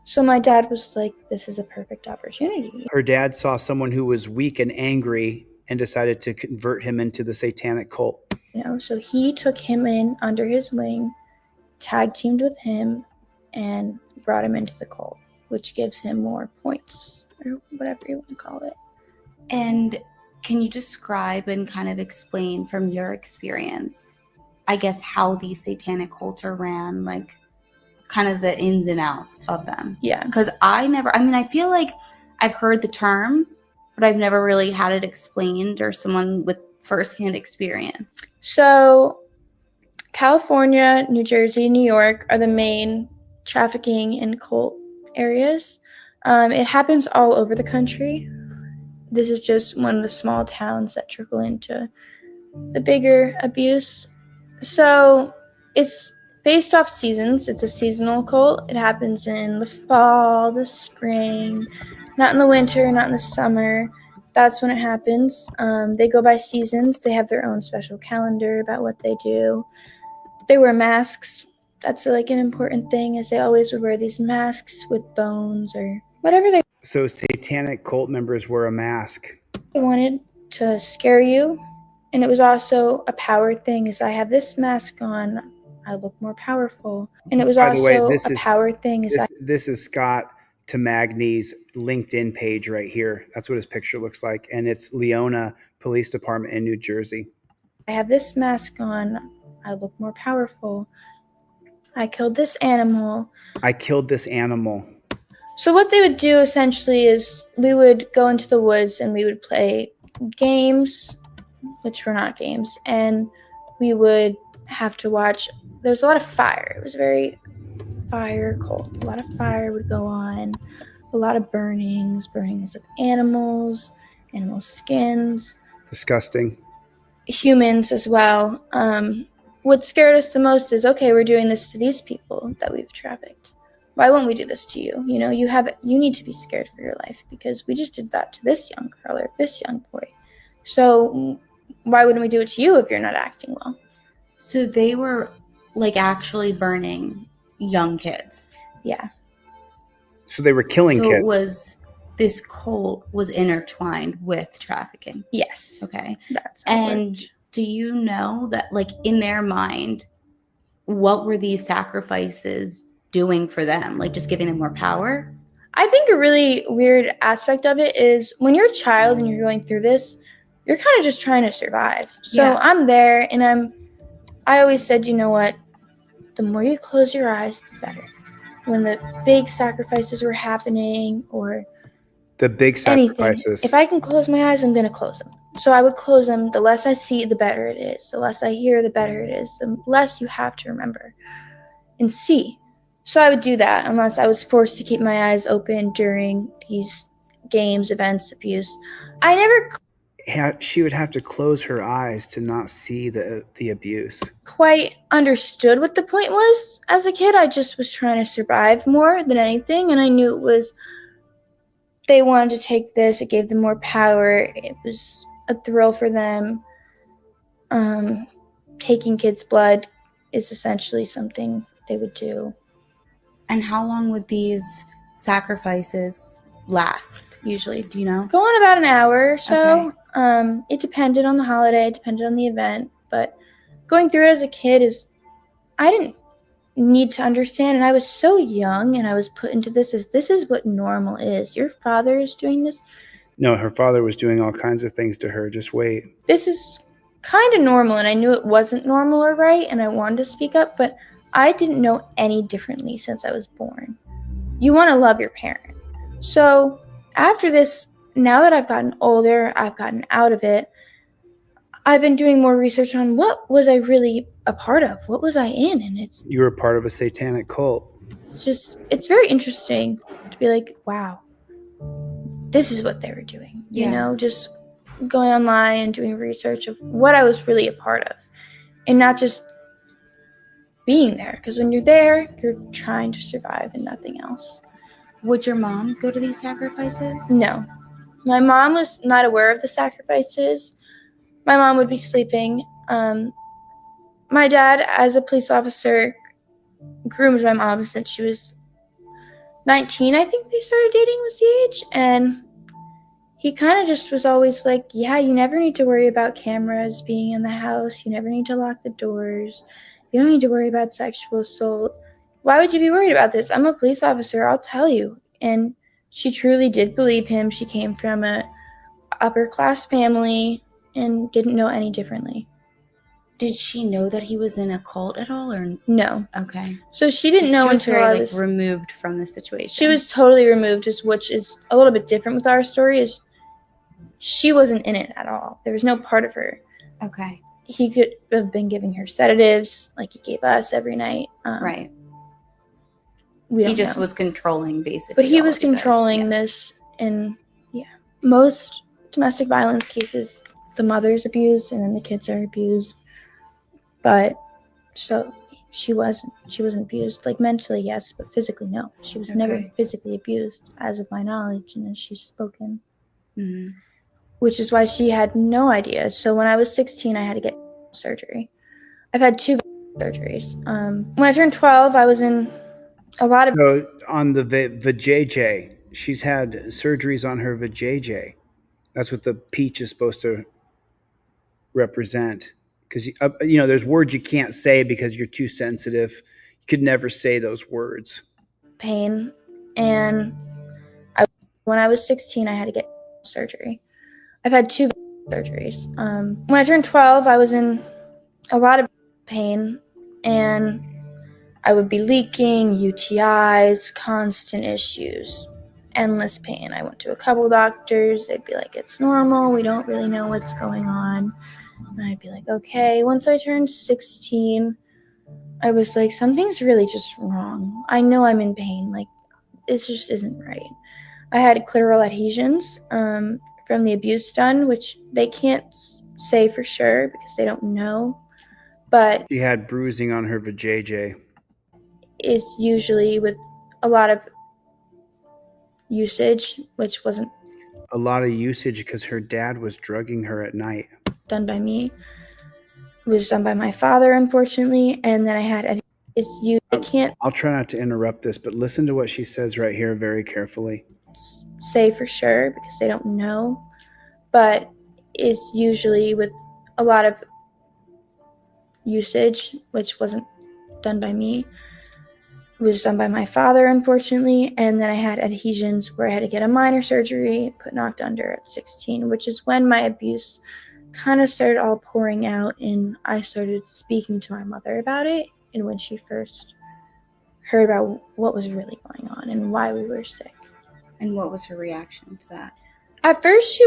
So my dad was like, this is a perfect opportunity. Her dad saw someone who was weak and angry and decided to convert him into the satanic cult. So he took him in under his wing, tag teamed with him, and brought him into the cult, which gives him more points, or whatever you want to call it. And can you describe and kind of explain from your experience, I guess, how these satanic cults are ran, like kind of the ins and outs of them? Yeah. Because I feel like I've heard the term, but I've never really had it explained or someone with firsthand experience. So California, New Jersey, New York are the main trafficking and cult areas. It happens all over the country. This is just one of the small towns that trickle into the bigger abuse. So it's based off seasons. It's a seasonal cult. It happens in the fall, the spring, not in the winter, not in the summer. That's when it happens. They go by seasons. They have their own special calendar about what they do. They wear masks. That's like an important thing, is they always would wear these masks with bones or whatever they So satanic cult members wear a mask. wanted to scare you. And it was also a power thing, is I have this mask on, I look more powerful. And it was By the way, also a power thing. This is Scott Tamagni's LinkedIn page right here. That's what his picture looks like. And it's Leona Police Department in New Jersey. I have this mask on, I look more powerful. I killed this animal. I killed this animal. So what they would do essentially is we would go into the woods and we would play games, which were not games, and we would have to watch. There's a lot of fire. It was very fire cult. A lot of fire would go on. A lot of burnings of animals, animal skins. Disgusting. Humans as well. What scared us the most is, okay, we're doing this to these people that we've trafficked. Why won't we do this to you? You need to be scared for your life, because we just did that to this young girl or this young boy. So why wouldn't we do it to you if you're not acting well? So they were like actually burning young kids. Yeah. So they were killing So kids. it was this cult was intertwined with trafficking. Yes. Okay. That's how it And worked. do you know that, like, in their mind, what were these sacrifices doing for them? Like, just giving them more power? I think a really weird aspect of it is when you're a child and you're going through this, you're kind of just trying to survive. So Yeah. I'm there and I always said, you know what? The more you close your eyes, the better. When the big sacrifices were happening or The big anything, sacrifices. if I can close my eyes, I'm going to close them. So I would close them. The less I see, the better it is. The less I hear, the better it is. The less you have to remember and see. So I would do that unless I was forced to keep my eyes open during these games, events, abuse. I never She would have to close her eyes to not see the abuse. quite understood what the point was as a kid. I just was trying to survive more than anything, and I knew it was they wanted to take this. It gave them more power. It was a thrill for them. Taking kids' blood is essentially something they would do. And how long would these sacrifices last usually? Do you know? Go on about an hour or so. It depended on the holiday, it depended on the event, but going through it as a kid I didn't need to understand, and I was so young, and I was put into this is what normal is. Your father is doing this. No, her father was doing all kinds of things to her. Just wait. This is kind of normal, and I knew it wasn't normal or right, and I wanted to speak up, but I didn't know any differently since I was born. You want to love your parent. So after this, now that I've gotten older, I've gotten out of it, I've been doing more research on what was I really a part of? What was I in? And You were part of a satanic cult. it's very interesting to be like, wow, this is what they were doing. Yeah. You know, just going online and doing research of what I was really a part of and not just being there. Because when you're there, you're trying to survive and nothing else. Would your mom go to these sacrifices? No. My mom was not aware of the sacrifices. My mom would be sleeping. My dad, as a police officer, groomed my mom since she was 19. I think they started dating was the age. And he kind of just was always like, yeah, you never need to worry about cameras being in the house. You never need to lock the doors. You don't need to worry about sexual assault. Why would you be worried about this? I'm a police officer. I'll tell you. And she truly did believe him. She came from a upper class family and didn't know any differently. Did she know that he was in a cult at all, or no? Okay. So she didn't know was until very, I was removed from the situation. She was totally removed, which is a little bit different with our story. Is she wasn't in it at all. There was no part of her. Okay. He could have been giving her sedatives like he gave us every night. Right. He just was controlling, basically. But he was controlling this, and most domestic violence cases, the mother's abused and then the kids are abused. But so she wasn't abused, like mentally, yes, but physically, no. She was never physically abused, as of my knowledge, and as she's spoken. Mm-hmm. Which is why she had no idea. So when I was 16, I had to get surgery. I've had 2 surgeries. When I turned 12, I was in a lot of... So on the vajayjay, she's had surgeries on her vajayjay. That's what the peach is supposed to represent. Because, there's words you can't say because you're too sensitive. You could never say those words. Pain. And when I was 16, I had to get surgery. I've had 2 surgeries. When I turned 12, I was in a lot of pain, and I would be leaking, UTIs, constant issues, endless pain. I went to a couple doctors. They'd be like, it's normal. We don't really know what's going on. And I'd be like, okay. Once I turned 16, I was like, something's really just wrong. I know I'm in pain. Like, this just isn't right. I had clitoral adhesions from the abuse done, which they can't say for sure because they don't know. But she had bruising on her vajayjay. It's usually with a lot of usage, which wasn't a lot of usage because her dad was drugging her at night. Done by me. It was done by my father, unfortunately. And then I had It's you. I can't I'll try not to interrupt this, but listen to what she says right here very carefully. say for sure because they don't know, but it's usually with a lot of usage, which wasn't done by me. It was done by my father, unfortunately, and then I had adhesions where I had to get a minor surgery, put knocked under at 16, which is when my abuse kind of started all pouring out, and I started speaking to my mother about it, and when she first heard about what was really going on and why we were sick. And what was her reaction to that? At first, she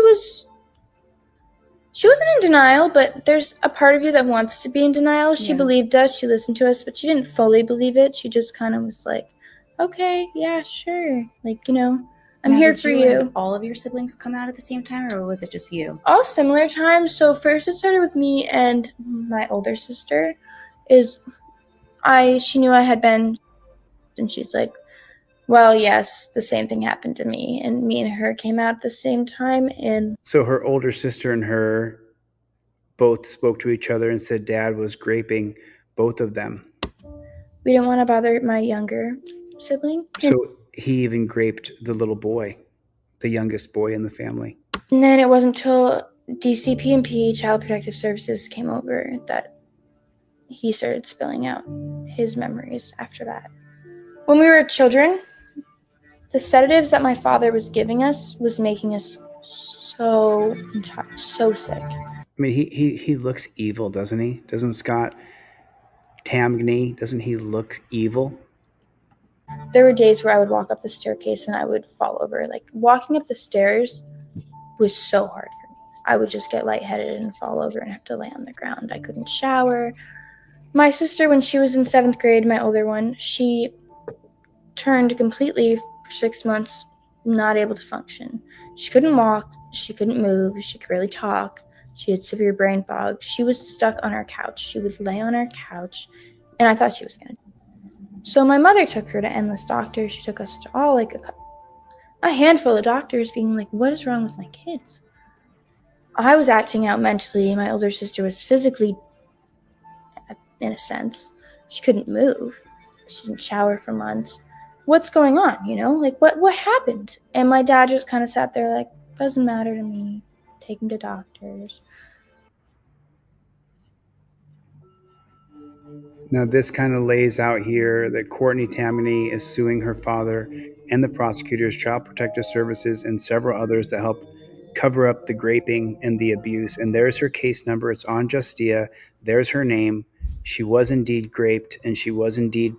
wasn't in denial, but there's a part of you that wants to be in denial. She believed us, she listened to us, but she didn't fully believe it. She just kind of was like, okay, yeah, sure. Like, I'm here for you. And all of your siblings come out at the same time, or was it just you? All similar times. So first it started with me and my older sister. She knew I had been, and she's like, well, yes, the same thing happened to me. And me and her came out at the same time. And so her older sister and her both spoke to each other and said Dad was graping both of them. We didn't want to bother my younger sibling. So he even graped the little boy, the youngest boy in the family. And then it wasn't until DCP&P, Child Protective Services, came over that he started spilling out his memories after that. When we were children, the sedatives that my father was giving us was making us so sick. I mean, he looks evil, doesn't he? Doesn't Scott Tamgney, doesn't he look evil? There were days where I would walk up the staircase and I would fall over. Like, walking up the stairs was so hard for me. I would just get lightheaded and fall over and have to lay on the ground. I couldn't shower. My sister, when she was in 7th grade, my older one, she turned completely for 6 months, not able to function. She couldn't walk. She couldn't move. She could barely talk. She had severe brain fog. She was stuck on our couch. She would lay on our couch, and I thought she was going to die. So my mother took her to endless doctors. She took us to all, like, a handful of doctors, being like, what is wrong with my kids? I was acting out mentally. My older sister was physically, in a sense. She couldn't move. She didn't shower for months. What's going on, Like, what happened? And my dad just kind of sat there like, doesn't matter to me. Take him to doctors. Now, this kind of lays out here that Courtney Tammany is suing her father and the prosecutors, Child Protective Services, and several others that help cover up the graping and the abuse. And there's her case number. It's on Justia. There's her name. She was indeed graped, and she was indeed...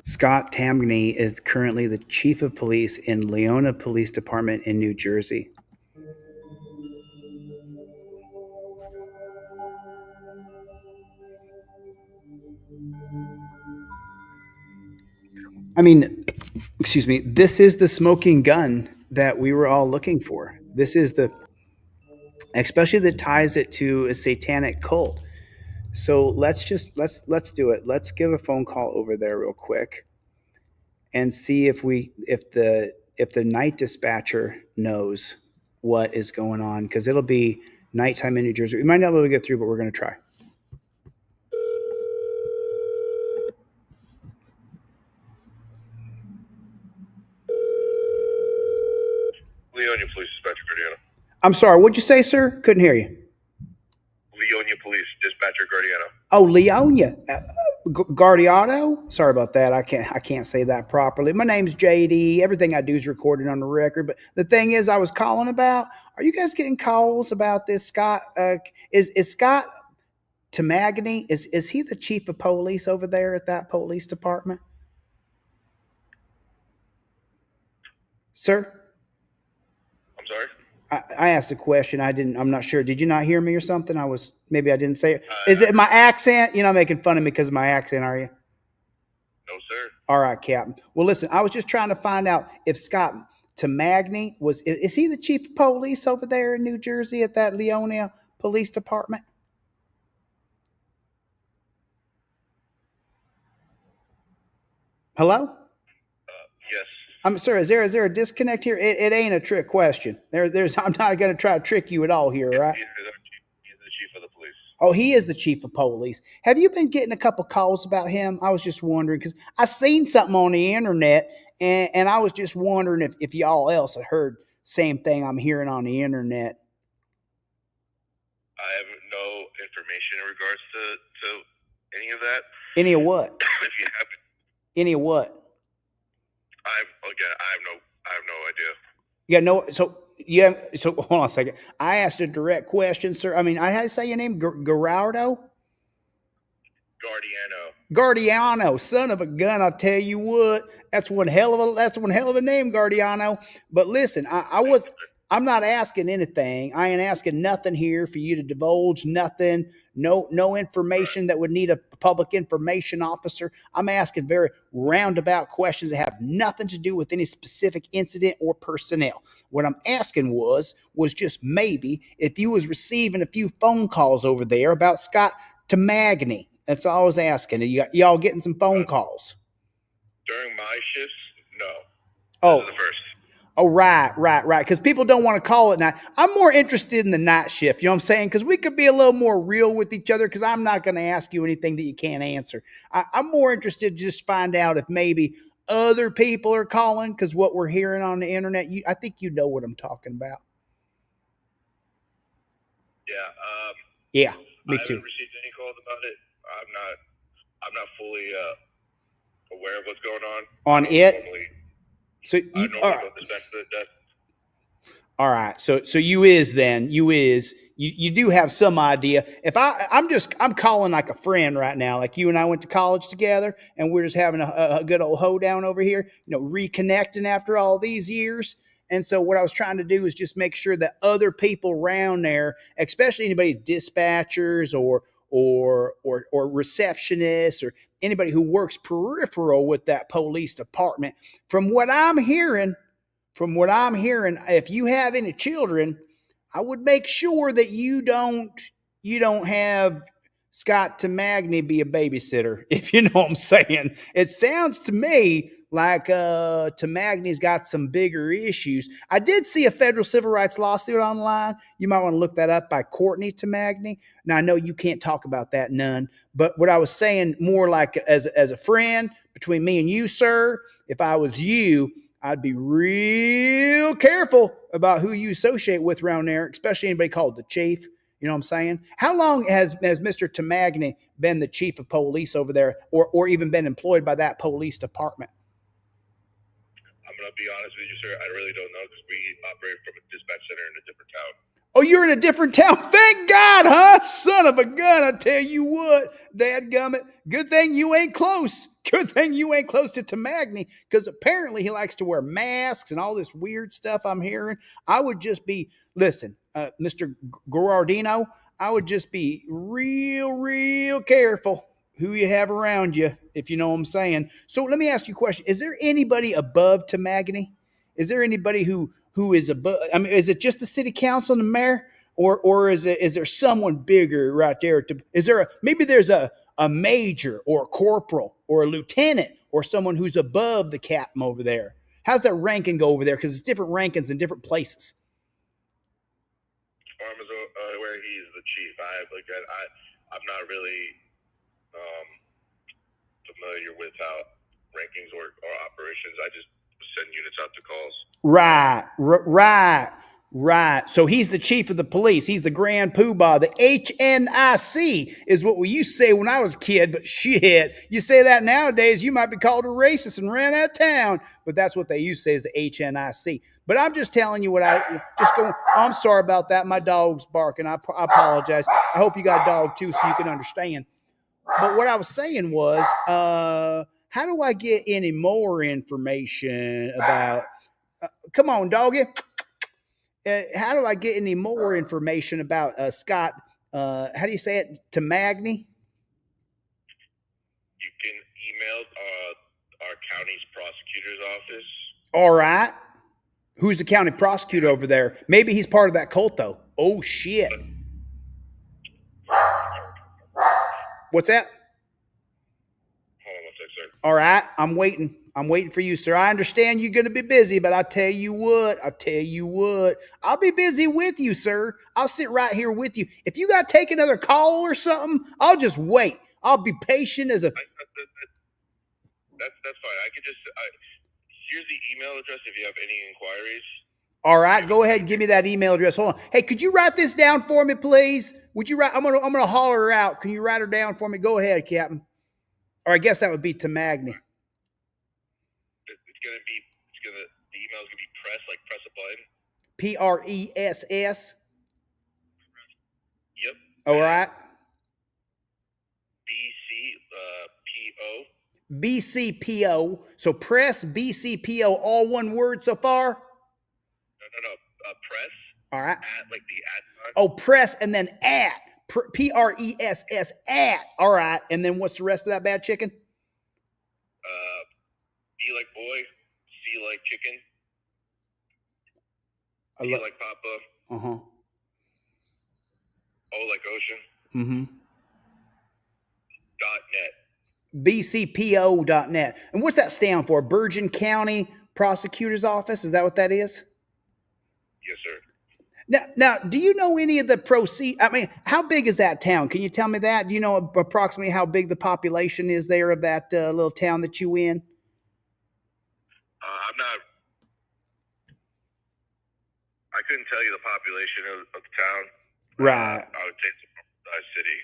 Scott Tamgney is currently the chief of police in Leona Police Department in New Jersey. I mean, excuse me, this is the smoking gun that we were all looking for. This is especially that ties it to a satanic cult. So let's do it. Let's give a phone call over there real quick and see if the night dispatcher knows what is going on, because it'll be nighttime in New Jersey. We might not be able to get through, but we're going to try. Leonia Police Dispatcher Guardiano. I'm sorry, what'd you say, sir? Couldn't hear you. Leonia Police Dispatcher Guardiano. Oh, Leonia. Guardiano? Sorry about that. I can't say that properly. My name's JD. Everything I do is recorded on the record. But the thing is, I was calling about, are you guys getting calls about this Scott? Is Scott Tamagny, is he the chief of police over there at that police department? Sir? I'm sorry? I asked a question. I'm not sure. Did you not hear me or something? Maybe I didn't say it. Is it my accent? You're not making fun of me because of my accent, are you? No, sir. All right, Captain. Well, listen, I was just trying to find out if Scott Tamagny is he the chief of police over there in New Jersey at that Leonia Police Department? Hello? Yes. I'm sorry. Is there a disconnect here? It ain't a trick question. I'm not going to try to trick you at all here, right? Oh, he is the chief of police. Have you been getting a couple calls about him? I was just wondering because I seen something on the internet, and I was just wondering if y'all else had heard same thing I'm hearing on the internet. I have no information in regards to any of that. Any of what? If you have, Any of what? I have no idea. Yeah, no. So yeah. So hold on a second. I asked a direct question, sir. I mean, I had to say your name, Gerardo. Guardiano, son of a gun! I'll tell you what. That's one hell of a name, Guardiano. But listen, I'm not asking anything. I ain't asking nothing here for you to divulge nothing. No information that would need a public information officer. I'm asking very roundabout questions that have nothing to do with any specific incident or personnel. What I'm asking was just maybe if you was receiving a few phone calls over there about Scott Tamagny. That's all I was asking. Y'all getting some phone calls? During my shifts, no. Oh, This is the first. Oh, right. Because people don't want to call at night. I'm more interested in the night shift. You know what I'm saying? Because we could be a little more real with each other. Because I'm not going to ask you anything that you can't answer. I'm more interested to just find out if maybe other people are calling. Because what we're hearing on the internet, I think you know what I'm talking about. Yeah, me I too. haven't received any calls about it. I'm not fully aware of what's going on. On it. So I you normally all right. go dispatch to the desk. All right. So you do have some idea. If I'm calling like a friend right now, like you and I went to college together and we're just having a good old hoedown over here, reconnecting after all these years. And so what I was trying to do is just make sure that other people around there, especially anybody dispatchers or receptionists or anybody who works peripheral with that police department, from what I'm hearing, if you have any children, I would make sure that you don't have Scott Tamagny be a babysitter, if you know what I'm saying. It sounds to me like Tamagny's got some bigger issues. I did see a federal civil rights lawsuit online. You might want to look that up by Courtney Tamagny. Now, I know you can't talk about that none, but what I was saying more like as a friend between me and you, sir, if I was you, I'd be real careful about who you associate with around there, especially anybody called the chief. You know what I'm saying? How long has Mr. Tamagny been the chief of police over there or even been employed by that police department? I'm going to be honest with you, sir. I really don't know because we operate from a dispatch center in a different town. Oh, you're in a different town. Thank God, huh? Son of a gun. I tell you what, dadgummit. Good thing you ain't close. Good thing you ain't close to Tamagny because apparently he likes to wear masks and all this weird stuff I'm hearing. I would just be, listen, Mr. Gerardino, I would just be real careful who you have around you, if you know what I'm saying. So let me ask you a question. Is there anybody above Tamagny? Is there anybody who is above? I mean, is it just the city council and the mayor, or is there someone bigger right there? Maybe there's a major or a corporal or a lieutenant or someone who's above the captain over there? How's that ranking go over there? Because it's different rankings in different places. I'm aware he's the chief. I'm not really familiar with how rankings or operations. I just send units out to calls. Right. So he's the chief of the police. He's the grand poobah. The HNIC is what we used to say when I was a kid, but shit, you say that nowadays, you might be called a racist and ran out of town. But that's what they used to say is the HNIC. But I'm just telling you I'm sorry about that. My dog's barking. I apologize. I hope you got a dog too so you can understand. But what I was saying was, how do I get any more information about, come on, doggy. How do I get any more information about Scott? How do you say it? Tamagny? You can email our county's prosecutor's office. All right. Who's the county prosecutor over there? Maybe he's part of that cult, though. Oh, shit. What's that? Hold on one sec, sir. All right. I'm waiting. I'm waiting for you, sir. I understand you're going to be busy, but I'll tell you what. I'll be busy with you, sir. I'll sit right here with you. If you got to take another call or something, I'll just wait. I'll be patient as a... That's fine. I could just, here's the email address if you have any inquiries. All right, go ahead and give me that email address. Hold on. Hey, could you write this down for me, please? Would you write? I'm gonna holler her out. Can you write her down for me? Go ahead, Captain. Or I guess that would be to Magni. The email's gonna be press, like press a button. PRESS. Yep. All right. BCPO. BCPO. So press BCPO, all one word so far? No. Press. All right. At, like the at sign. Oh, press and then at. PRESS at. All right. And then what's the rest of that bad chicken? B like boy. C like chicken. P like papa. Uh-huh. O like ocean. Mm-hmm. .net. BCPO.net. And what's that stand for? Bergen County Prosecutor's Office? Is that what that is? Yes, sir. Now, do you know any of the I mean, how big is that town? Can you tell me that? Do you know approximately how big the population is there of that little town that you in? I couldn't tell you the population of the town. Right. I would say it's a size city.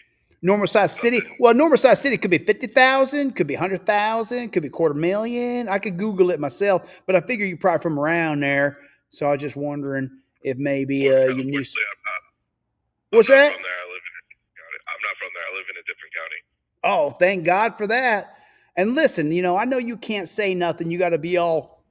Normal size city. Well, normal size city could be 50,000, could be 100,000, could be 250,000. I could Google it myself, but I figure you're probably from around there. So I was just wondering if maybe you knew. What's that? I'm not from there. I live in a different county. Oh, thank God for that. And listen, I know you can't say nothing. You got to be all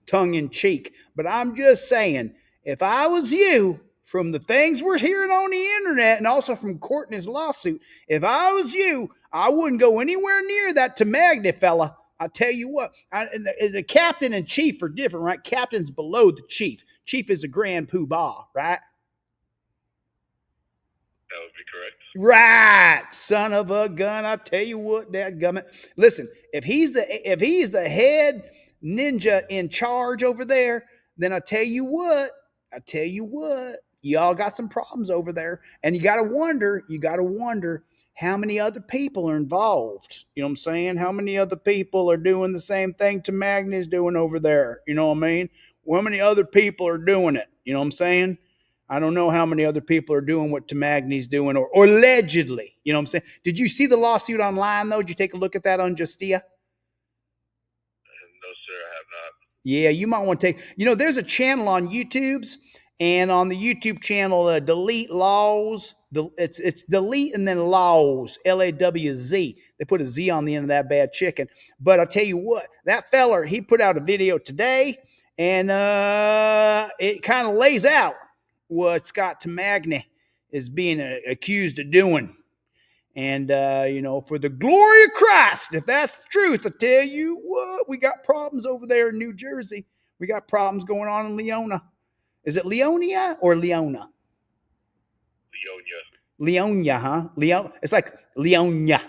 tongue in cheek, but I'm just saying, if I was you, from the things we're hearing on the internet and also from Courtney's lawsuit, if I was you, I wouldn't go anywhere near that Tamagna fella. I tell you what, as a captain and chief are different, right? Captain's below the chief. Chief is a grand poobah, right? That would be correct. Right, son of a gun. I tell you what, dadgummit. Listen, if he's the head ninja in charge over there, then I tell you what, y'all got some problems over there. And you got to wonder how many other people are involved. You know what I'm saying? How many other people are doing the same thing Tamagna's doing over there? You know what I mean? How many other people are doing it? You know what I'm saying? I don't know how many other people are doing what Tamagna's doing or allegedly. You know what I'm saying? Did you see the lawsuit online, though? Did you take a look at that on Justia? No, sir, I have not. Yeah, you might want to take, there's a channel on YouTube's, and on the YouTube channel, Delete Laws. It's Delete and then Laws, Lawz. They put a Z on the end of that bad chicken. But I'll tell you what, that feller, he put out a video today, and it kind of lays out what Scott Tamagna is being accused of doing. And, for the glory of Christ, if that's the truth, I tell you what, we got problems over there in New Jersey. We got problems going on in Leona. Is it Leonia or Leona? Leonia, huh? It's like Leonia,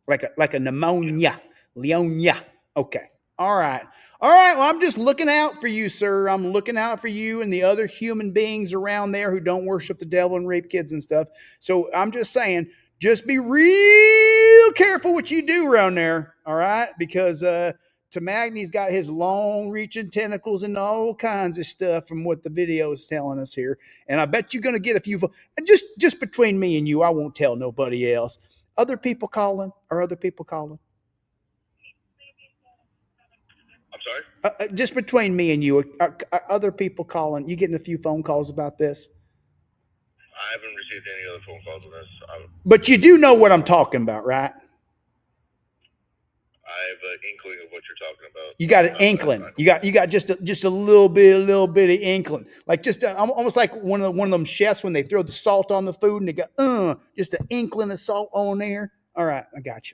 like a pneumonia. Leonia. Okay. All right. Well, I'm just looking out for you, sir. I'm looking out for you and the other human beings around there who don't worship the devil and rape kids and stuff. So I'm just saying, just be real careful what you do around there. All right. Because, Tamagni's got his long-reaching tentacles and all kinds of stuff from what the video is telling us here. And I bet you're going to get a few. Just between me and you, I won't tell nobody else. Other people calling? I'm sorry? Just between me and you, are other people calling? You getting a few phone calls about this? I haven't received any other phone calls on this. But you do know what I'm talking about, right? I have an inkling of what you're talking about. You got an inkling. You got just a little bitty inkling, like just almost like one of them chefs when they throw the salt on the food and they go, just an inkling of salt on there. All right, I got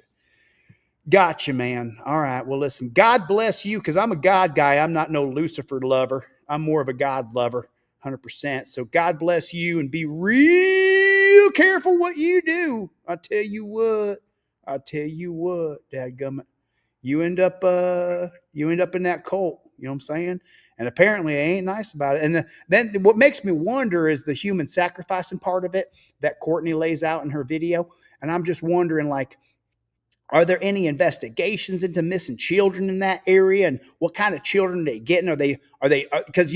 you, man. All right, well, listen, God bless you, because I'm a God guy. I'm not no Lucifer lover. I'm more of a God lover, 100%. So God bless you, and be real careful what you do. I tell you what, dadgummit. you end up in that cult. You know what I'm saying? And apparently, I ain't nice about it. And then what makes me wonder is the human sacrificing part of it that Courtney lays out in her video. And I'm just wondering, like, are there any investigations into missing children in that area, and what kind of children are they getting? Are they because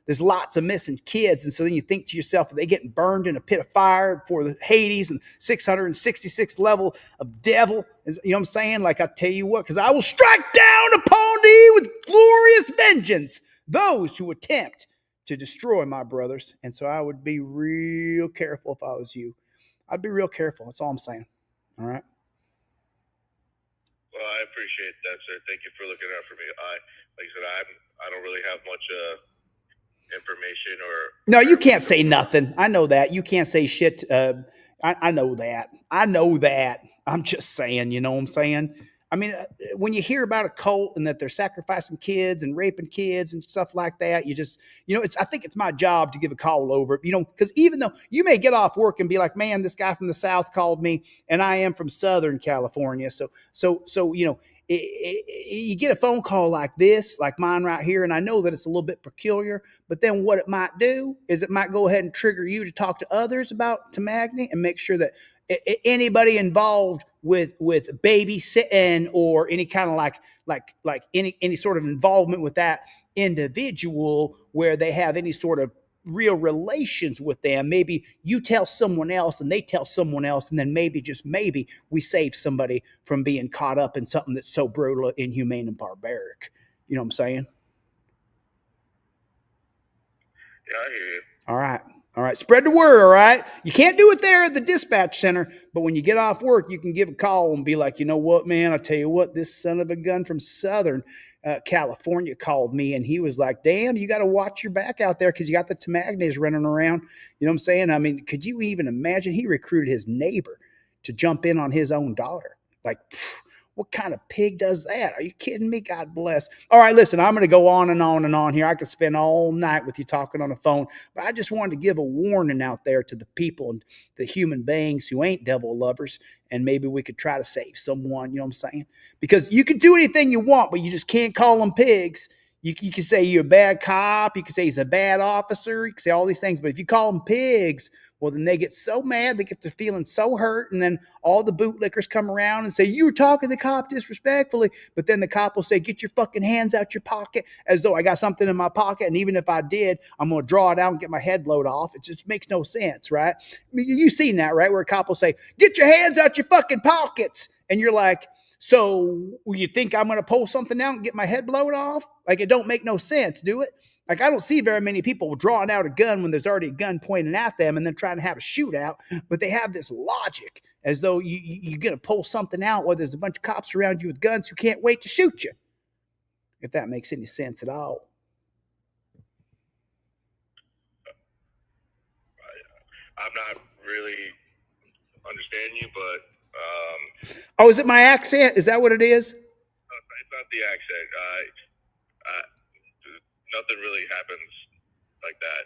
there's lots of missing kids, and so then you think to yourself, are they getting burned in a pit of fire for the Hades and 666th level of devil? You know what I'm saying? Like, I tell you what, because I will strike down upon thee with glorious vengeance those who attempt to destroy my brothers. And so I would be real careful if I was you. I'd be real careful. That's all I'm saying. All right. Well, I appreciate that, sir. Thank you for looking out for me. Like I said, I don't really have much information or. No, you can't say nothing. I know that. You can't say shit. I know that. I know that. I'm just saying, you know what I'm saying? I mean, when you hear about a cult and that they're sacrificing kids and raping kids and stuff like that, you just, I think it's my job to give a call over, because even though you may get off work and be like, man, this guy from the South called me and I am from Southern California. So, you get a phone call like this, like mine right here, and I know that it's a little bit peculiar, but then what it might do is it might go ahead and trigger you to talk to others about Tamagni and make sure that anybody involved with babysitting or any kind of like any sort of involvement with that individual where they have any sort of real relations with them, maybe you tell someone else and they tell someone else, and then maybe, just maybe, we save somebody from being caught up in something that's so brutal, inhumane, and barbaric. You know what I'm saying? Yeah, I hear you. All right. Spread the word, all right? You can't do it there at the dispatch center, but when you get off work, you can give a call and be like, you know what, man, I'll tell you what, this son of a gun from Southern California called me, and he was like, damn, you got to watch your back out there because you got the Tamagnis running around. You know what I'm saying? I mean, could you even imagine? He recruited his neighbor to jump in on his own daughter. Like, what kind of pig does that? Are you kidding me? God bless. All right, listen, I'm going to go on and on and on here. I could spend all night with you talking on the phone, but I just wanted to give a warning out there to the people and the human beings who ain't devil lovers, and maybe we could try to save someone, you know what I'm saying? Because you can do anything you want, but you just can't call them pigs. You can say you're a bad cop. You can say he's a bad officer. You can say all these things, but if you call them pigs, well, then they get so mad, they get to feeling so hurt, and then all the bootlickers come around and say, you were talking to the cop disrespectfully, but then the cop will say, get your fucking hands out your pocket, as though I got something in my pocket, and even if I did, I'm going to draw it out and get my head blowed off. It just makes no sense, right? I mean, you've seen that, right, where a cop will say, get your hands out your fucking pockets, and you're like, so you think I'm going to pull something out and get my head blown off? Like, it don't make no sense, do it? Like, I don't see very many people drawing out a gun when there's already a gun pointing at them and then trying to have a shootout, but they have this logic as though you're going to pull something out where there's a bunch of cops around you with guns who can't wait to shoot you. If that makes any sense at all. I'm not really understanding you, but oh, is it my accent? Is that what it is? It's not the accent. Nothing really happens like that.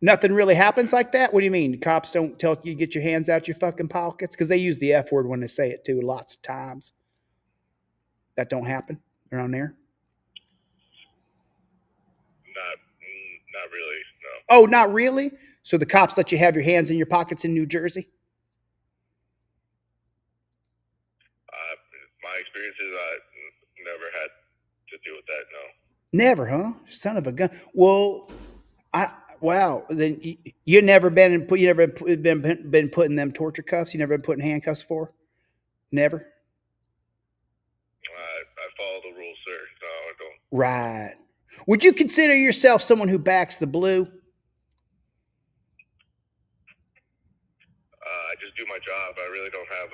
Nothing really happens like that? What do you mean? Cops don't tell you to get your hands out your fucking pockets? Because they use the F word when they say it too, lots of times. That don't happen around there? Not really, no. Oh, not really? So the cops let you have your hands in your pockets in New Jersey? My experiences, I never had to deal with that, no. Never, huh? Son of a gun. Well, wow. Then you never been been putting them torture cuffs? You never been putting handcuffs for? Never? I follow the rules, sir. No, I don't. Right. Would you consider yourself someone who backs the blue? I just do my job. I really don't have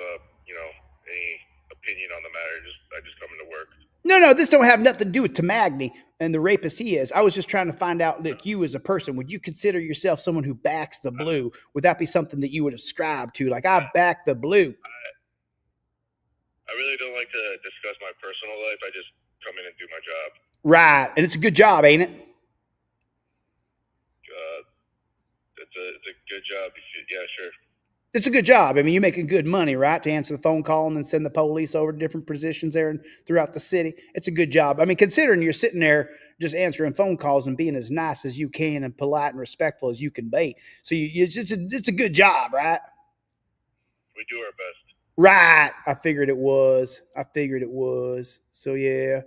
any opinion on the matter. I just come into work. No, this don't have nothing to do with Tamagni and the rapist he is. I was just trying to find out that you as a person, would you consider yourself someone who backs the blue? Would that be something that you would ascribe to? Like, I back the blue. I really don't like to discuss my personal life. I just come in and do my job. Right. And it's a good job, ain't it? It's a good job. Yeah, sure. It's a good job. I mean, you're making good money, right? To answer the phone call and then send the police over to different positions there and throughout the city. It's a good job. I mean, considering you're sitting there just answering phone calls and being as nice as you can and polite and respectful as you can be. So it's a good job, right? We do our best. Right. I figured it was. So yeah,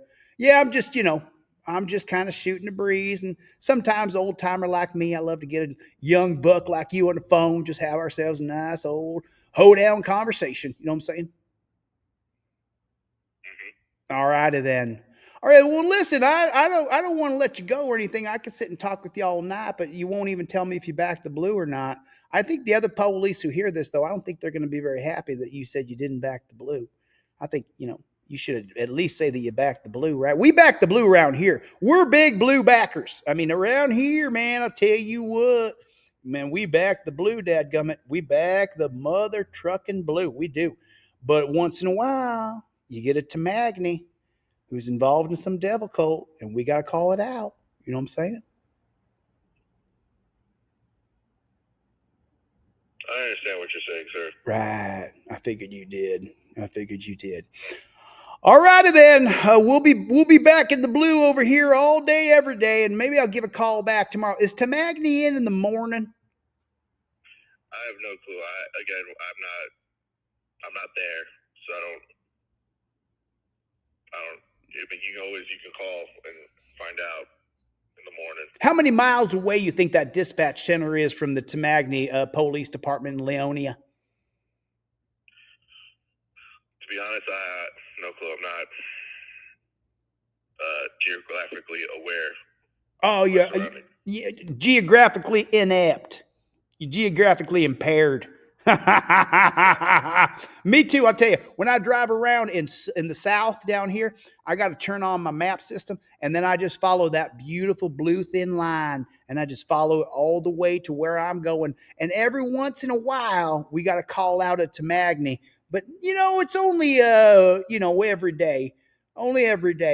I'm just kind of shooting the breeze. And sometimes old timer like me, I love to get a young buck like you on the phone, just have ourselves a nice old hoedown conversation. You know what I'm saying? All righty then. All right. Well, listen, I don't want to let you go or anything. I could sit and talk with you all night, but you won't even tell me if you backed the blue or not. I think the other police who hear this, though, I don't think they're going to be very happy that you said you didn't back the blue. I think, you should at least say that you backed the blue, right? We back the blue around here. We're big blue backers. I mean, around here, man, I'll tell you what, man, we back the blue, dadgummit. We back the mother trucking blue. We do. But once in a while, you get a Tamagny who's involved in some devil cult, and we got to call it out. You know what I'm saying? I understand what you're saying, sir. Right. I figured you did. All righty then. We'll be back in the blue over here all day, every day, and maybe I'll give a call back tomorrow. Is Tamagny in the morning? I have no clue. I'm not there, so I don't. I mean, you can call and find out in the morning. How many miles away you think that dispatch center is from the Tamagny police department in Leonia? To be honest, I no clue. I'm not geographically aware. Oh, yeah, geographically inept. You're geographically impaired. Me too. I'll tell you, when I drive around in the South down here, I got to turn on my map system, and then I just follow that beautiful blue thin line, and I just follow it all the way to where I'm going. And every once in a while, we got to call out a Tamagny, but it's only every day,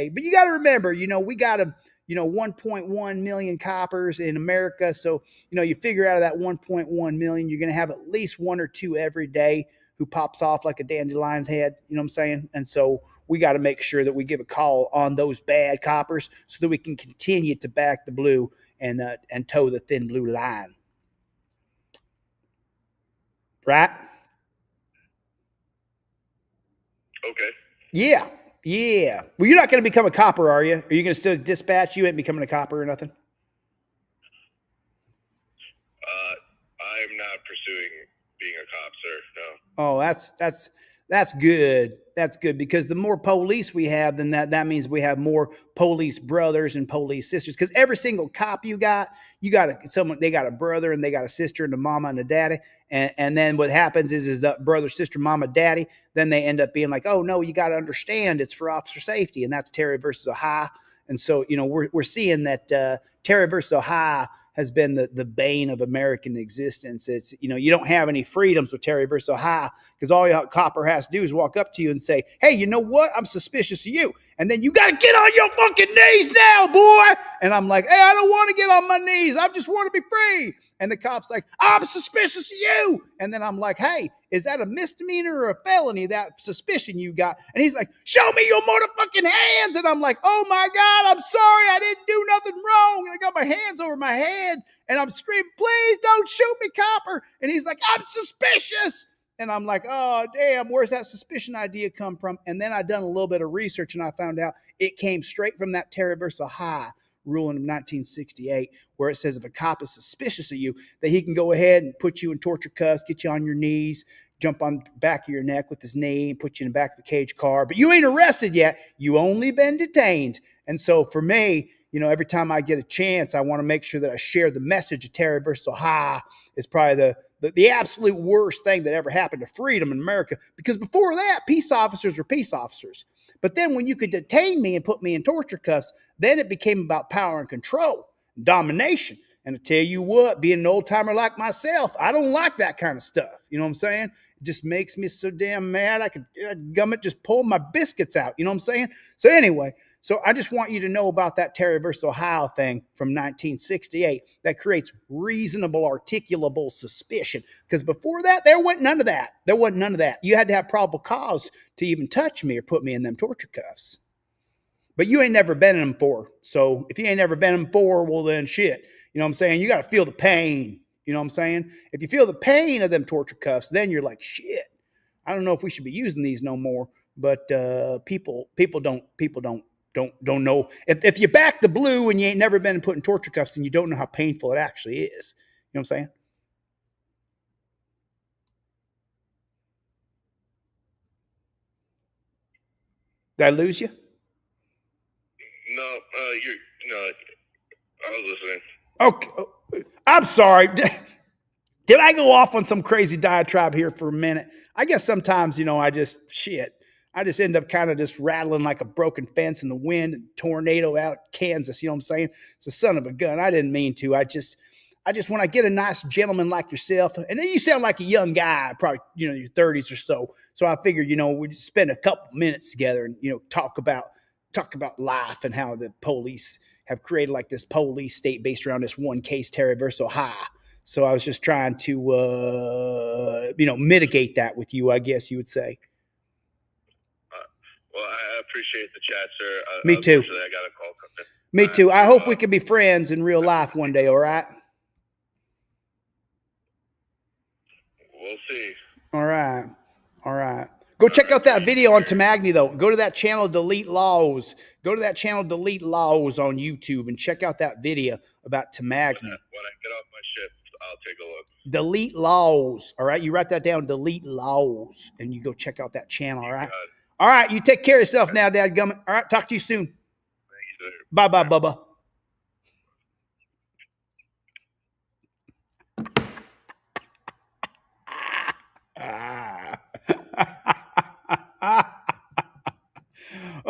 But you got to remember, we got 1.1 million coppers in America, so you figure out of that 1.1 million, you're going to have at least one or two every day who pops off like a dandelion's head. You know what I'm saying? And so we got to make sure that we give a call on those bad coppers so that we can continue to back the blue and toe the thin blue line. Right? Okay. Yeah. Well, you're not going to become a copper, are you? Are you going to still dispatch? You ain't becoming a copper or nothing? I'm not pursuing being a cop, sir. No. Oh, that's good. That's good, because the more police we have, then that means we have more police brothers and police sisters. Because every single cop you got someone, they got a brother and they got a sister and a mama and a daddy. And then what happens is the brother, sister, mama, daddy, then they end up being like, oh no, you got to understand it's for officer safety. And that's Terry versus Ohio. And so, we're seeing that Terry versus Ohio has been the bane of American existence. It's, you don't have any freedoms with Terry versus Ohio, because all your copper has to do is walk up to you and say, hey, you know what? I'm suspicious of you. And then you got to get on your fucking knees now, boy. And I'm like, hey, I don't want to get on my knees. I just want to be free. And the cop's like, I'm suspicious of you. And then I'm like, hey, is that a misdemeanor or a felony, that suspicion you got? And he's like, show me your motherfucking hands. And I'm like, oh my God, I'm sorry. I didn't do nothing wrong. And I got my hands over my head and I'm screaming, please don't shoot me, copper. And he's like, I'm suspicious. And I'm like, oh, damn, where's that suspicion idea come from? And then I done a little bit of research and I found out it came straight from that Terry versus Ohio ruling of 1968, where it says if a cop is suspicious of you, that he can go ahead and put you in torture cuffs, get you on your knees, jump on the back of your neck with his knee, and put you in the back of a cage car. But you ain't arrested yet. You only been detained. And so for me, every time I get a chance, I want to make sure that I share the message of Terry versus Ohio is probably the absolute worst thing that ever happened to freedom in America. Because before that, peace officers were peace officers. But then when you could detain me and put me in torture cuffs, then it became about power and control, and domination. And I tell you what, being an old timer like myself, I don't like that kind of stuff. You know what I'm saying? It just makes me so damn mad. I could gummit just pull my biscuits out. You know what I'm saying? So anyway, So I just want you to know about that Terry versus Ohio thing from 1968 that creates reasonable, articulable suspicion. Because before that, there wasn't none of that. There wasn't none of that. You had to have probable cause to even touch me or put me in them torture cuffs. But you ain't never been in them for. So if you ain't never been in them for, well then shit. You know what I'm saying? You got to feel the pain. You know what I'm saying? If you feel the pain of them torture cuffs, then you're like, shit. I don't know if we should be using these no more. But people don't know. If you back the blue and you ain't never been put in torture cuffs, then you don't know how painful it actually is. You know what I'm saying? Did I lose you? No, I was listening. Okay, I'm sorry. Did I go off on some crazy diatribe here for a minute? I guess sometimes, I just end up kind of just rattling like a broken fence in the wind and tornado out Kansas. You know what I'm saying? It's a son of a gun. I didn't mean to. I just when I get a nice gentleman like yourself, and then you sound like a young guy, probably, your 30s or so. So I figured, we'd spend a couple minutes together and, talk about life and how the police have created like this police state based around this one case, Terry versus Ohio. So I was just trying to, mitigate that with you, I guess you would say. Well, I appreciate the chat, sir. Me too. Unfortunately, I got a call coming. Me too. I hope we can be friends in real life one day, all right? We'll see. All right. All right. Go check out that video on Tamagni, though. Go to that channel, Delete Laws. Go to that channel, Delete Laws on YouTube, and check out that video about Tamagni. When I get off my shift, I'll take a look. Delete Laws. All right. You write that down, Delete Laws, and you go check out that channel. All right. All right. You take care of yourself now, Dadgummit. All right. Talk to you soon. Thank you, sir. Bye-bye, Bubba.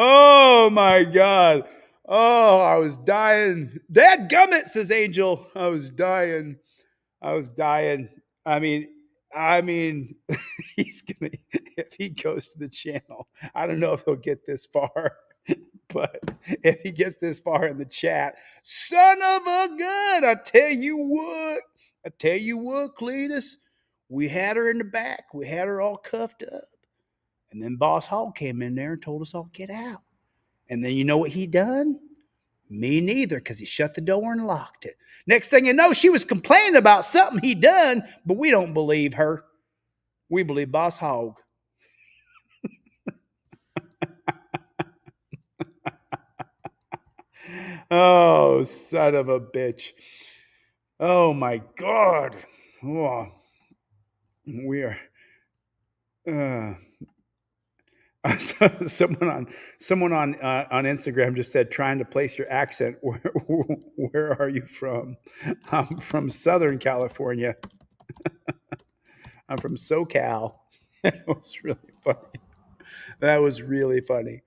Oh my God. Oh, I was dying. Dadgummit, says Angel. I was dying. I mean, he's gonna, if he goes to the channel, I don't know if he'll get this far, but if he gets this far in the chat, son of a gun, I tell you what, Cletus, we had her in the back. We had her all cuffed up. And then Boss Hog came in there and told us all get out. And then you know what he done? Me neither, because he shut the door and locked it. Next thing you know, she was complaining about something he done, but we don't believe her. We believe Boss Hog. Oh, son of a bitch. Oh, my God. Oh, we are... someone on Instagram just said, trying to place your accent. Where are you from? I'm from Southern California. I'm from SoCal. It was really funny. That was really funny.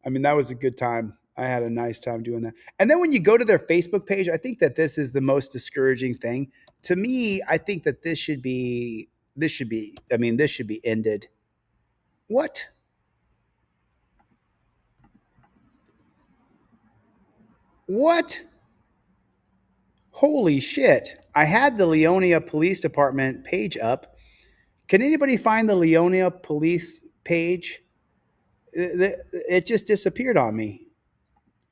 I mean, that was a good time. I had a nice time doing that. And then when you go to their Facebook page, I think that this is the most discouraging thing. To me, I think that this should be ended. What? What? Holy shit. I had the Leonia Police Department page up. Can anybody find the Leonia Police page? It just disappeared on me.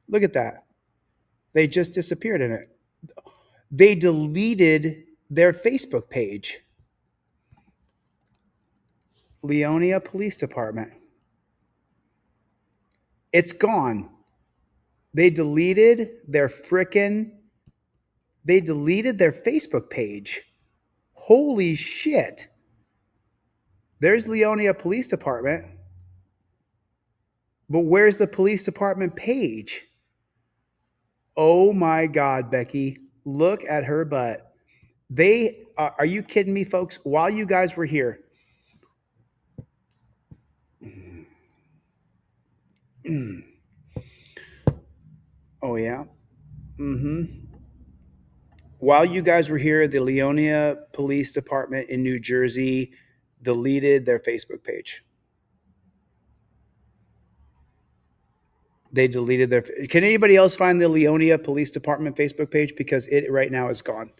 Look at that. They just disappeared in it. They deleted their Facebook page. Leonia Police Department. It's gone. They deleted their Facebook page. Holy shit. There's Leonia Police Department. But where's the police department page? Oh my God, Becky. Look at her butt. Are you kidding me, folks? While you guys were here. Oh, yeah. While you guys were here, the Leonia Police Department in New Jersey deleted their Facebook page. They deleted their. Can anybody else find the Leonia Police Department Facebook page? Because it right now is gone.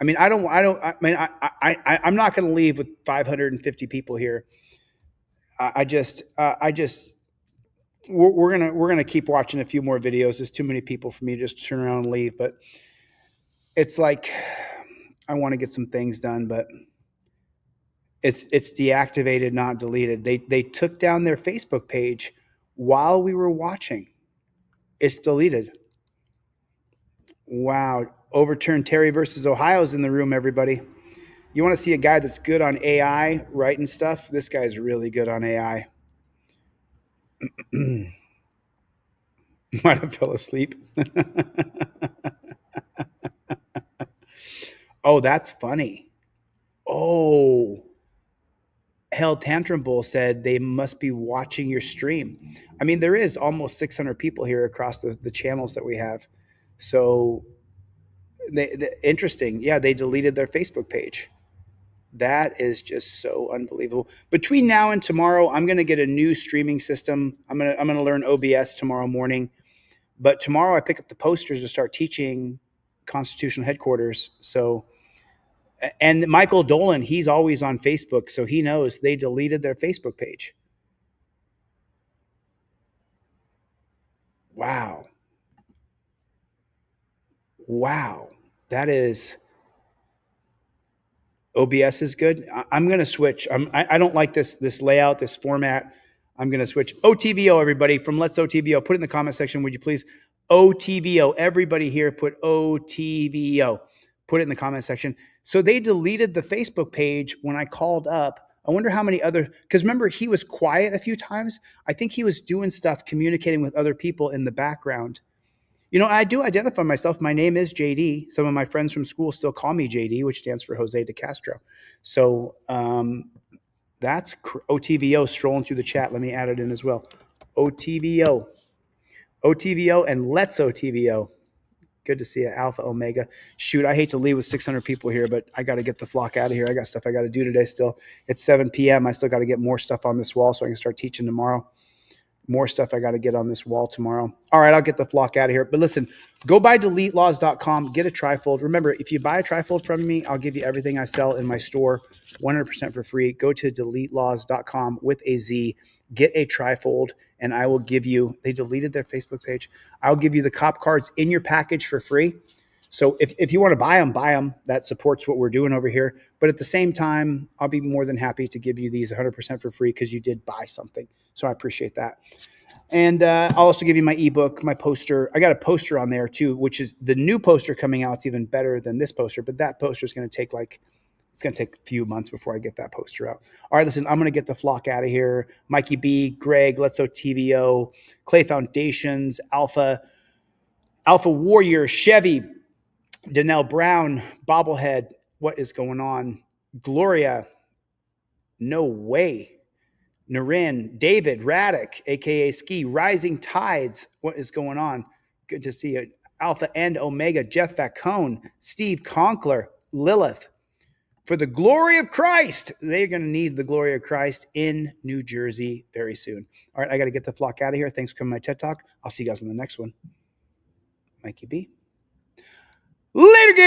I mean, I'm not going to leave with 550 people here. We're gonna keep watching a few more videos. There's too many people for me to just turn around and leave. But it's like I want to get some things done, but it's deactivated, not deleted. They took down their Facebook page while we were watching. It's deleted. Wow. Overturned Terry versus Ohio's in the room, everybody. You want to see a guy that's good on AI writing stuff? This guy's really good on AI. Might have fell asleep. Oh, that's funny. Oh, Hell Tantrum Bull said they must be watching your stream. I mean, there is almost 600 people here across the channels that we have. So interesting. Yeah, they deleted their Facebook page. That is just so unbelievable. Between now and tomorrow, I'm going to get a new streaming system. I'm going to learn OBS tomorrow morning. But tomorrow I pick up the posters to start teaching Constitutional Headquarters. So, and Michael Dolan, he's always on Facebook, so he knows they deleted their Facebook page. Wow. Wow. That is, OBS is good. I'm going to switch. I don't like this layout, this format. I'm going to switch. OTVO, everybody, from Let's OTVO. Put it in the comment section, would you please? OTVO. Everybody here put OTVO. Put it in the comment section. So they deleted the Facebook page when I called up. I wonder how many other, because remember, he was quiet a few times. I think he was doing stuff, communicating with other people in the background. You know, I do identify myself. My name is JD. Some of my friends from school still call me JD, which stands for Jose de Castro. So that's OTVO strolling through the chat. Let me add it in as well. OTVO. OTVO and Let's OTVO. Good to see you, Alpha Omega. Shoot, I hate to leave with 600 people here, but I got to get the flock out of here. I got stuff I got to do today still. It's 7 p.m. I still got to get more stuff on this wall so I can start teaching tomorrow. More stuff I got to get on this wall tomorrow. All right, I'll get the flock out of here. But listen, go buy DeleteLaws.com. Get a trifold. Remember, if you buy a trifold from me, I'll give you everything I sell in my store 100% for free. Go to DeleteLaws.com with a Z. Get a trifold, and I will give you, they deleted their Facebook page. I'll give you the cop cards in your package for free. So if you want to buy them. That supports what we're doing over here. But at the same time, I'll be more than happy to give you these 100% for free because you did buy something. So I appreciate that. And I'll also give you my ebook, my poster. I got a poster on there too, which is the new poster coming out. It's even better than this poster, but that poster is going to take it's going to take a few months before I get that poster out. All right, listen, I'm going to get the flock out of here. Mikey B, Greg, Let's OTVO, Clay Foundations, Alpha Warrior, Chevy, Danelle Brown, Bobblehead. What is going on? Gloria, no way. Narin, David, Raddick, aka Ski, Rising Tides. What is going on? Good to see you. Alpha and Omega, Jeff Vacone, Steve Conkler, Lilith. For the glory of Christ, they're going to need the glory of Christ in New Jersey very soon. All right, I got to get the flock out of here. Thanks for coming to my TED Talk. I'll see you guys in the next one. Mikey B. Later, Gator.